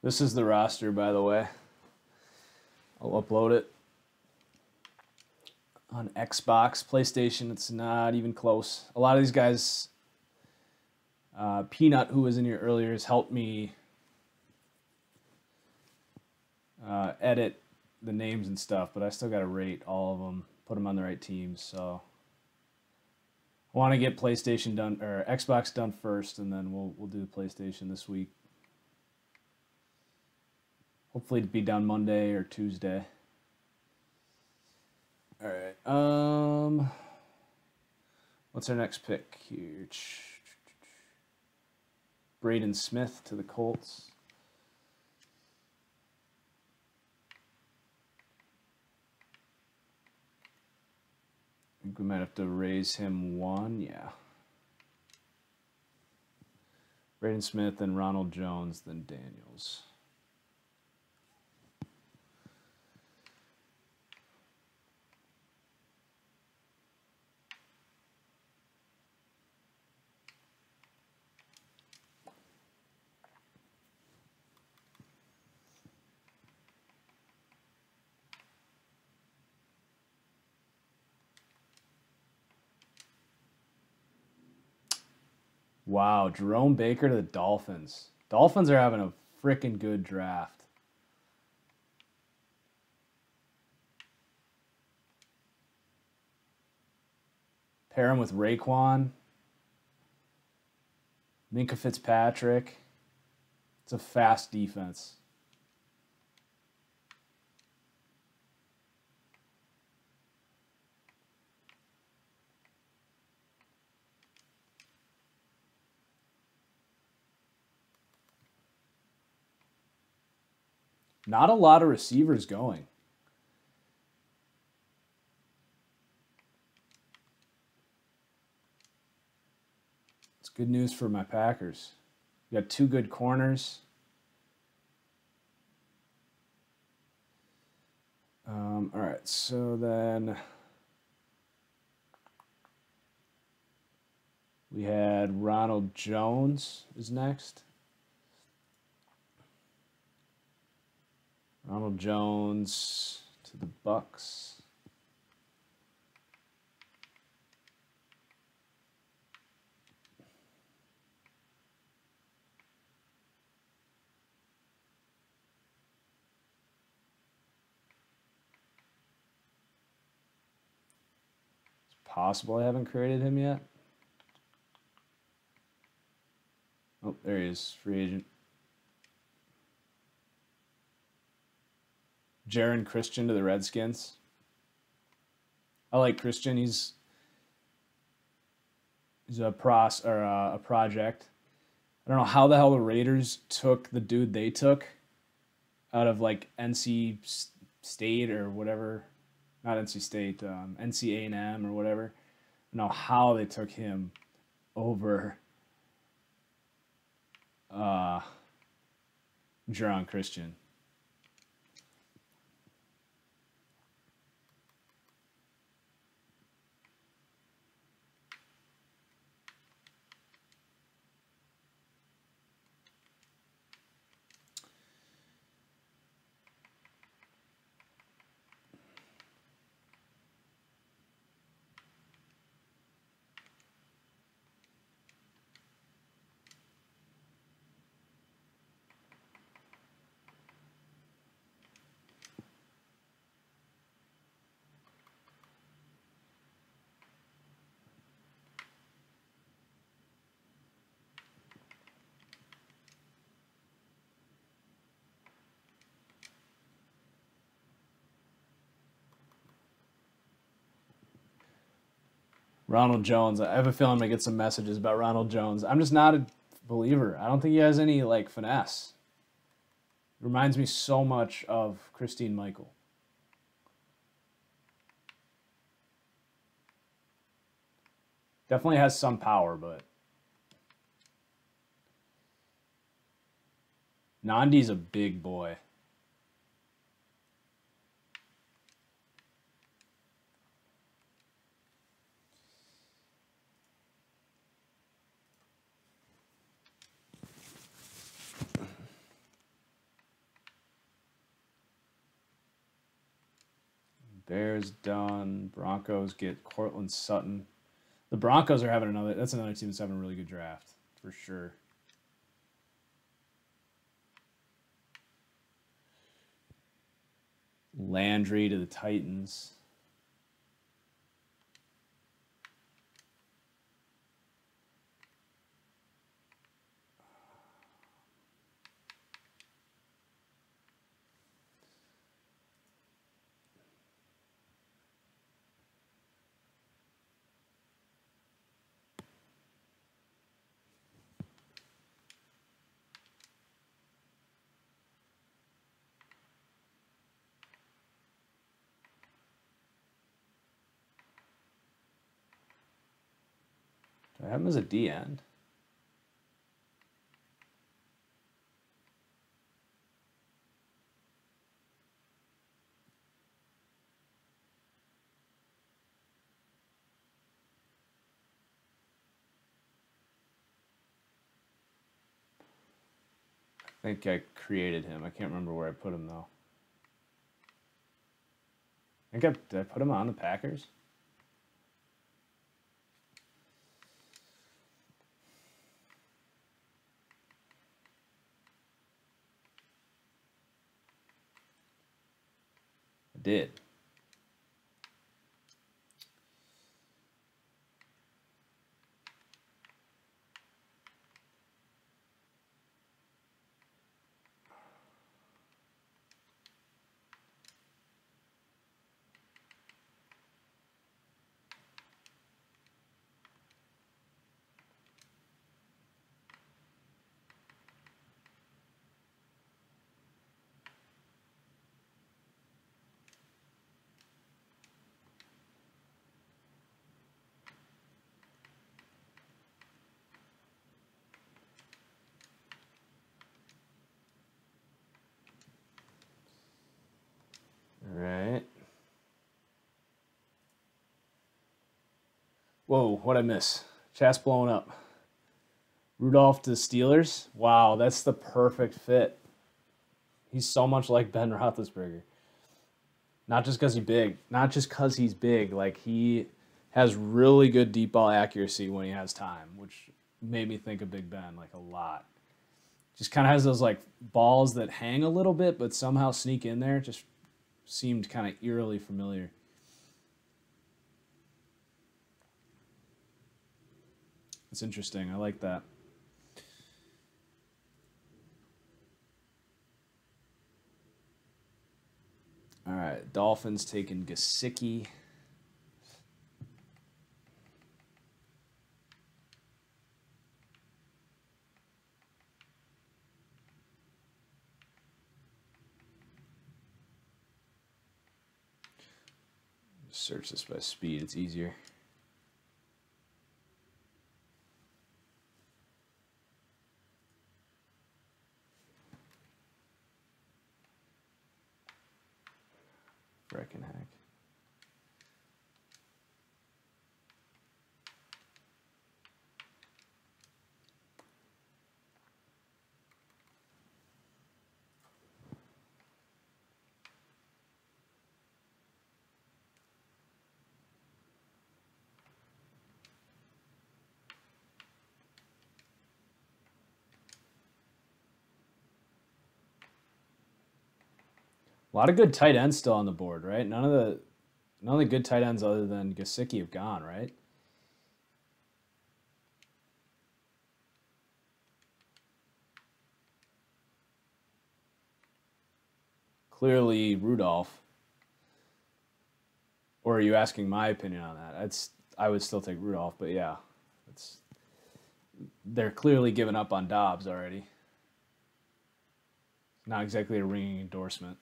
This is the roster, by the way. I'll upload it on Xbox. PlayStation, it's not even close. A lot of these guys, Peanut, who was in here earlier, has helped me edit the names and stuff, but I still got to rate all of them, put them on the right teams. So I want to get PlayStation done, or Xbox done first, and then we'll do the PlayStation this week. Hopefully it'd be done Monday or Tuesday. All right. What's our next pick here? Braden Smith to the Colts. I think we might have to raise him one. Yeah. Braden Smith, then Ronald Jones, then Daniels. Wow, Jerome Baker to the Dolphins. Dolphins are having a freaking good draft. Pair him with Raekwon. Minka Fitzpatrick. It's a fast defense. Not a lot of receivers going. It's good news for my Packers. We got 2 good corners. All right, so then we had Ronald Jones is next. Ronald Jones to the Bucks. Possible I haven't created him yet. Oh, there he is, free agent. Jaron Christian to the Redskins. I like Christian. He's a project. I don't know how the hell the Raiders took the dude they took out of like NC State or whatever. Not NC State, NC A&M or whatever. I don't know how they took him over Jaron Christian. Ronald Jones. I have a feeling I'm going to get some messages about Ronald Jones. I'm just not a believer. I don't think he has any, like, finesse. It reminds me so much of Christine Michael. Definitely has some power, but Nandi's a big boy. Bears done. Broncos get Cortland Sutton. The Broncos are having another. That's another team that's having a really good draft for sure. Landry to the Titans. Do I have him as a D end? I think I created him. I can't remember where I put him though. Did I put him on the Packers? I did. Whoa, what'd I miss? Chat's blowing up. Rudolph to the Steelers? Wow, that's the perfect fit. He's so much like Ben Roethlisberger. Not just because he's big. Not just because he's big. Like, he has really good deep ball accuracy when he has time, which made me think of Big Ben, like, a lot. Just kind of has those, like, balls that hang a little bit but somehow sneak in there. Just seemed kind of eerily familiar. It's interesting. I like that. All right, Dolphins taking Gesicki. Search this by speed. It's easier. Frickin' heck. A lot of good tight ends still on the board, right? None of the good tight ends other than Gesicki have gone, right? Clearly Rudolph. Or are you asking my opinion on that? I would still take Rudolph, but yeah. They're clearly giving up on Dobbs already. Not exactly a ringing endorsement.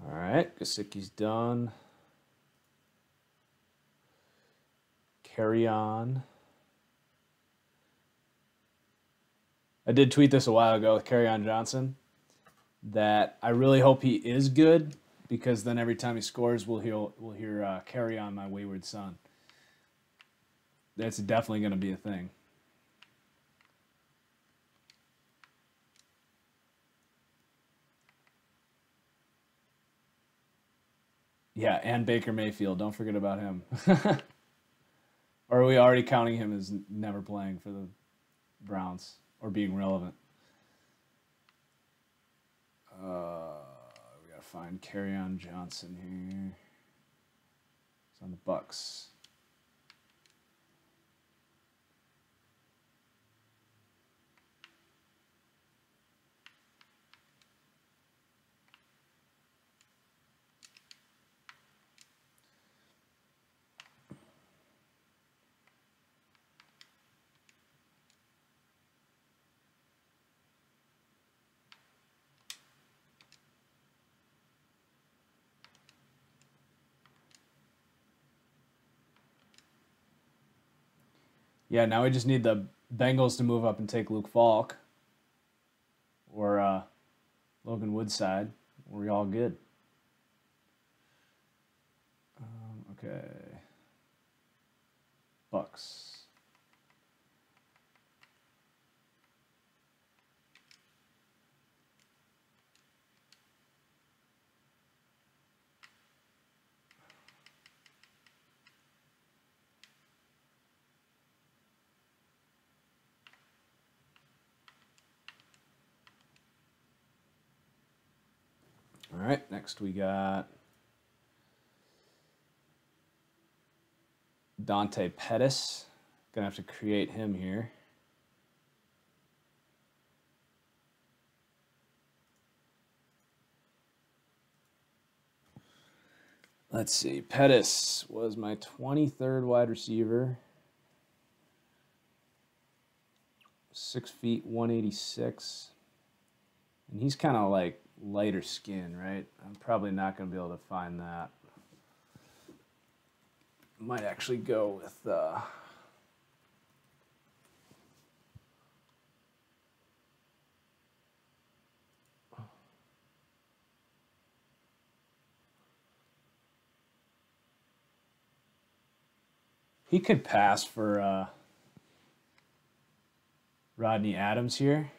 All right, Gesicki's done. Carry on. I did tweet this a while ago with Carry On Johnson that I really hope he is good, because then every time he scores, we'll hear Carry On My Wayward Son. That's definitely going to be a thing. Yeah, and Baker Mayfield. Don't forget about him. Or are we already counting him as never playing for the Browns or being relevant? We got to find Carry On Johnson here. It's on the Bucks. Yeah, now we just need the Bengals to move up and take Luke Falk or Logan Woodside. We're all good. Okay. Bucks. All right, next we got Dante Pettis. Gonna have to create him here. Let's see. Pettis was my 23rd wide receiver. 6 feet, 186. And he's kind of like lighter skin, right? I'm probably not going to be able to find that. Might actually go with... He could pass for Rodney Adams here.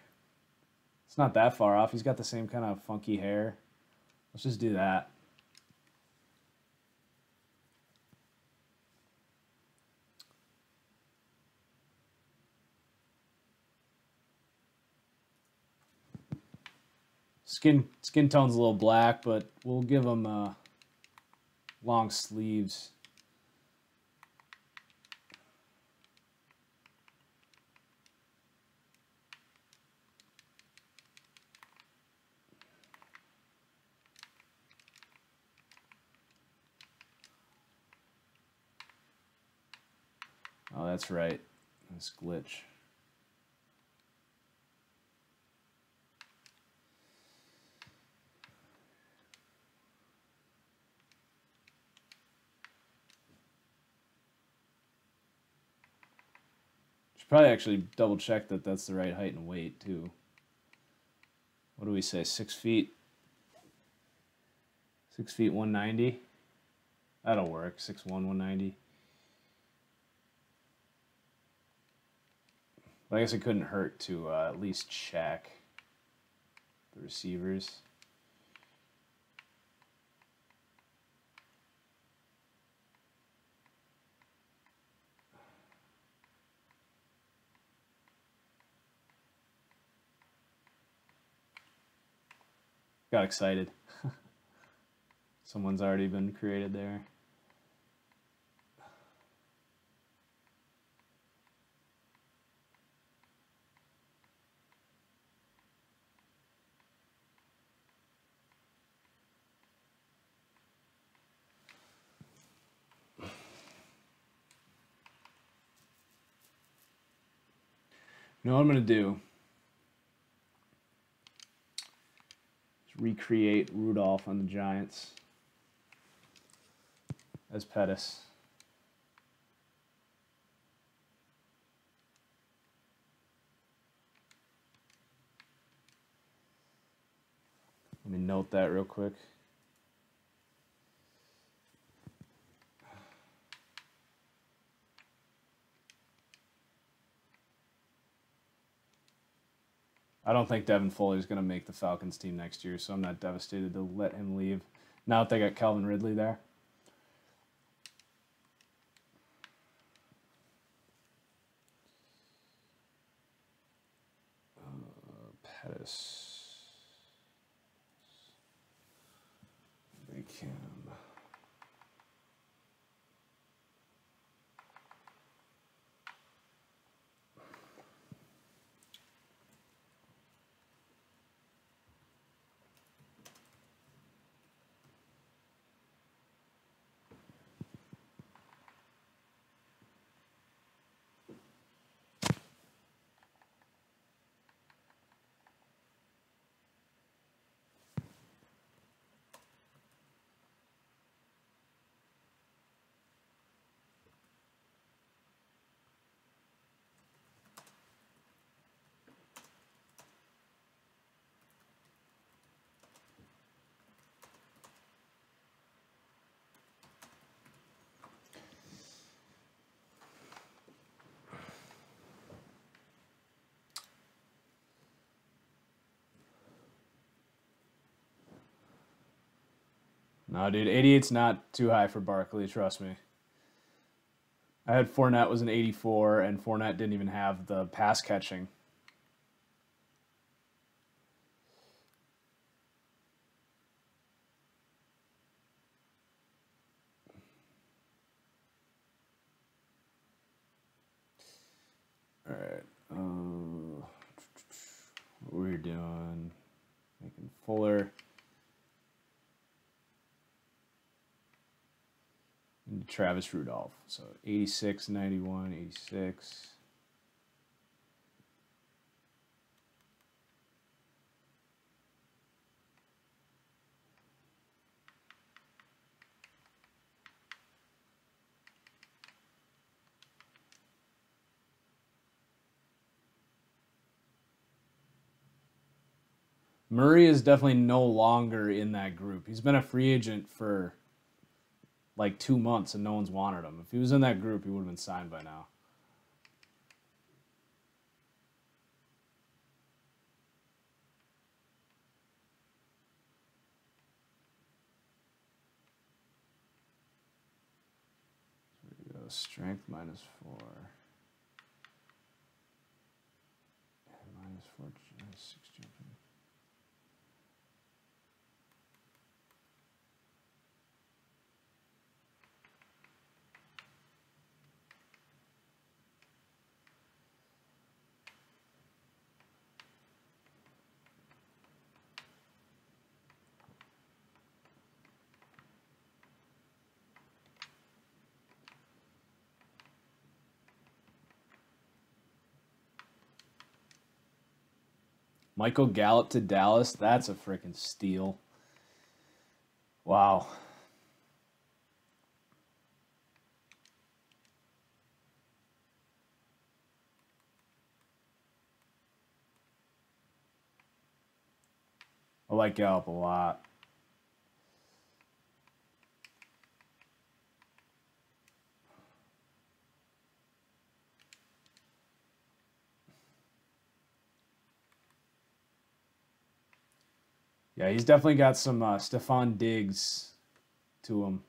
It's not that far off. He's got the same kind of funky hair. Let's just do that. Skin tone's a little black, but we'll give him long sleeves. Oh, that's right. This glitch. Should probably actually double check that that's the right height and weight too. What do we say? 6 feet? 6 feet 190? That'll work. 6'1", 190. But I guess it couldn't hurt to at least check the receivers. Got excited. Someone's already been created there. You know what I'm going to do? Just recreate Rudolph on the Giants as Pettis. Let me note that real quick. I don't think Devin Foley is going to make the Falcons team next year, so I'm not devastated to let him leave. Now that they got Calvin Ridley there. Pettis. Make him. No, dude, 88's not too high for Barkley, trust me. I had Fournette was an 84, and Fournette didn't even have the pass catching. All right. What we're doing, making Fuller. And Travis Rudolph. So 86, 91, 86. Murray is definitely no longer in that group. He's been a free agent for like 2 months and no one's wanted him. If he was in that group, he would have been signed by now. Strength -4. -4, -6 jumping. Michael Gallup to Dallas. That's a freaking steal. Wow. I like Gallup a lot. Yeah, he's definitely got some Stephon Diggs to him.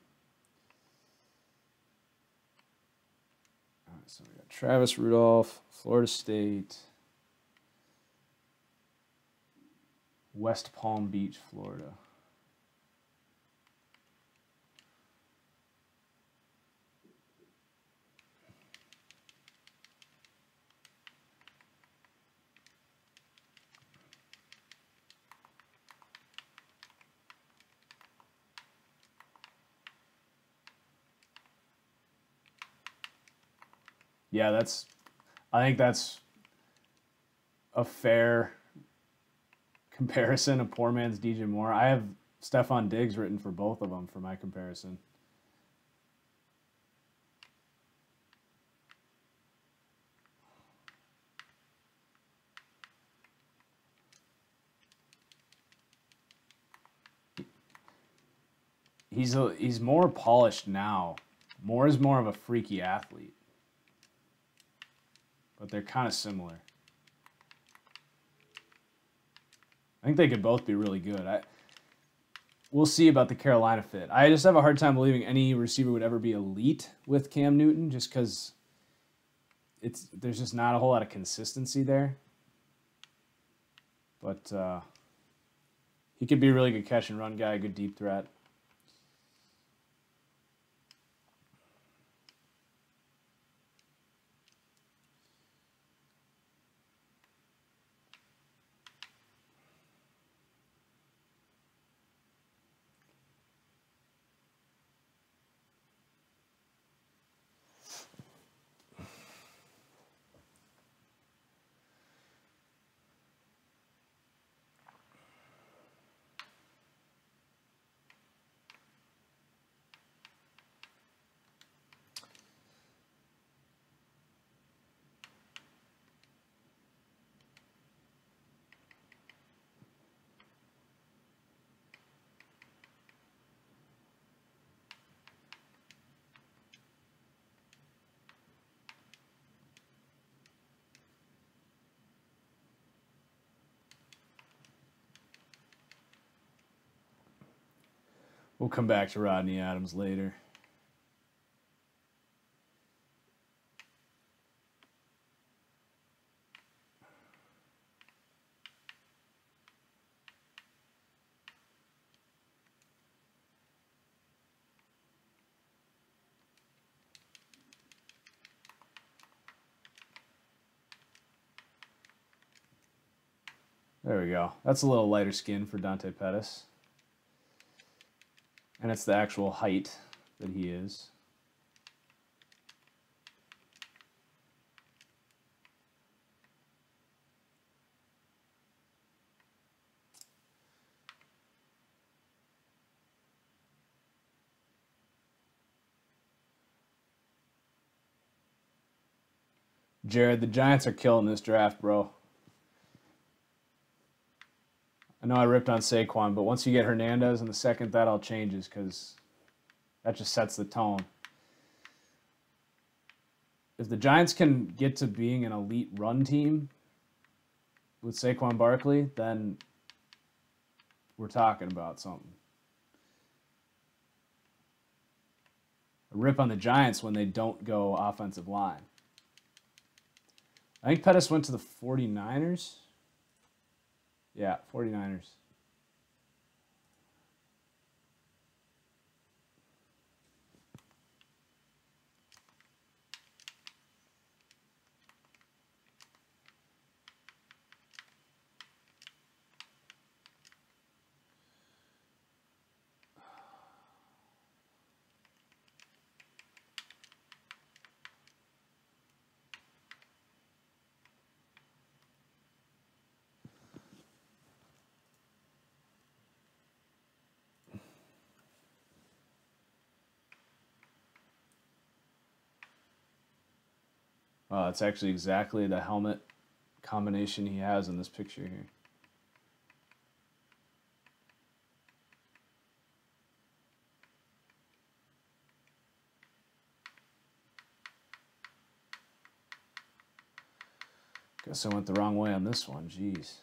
All right, so we got Travis Rudolph, Florida State, West Palm Beach, Florida. Yeah, I think that's a fair comparison of poor man's DJ Moore. I have Stephon Diggs written for both of them for my comparison. He's more polished now. Moore is more of a freaky athlete. But they're kind of similar. I think they could both be really good. We'll see about the Carolina fit. I just have a hard time believing any receiver would ever be elite with Cam Newton just because there's just not a whole lot of consistency there. But he could be a really good catch and run guy, a good deep threat. We'll come back to Rodney Adams later. There we go. That's a little lighter skin for Dante Pettis. And it's the actual height that he is. Jared, the Giants are killing this draft, bro. know I ripped on Saquon, but once you get Hernandez in the second, that all changes because that just sets the tone. If the Giants can get to being an elite run team with Saquon Barkley, then we're talking about something. A rip on the Giants when they don't go offensive line. I think Pettis went to the 49ers. Yeah, 49ers. It's actually exactly the helmet combination he has in this picture here. Guess I went the wrong way on this one. Jeez.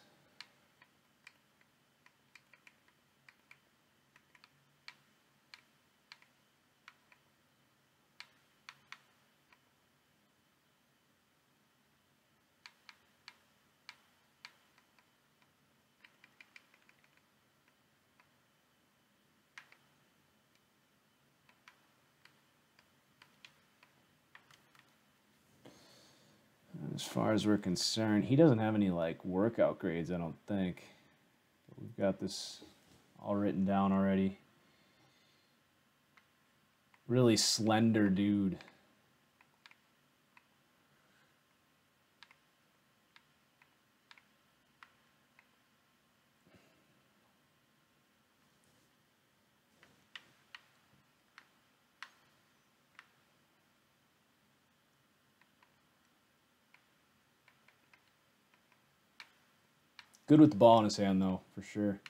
As far as we're concerned, he doesn't have any like workout grades, I don't think. But we've got this all written down already. Really slender dude. Good with the ball in his hand, though, for sure.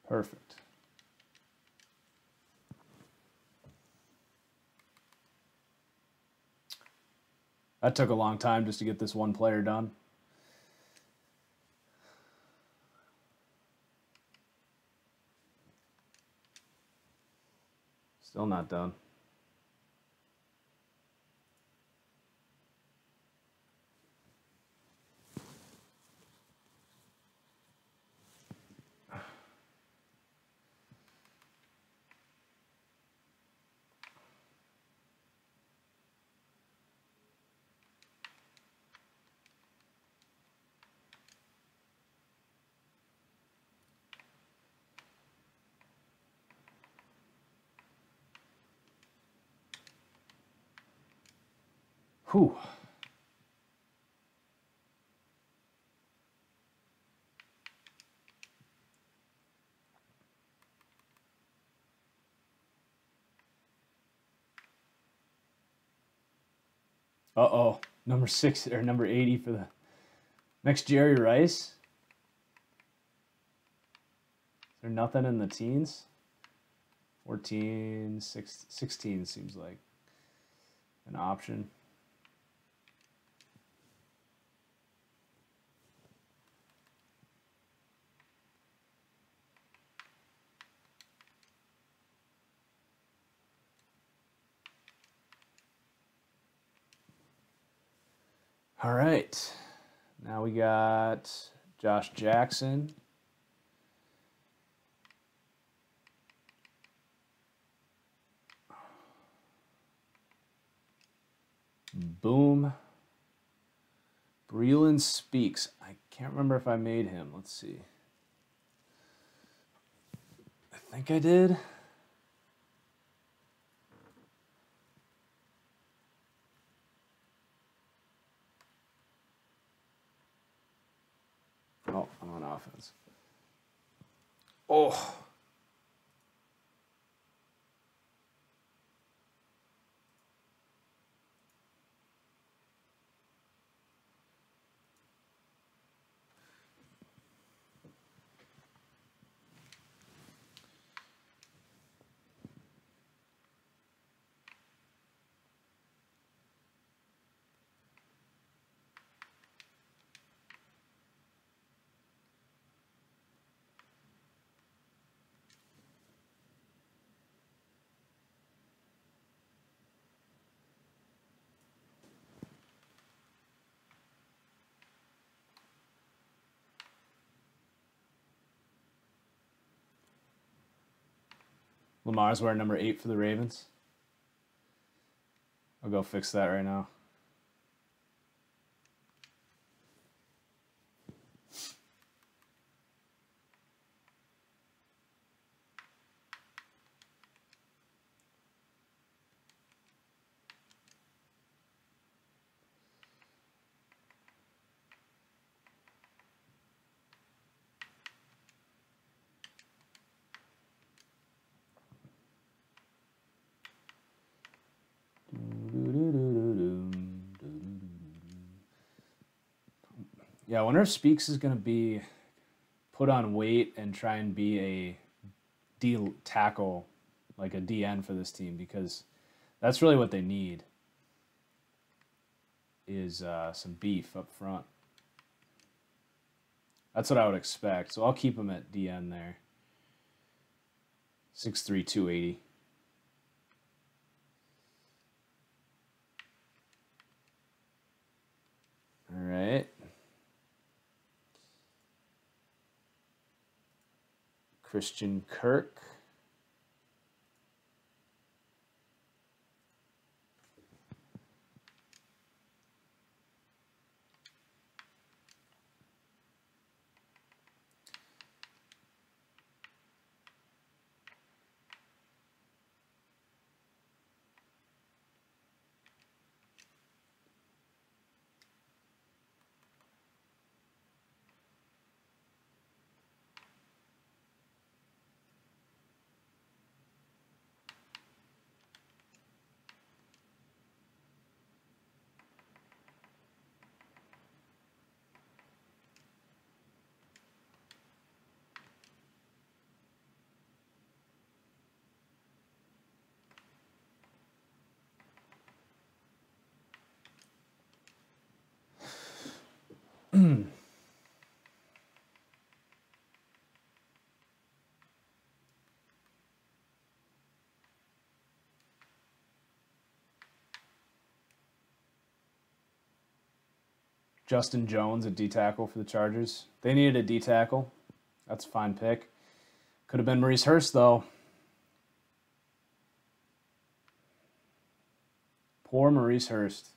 Perfect. That took a long time just to get this one player done. Still not done. Whew. Uh-oh. Number 6 or number 80 for the next Jerry Rice. Is there nothing in the teens? 14, 16 seems like an option. All right, now we got Josh Jackson. Boom. Breland Speaks. I can't remember if I made him. Let's see. I think I did. Oh, I'm on offense. Oh. Lamar's wearing number 8 for the Ravens. I'll go fix that right now. Yeah, I wonder if Speaks is going to be put on weight and try and be a D tackle, like a DN for this team, because that's really what they need is some beef up front. That's what I would expect. So I'll keep him at DN there. 6'3", 280. All right. Christian Kirk. Justin Jones, a D tackle for the Chargers. They needed a D tackle. That's a fine pick. Could have been Maurice Hurst, though. Poor Maurice Hurst.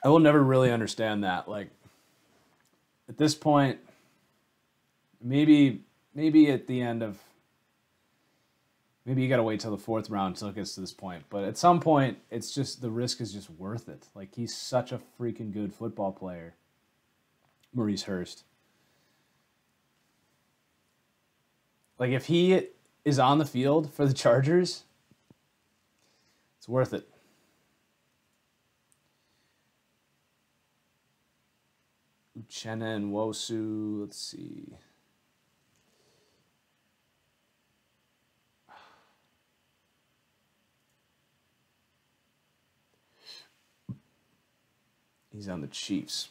I will never really understand that. Like, at this point, maybe at the end of, maybe you got to wait till the 4th round until it gets to this point. But at some point, it's just, the risk is just worth it. Like, he's such a freaking good football player, Maurice Hurst. Like, if he is on the field for the Chargers, it's worth it. Uchenna and Wosu, let's see. He's on the Chiefs.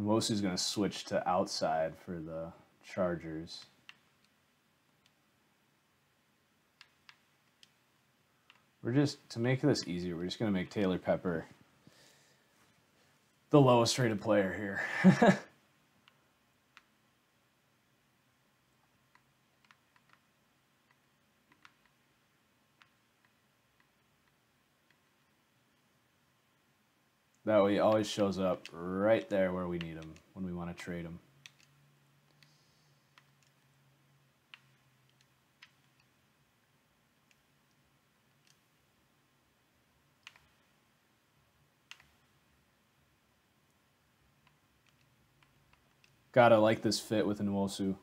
Nwosu's going to switch to outside for the Chargers. We're just, to make this easier, we're just going to make Taylor Pepper the lowest rated player here. That way he always shows up right there where we need him when we want to trade him. Gotta like this fit with Nwosu.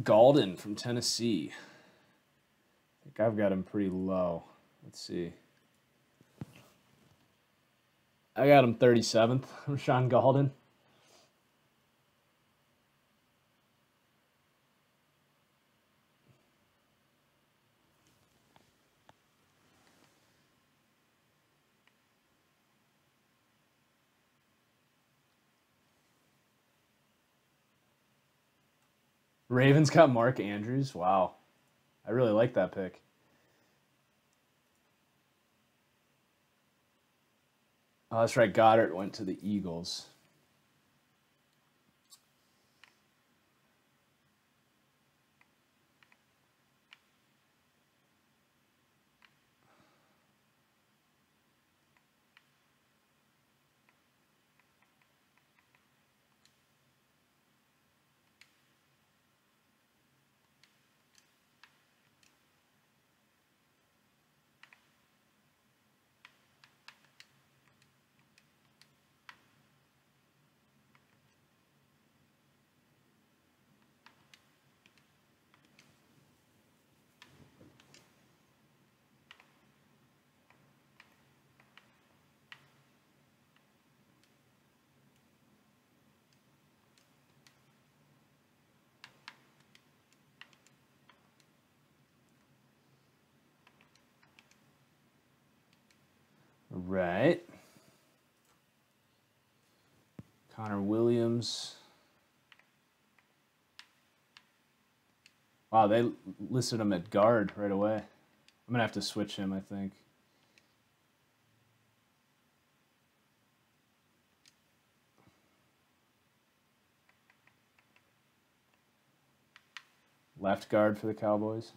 Galton from Tennessee. I think I've got him pretty low. Let's see. I got him 37th, Rashawn Galton. Ravens got Mark Andrews. Wow. I really like that pick. Oh, that's right. Goddard went to the Eagles. Right. Connor Williams. Wow, they listed him at guard right away. I'm going to have to switch him, I think. Left guard for the Cowboys.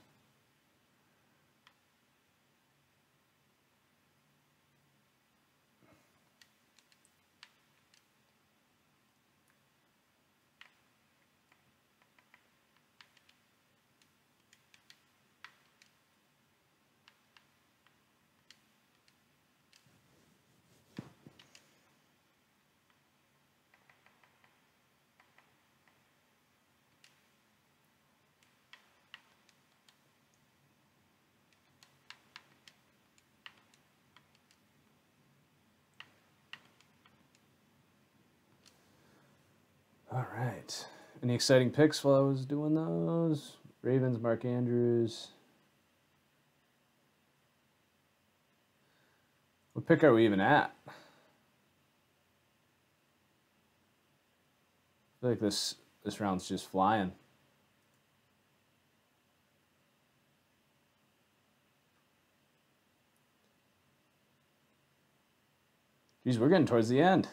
All right. Any exciting picks while I was doing those? Ravens, Mark Andrews. What pick are we even at? I feel like this round's just flying. Geez, we're getting towards the end.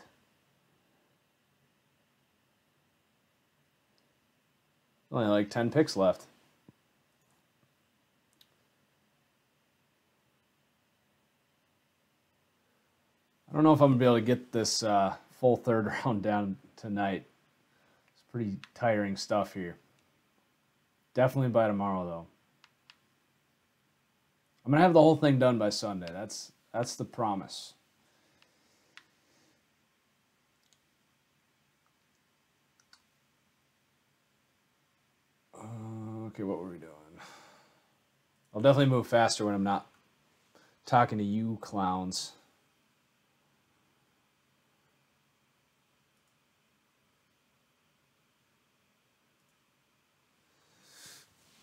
Only like 10 picks left. I don't know if I'm going to be able to get this full third round down tonight. It's pretty tiring stuff here. Definitely by tomorrow, though. I'm going to have the whole thing done by Sunday. That's the promise. Okay, what were we doing? I'll definitely move faster when I'm not talking to you clowns.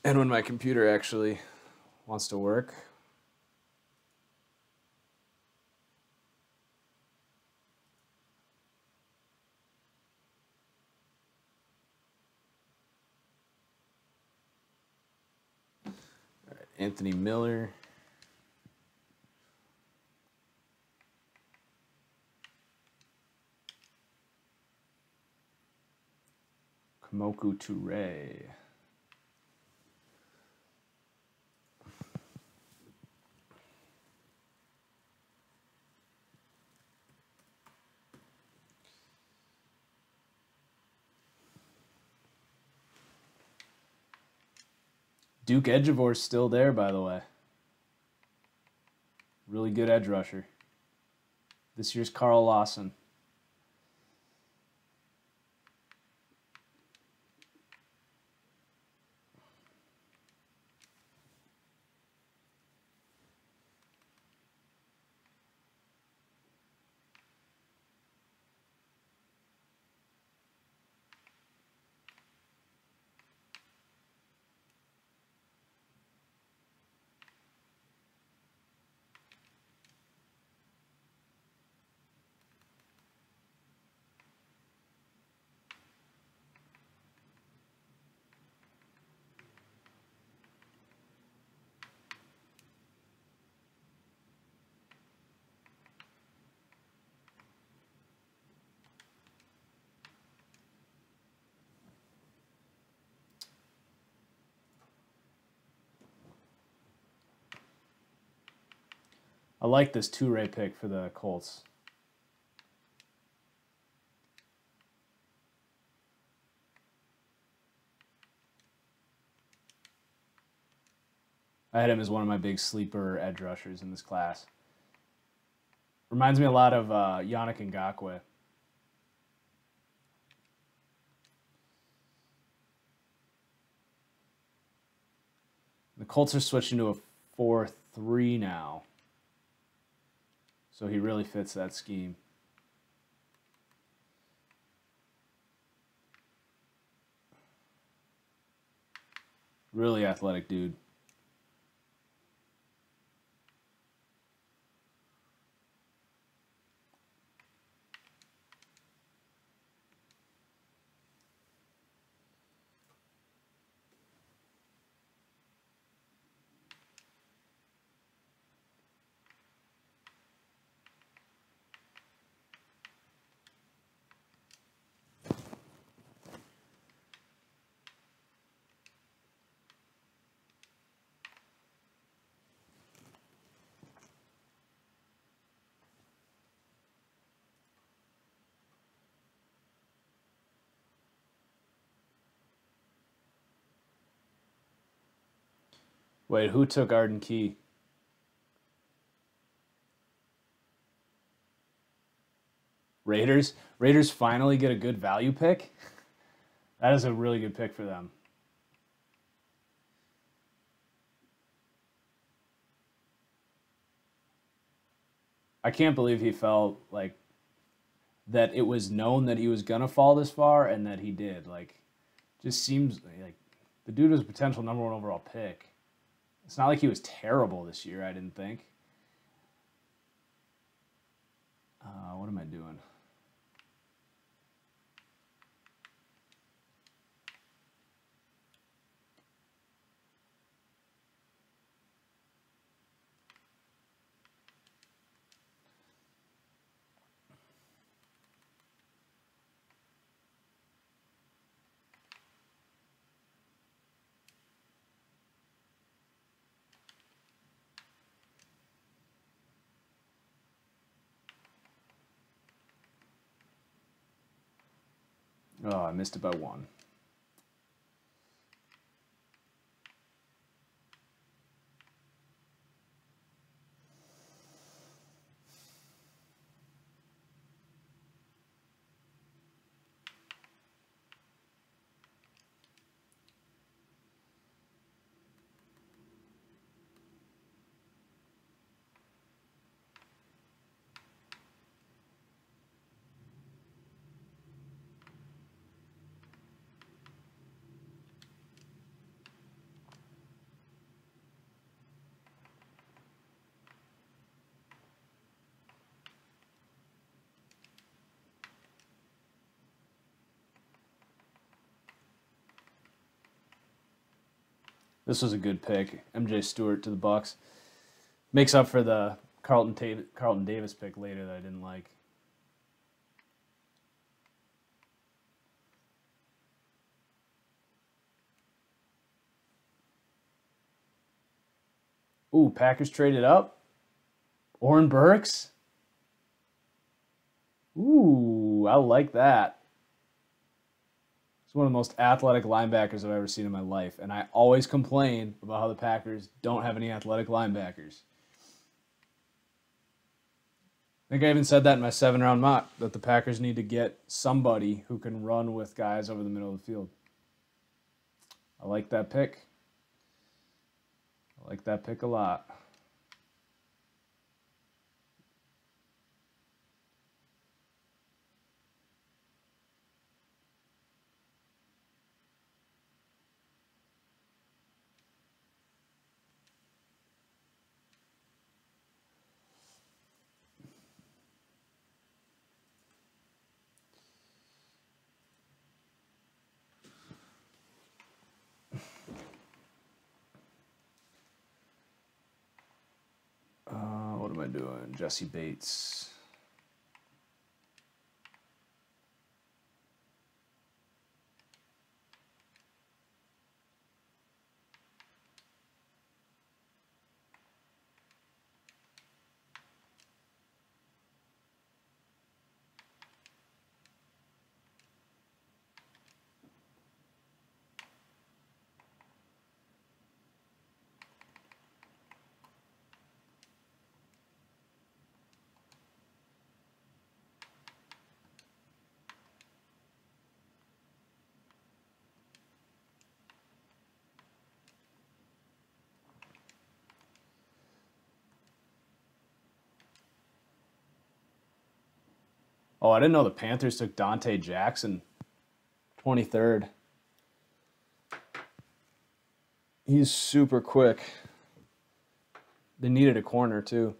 And when my computer actually wants to work. All right, Anthony Miller. Moku Toure. Duke Edgevor's still there, by the way. Really good edge rusher. This year's Carl Lawson. I like this Toure pick for the Colts. I had him as one of my big sleeper edge rushers in this class. Reminds me a lot of Yannick Ngakoue. The Colts are switching to a 4-3 now. So he really fits that scheme. Really athletic dude. Wait, who took Arden Key? Raiders? Raiders finally get a good value pick? That is a really good pick for them. I can't believe he felt like that it was known that he was going to fall this far and that he did. Like, just seems like the dude was a potential number 1 overall pick. It's not like he was terrible this year, I didn't think. What am I doing? Oh, I missed it by 1. This was a good pick. MJ Stewart to the Bucks. Makes up for the Carlton Davis pick later that I didn't like. Ooh, Packers traded up. Oren Burks. Ooh, I like that. He's one of the most athletic linebackers I've ever seen in my life. And I always complain about how the Packers don't have any athletic linebackers. I think I even said that in my 7-round mock, that the Packers need to get somebody who can run with guys over the middle of the field. I like that pick. I like that pick a lot. What am I doing? Jesse Bates. Oh, I didn't know the Panthers took Dante Jackson, 23rd. He's super quick. They needed a corner, too.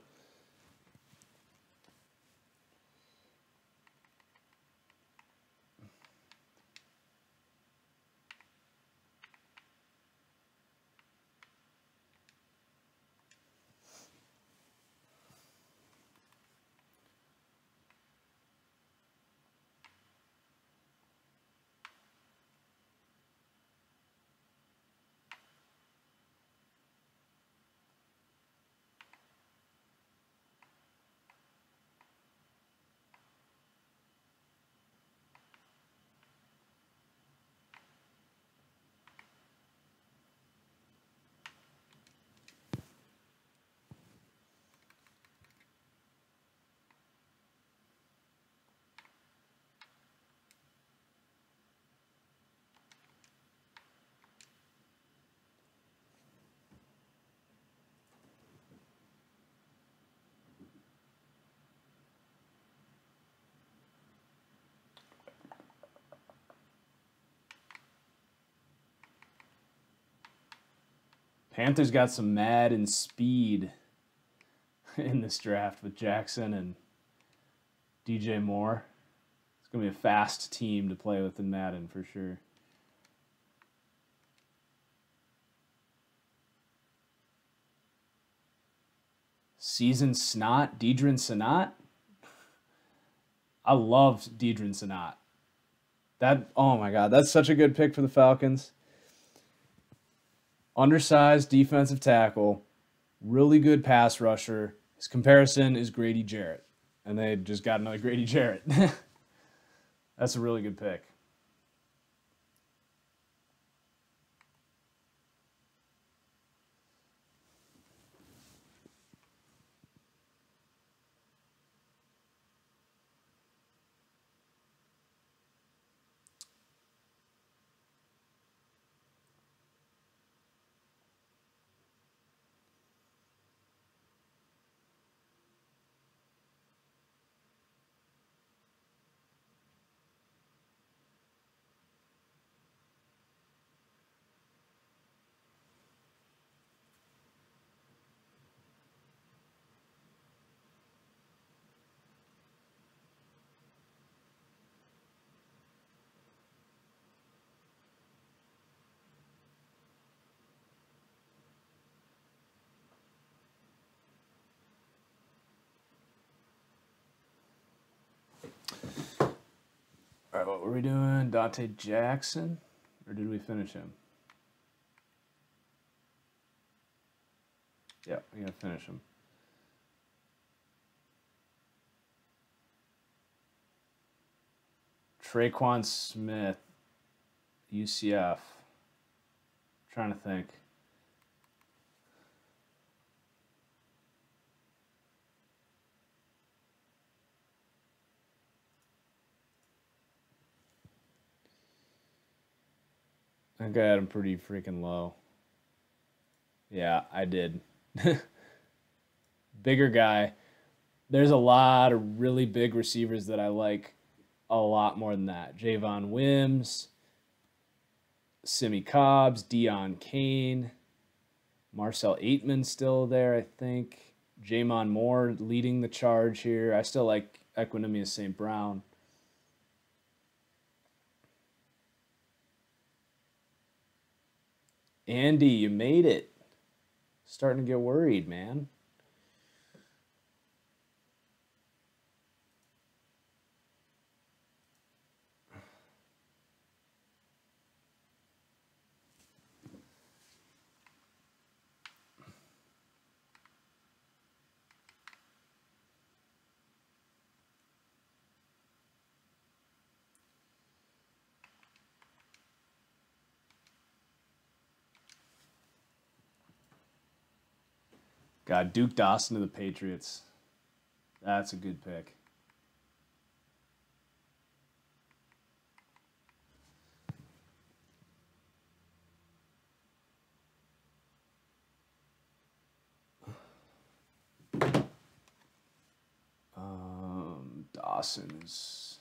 Panthers got some Madden speed in this draft with Jackson and DJ Moore. It's going to be a fast team to play with in Madden for sure. Season Snot, Deidrin Senat. I loved Deidrin Senat. Oh my God, that's such a good pick for the Falcons. Undersized defensive tackle, really good pass rusher. His comparison is Grady Jarrett, and they just got another Grady Jarrett. That's a really good pick. All right, what were we doing? Dante Jackson? Or did we finish him? Yeah, we gotta finish him. Traquan Smith, UCF. Trying to think. I think I had him pretty freaking low. Yeah, I did. Bigger guy. There's a lot of really big receivers that I like a lot more than that. Javon Wims, Simi Cobbs, Deion Kane, Marcel Aitman still there, I think. Jamon Moore leading the charge here. I still like Equinemius St. Brown. Andy, you made it. Starting to get worried, man. God, Duke Dawson to the Patriots. That's a good pick. Dawson is...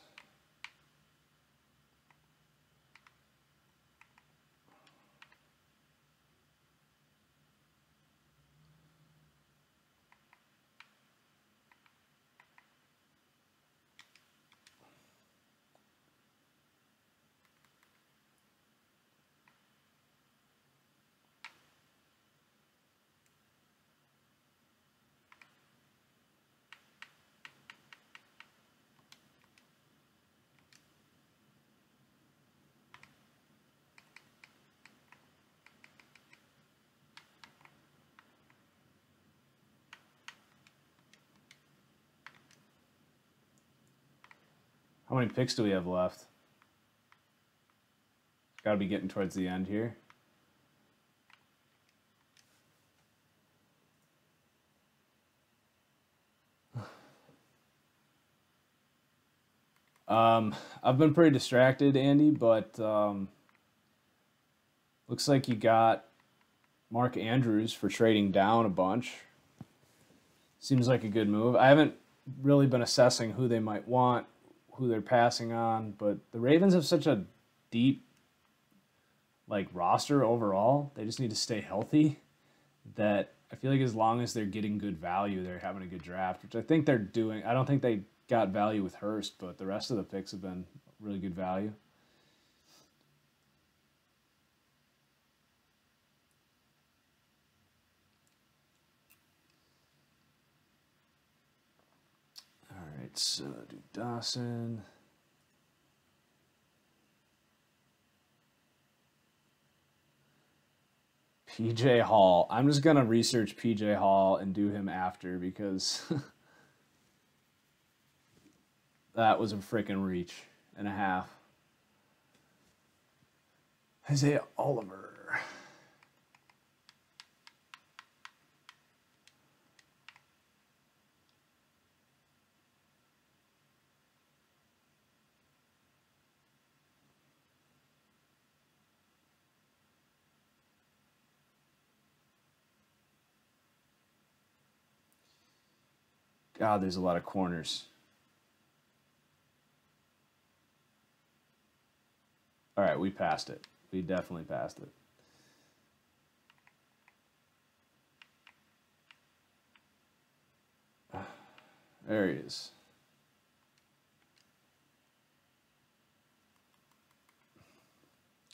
How many picks do we have left? Got to be getting towards the end here. I've been pretty distracted, Andy, but looks like you got Mark Andrews for trading down a bunch. Seems like a good move. I haven't really been assessing who they might want, who they're passing on, but the Ravens have such a deep roster overall. They just need to stay healthy. That I feel like as long as they're getting good value, they're having a good draft, which I think they're doing. I don't think they got value with Hurst, but the rest of the picks have been really good value. All right, so do Dawson. PJ Hall. I'm just going to research PJ Hall and do him after because that was a freaking reach and a half. Isaiah Oliver. God, there's a lot of corners. All right, we passed it. We definitely passed it. There he is.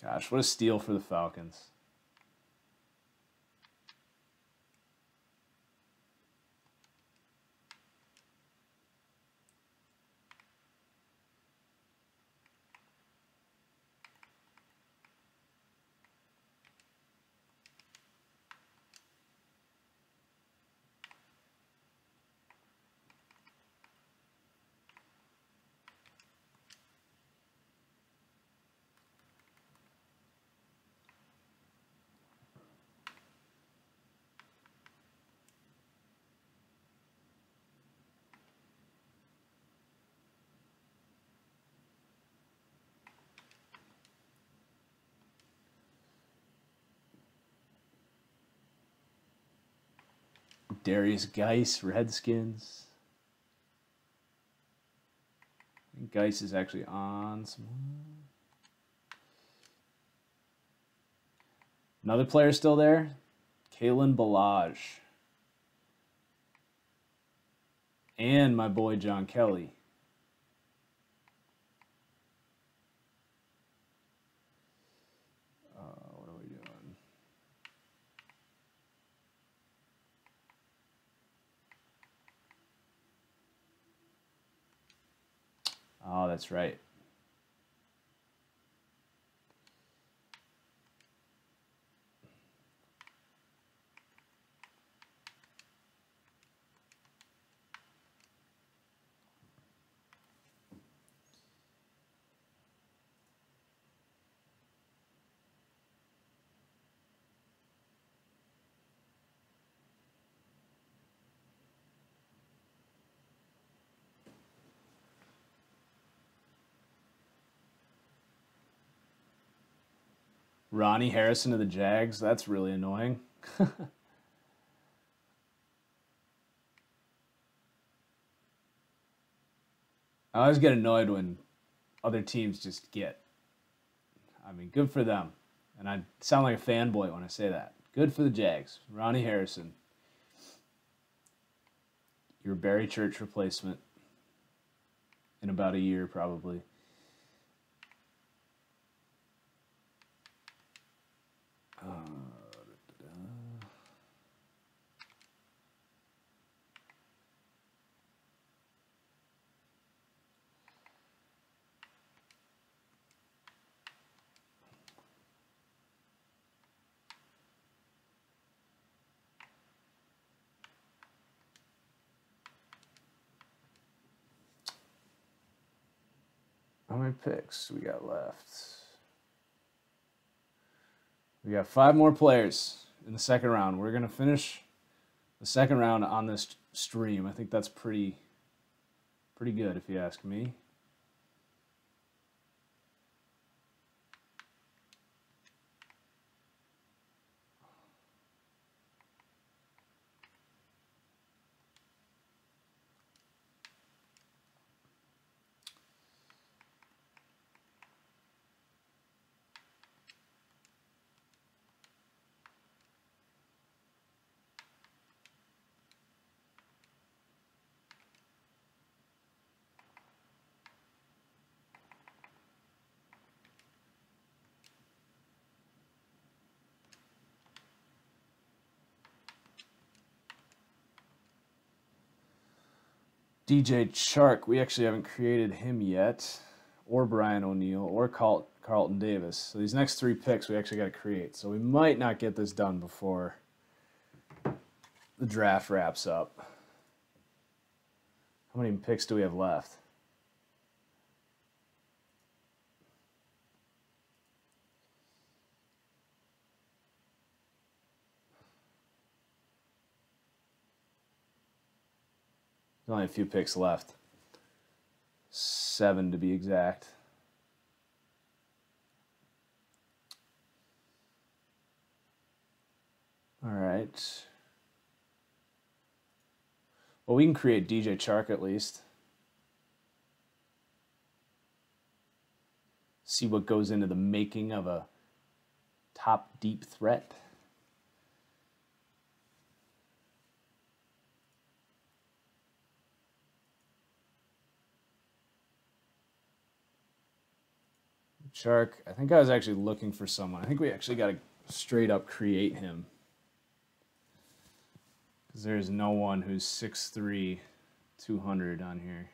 Gosh, what a steal for the Falcons. Darius Geis, Redskins. I think Geis is actually on some. Another player still there, Kalen Ballage. And my boy John Kelly. What are we doing? Oh, that's right. Ronnie Harrison of the Jags. That's really annoying. I always get annoyed when other teams just get. I mean, good for them. And I sound like a fanboy when I say that. Good for the Jags. Ronnie Harrison. Your Barry Church replacement in about a year, probably. How many picks we got left? We got 5 more players in the second round. We're going to finish the second round on this stream. I think that's pretty good, if you ask me. DJ Chark, we actually haven't created him yet, or Brian O'Neill, or Carlton Davis. So these next 3 picks we actually got to create. So we might not get this done before the draft wraps up. How many picks do we have left? There's only a few picks left. 7 to be exact. All right. Well, we can create DJ Chark at least. See what goes into the making of a top deep threat. Shark, I think I was actually looking for someone. I think we actually got to straight up create him. Because there's no one who's 6'3", 200 on here.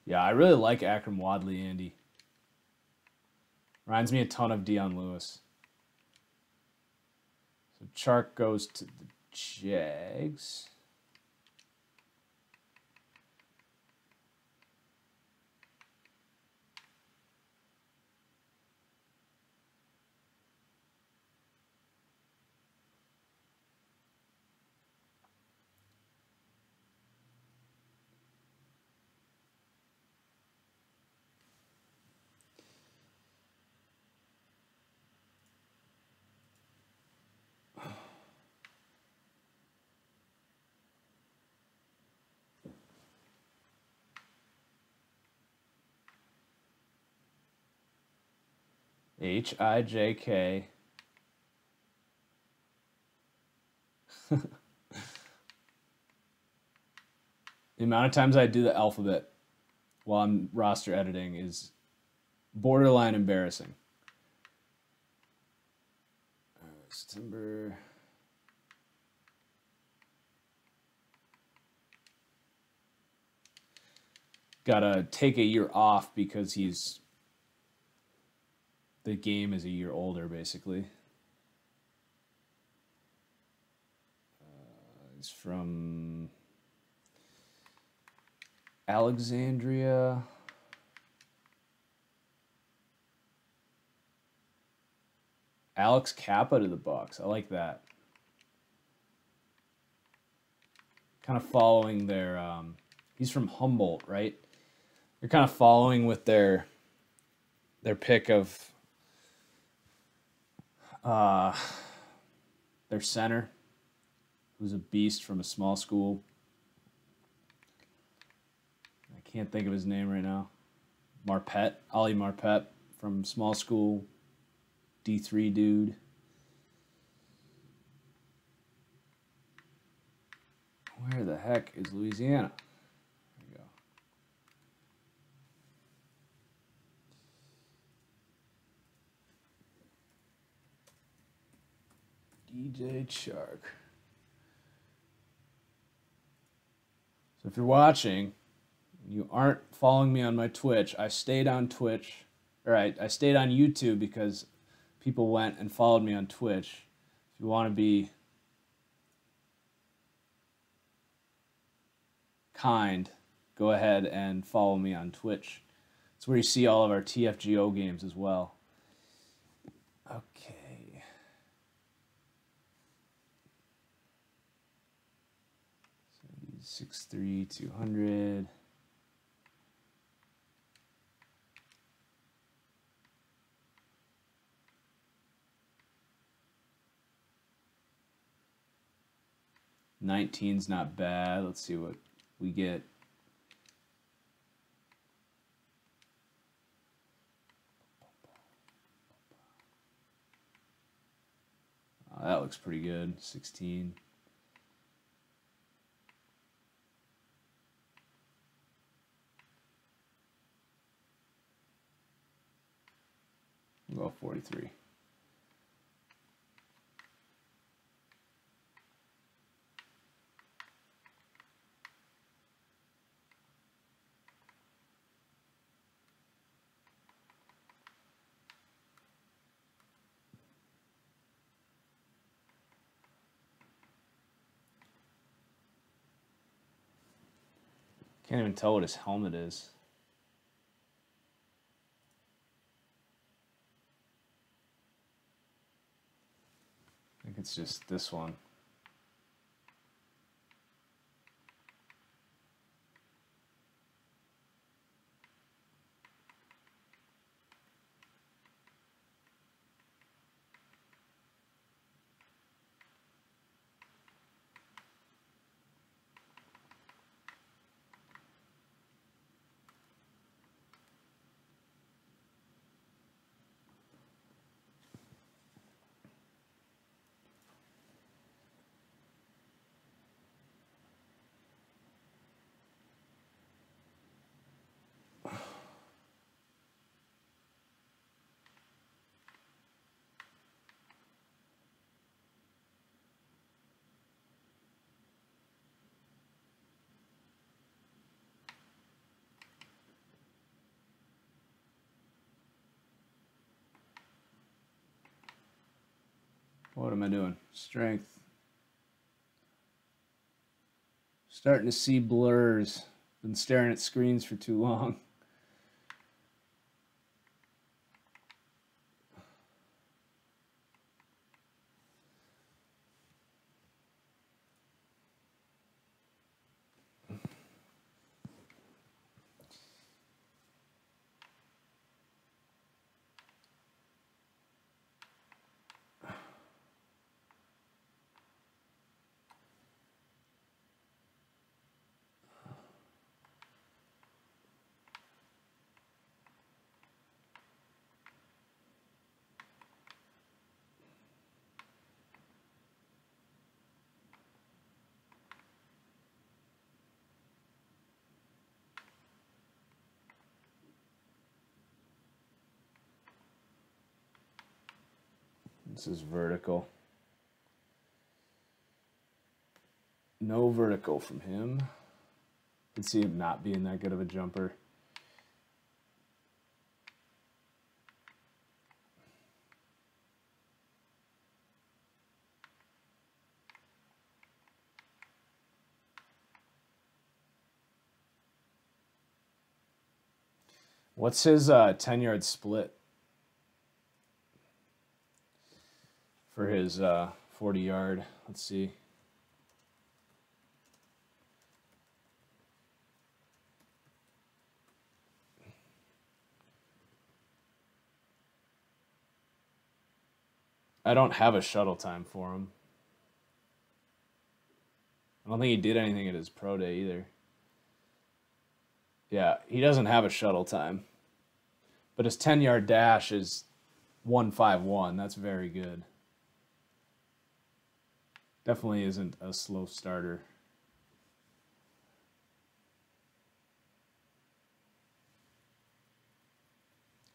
Yeah, I really like Akram Wadley, Andy. Reminds me a ton of Dion Lewis. So Chark goes to the Jags. H-I-J-K. The amount of times I do the alphabet while I'm roster editing is borderline embarrassing. September. Gotta take a year off because the game is a year older, basically. He's from Alexandria. Alex Kappa to the Bucks. I like that. Kind of following their. He's from Humboldt, right? You're kind of following with their pick of their center, who's a beast from a small school. I can't think of his name right now. Marpet, Ollie Marpet from small school, D3 dude. Where the heck is Louisiana? There we go. DJ Chark. So if you're watching, you aren't following me on my Twitch, I stayed on Twitch. All right, I stayed on YouTube because people went and followed me on Twitch. If you want to be kind, go ahead and follow me on Twitch. It's where you see all of our TFGO games as well. Okay. 6'3", 200. $19's not bad. Let's see what we get. Oh, that looks pretty good. 16. We'll go 43. Can't even tell what his helmet is. I think it's just this one. What am I doing? Strength. Starting to see blurs. Been staring at screens for too long. This is vertical. No vertical from him. Can see him not being that good of a jumper. What's his 10-yard split for his 40-yard? Let's see. I don't have a shuttle time for him. I don't think he did anything at his pro day either. Yeah, he doesn't have a shuttle time. But his 10-yard dash is 1:51. That's very good. Definitely isn't a slow starter.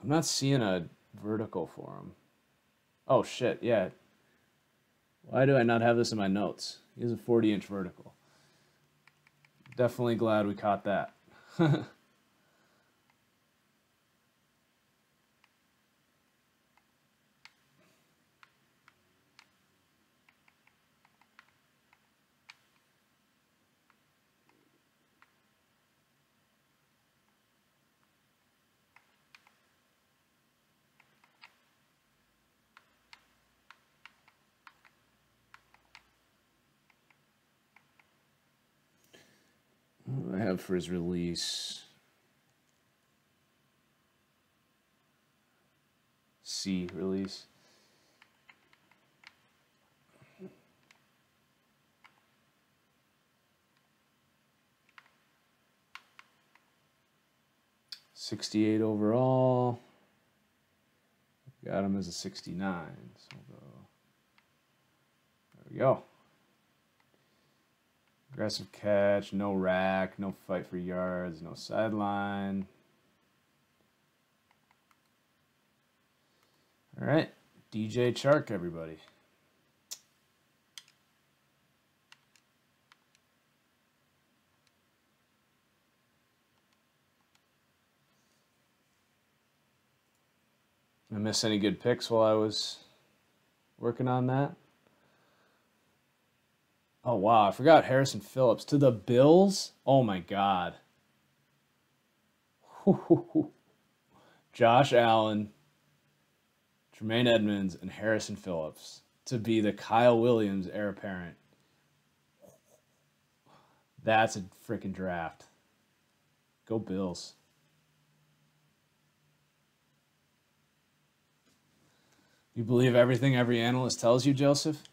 I'm not seeing a vertical for him. Oh, shit, yeah. Why do I not have this in my notes? He has a 40-inch vertical. Definitely glad we caught that. What do I have for his release? C release. .68 overall. Got him as a 69. So we'll go. There we go. Aggressive catch, no rack, no fight for yards, no sideline. All right, DJ Chark, everybody. I miss any good picks while I was working on that? Oh, wow. I forgot Harrison Phillips. To the Bills? Oh, my God. Josh Allen, Terrell Edmonds, and Harrison Phillips to be the Kyle Williams heir apparent. That's a freaking draft. Go Bills. You believe everything every analyst tells you, Joseph?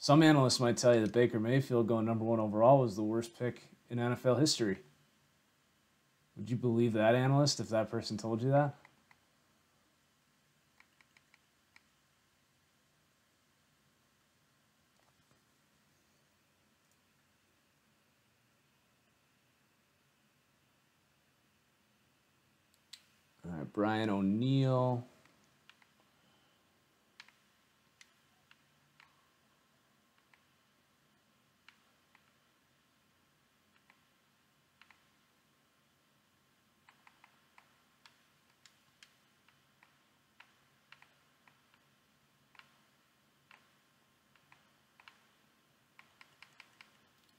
Some analysts might tell you that Baker Mayfield going #1 overall was the worst pick in NFL history. Would you believe that analyst if that person told you that? All right, Brian O'Neill.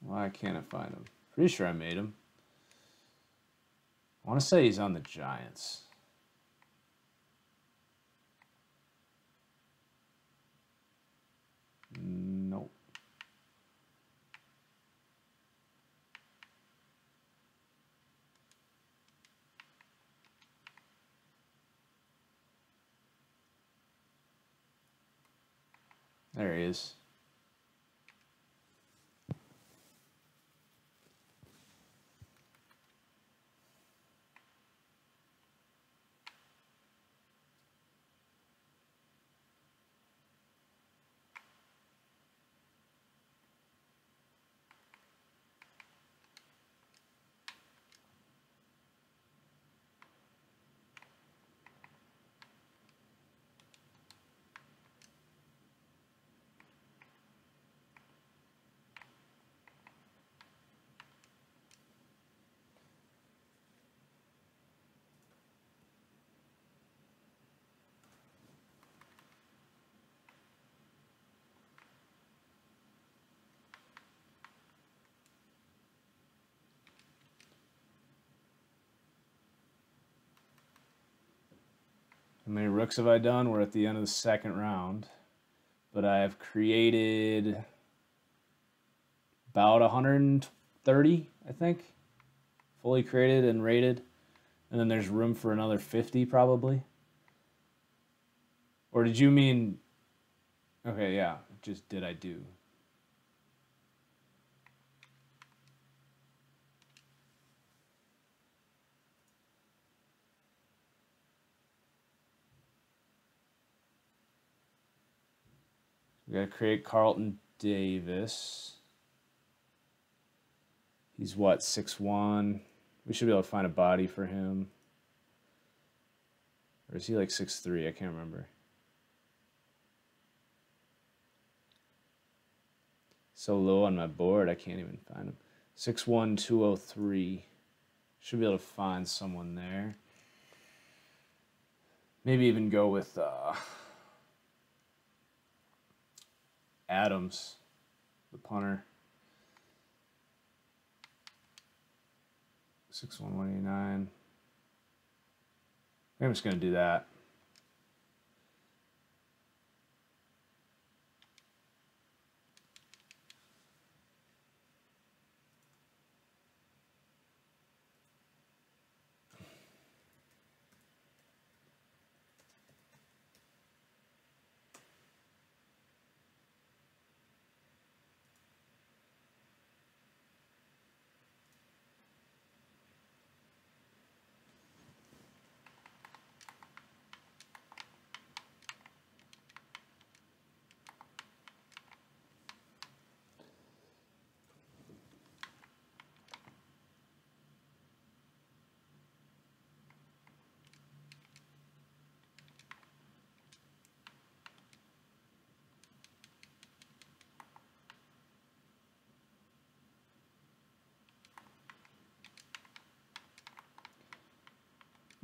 Why can't I find him? Pretty sure I made him. I want to say he's on the Giants. Nope. There he is. How many rooks have I done? We're at the end of the second round. But I've created about 130, I think. Fully created and rated. And then there's room for another 50 probably. Or did you mean... Okay, yeah. Just did I do. We got to create Carlton Davis. He's what, 6'1"? We should be able to find a body for him. Or is he like 6'3"? I can't remember. So low on my board, I can't even find him. 6'1", 203. Should be able to find someone there. Maybe even go with Adams, the punter. 6'1", 189. I'm just going to do that.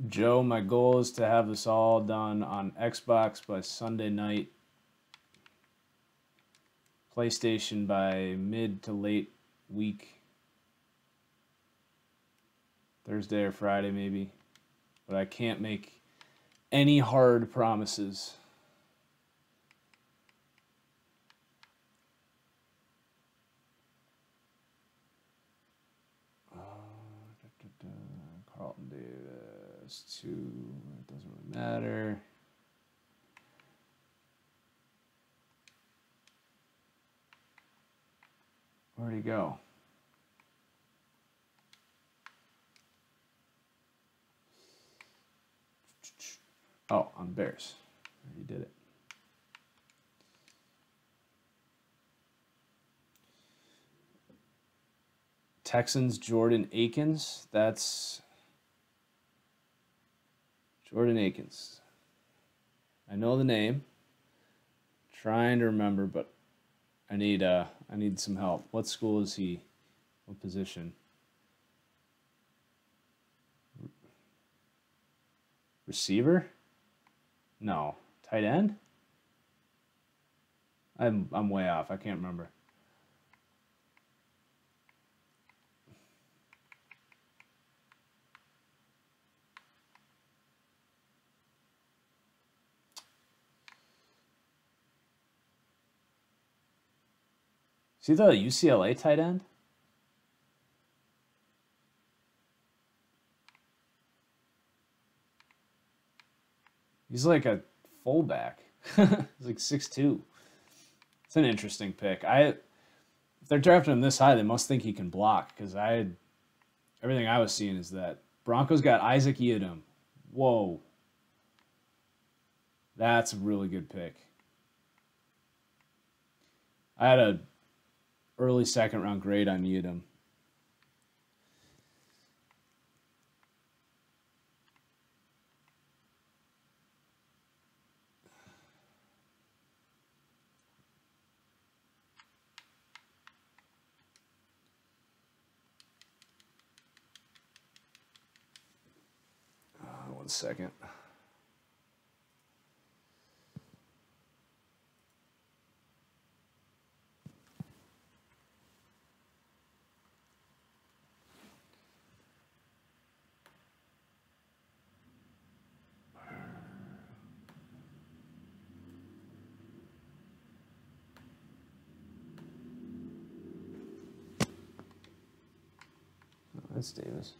Joe, my goal is to have this all done on Xbox by Sunday night. PlayStation by mid to late week. Thursday or Friday maybe. But I can't make any hard promises. Carlton Davis, 2, it doesn't really matter. Where'd he go? Oh, on Bears. He did it. Texans, Jordan Akins. That's Jordan Akins. I know the name. Trying to remember, but I need some help. What school is he? What position? Receiver? No. Tight end? I'm way off. I can't remember. See the UCLA tight end? He's like a fullback. He's like 6'2". It's an interesting pick. If they're drafting him this high, they must think he can block, because everything I was seeing is that Broncos got Isaac Yiadom. Whoa. That's a really good pick. I had a early second round grade on Yiadom. One second. Oh, that's Davis.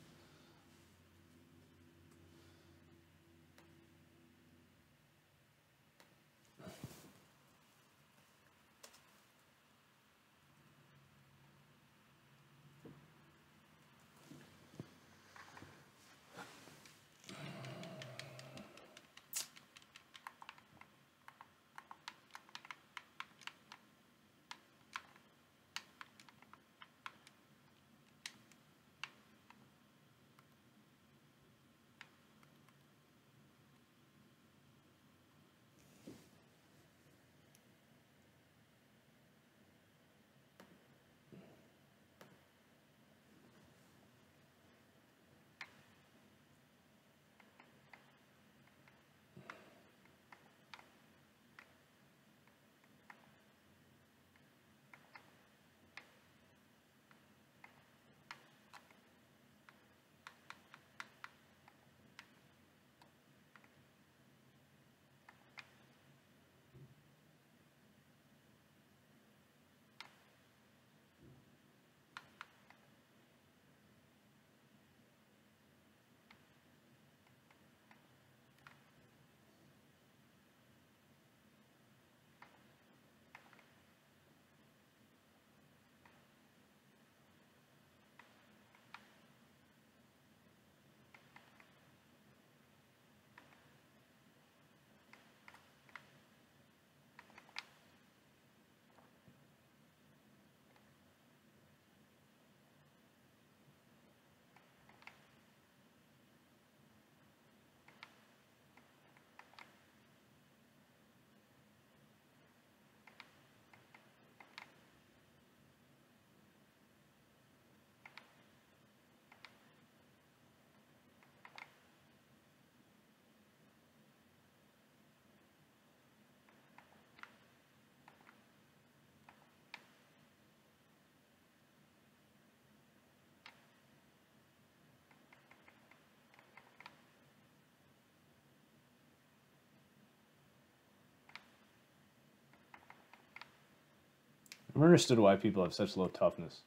I've never understood why people have such low toughness.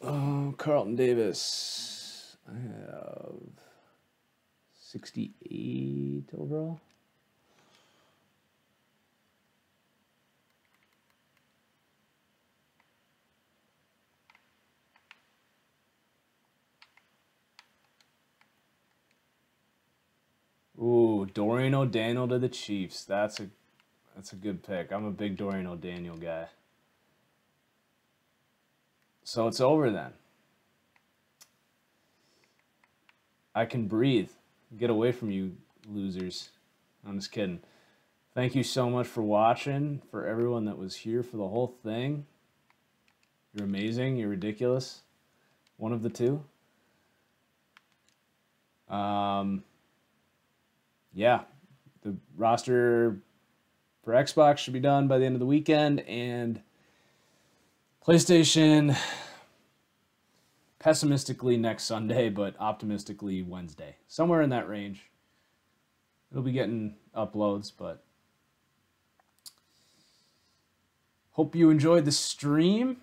Oh, Carlton Davis. I have 68 overall. Ooh, Dorian O'Daniel to the Chiefs. That's a good pick. I'm a big Dorian O'Daniel guy. So it's over then. I can breathe. Get away from you losers. I'm just kidding. Thank you so much for watching. For everyone that was here for the whole thing. You're amazing. You're ridiculous. One of the two. Yeah. The roster for Xbox should be done by the end of the weekend, and PlayStation, pessimistically next Sunday, but optimistically Wednesday. Somewhere in that range. It'll be getting uploads, but hope you enjoyed the stream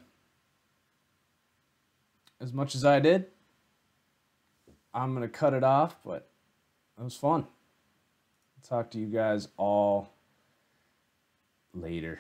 as much as I did. I'm going to cut it off, but it was fun. Talk to you guys all later.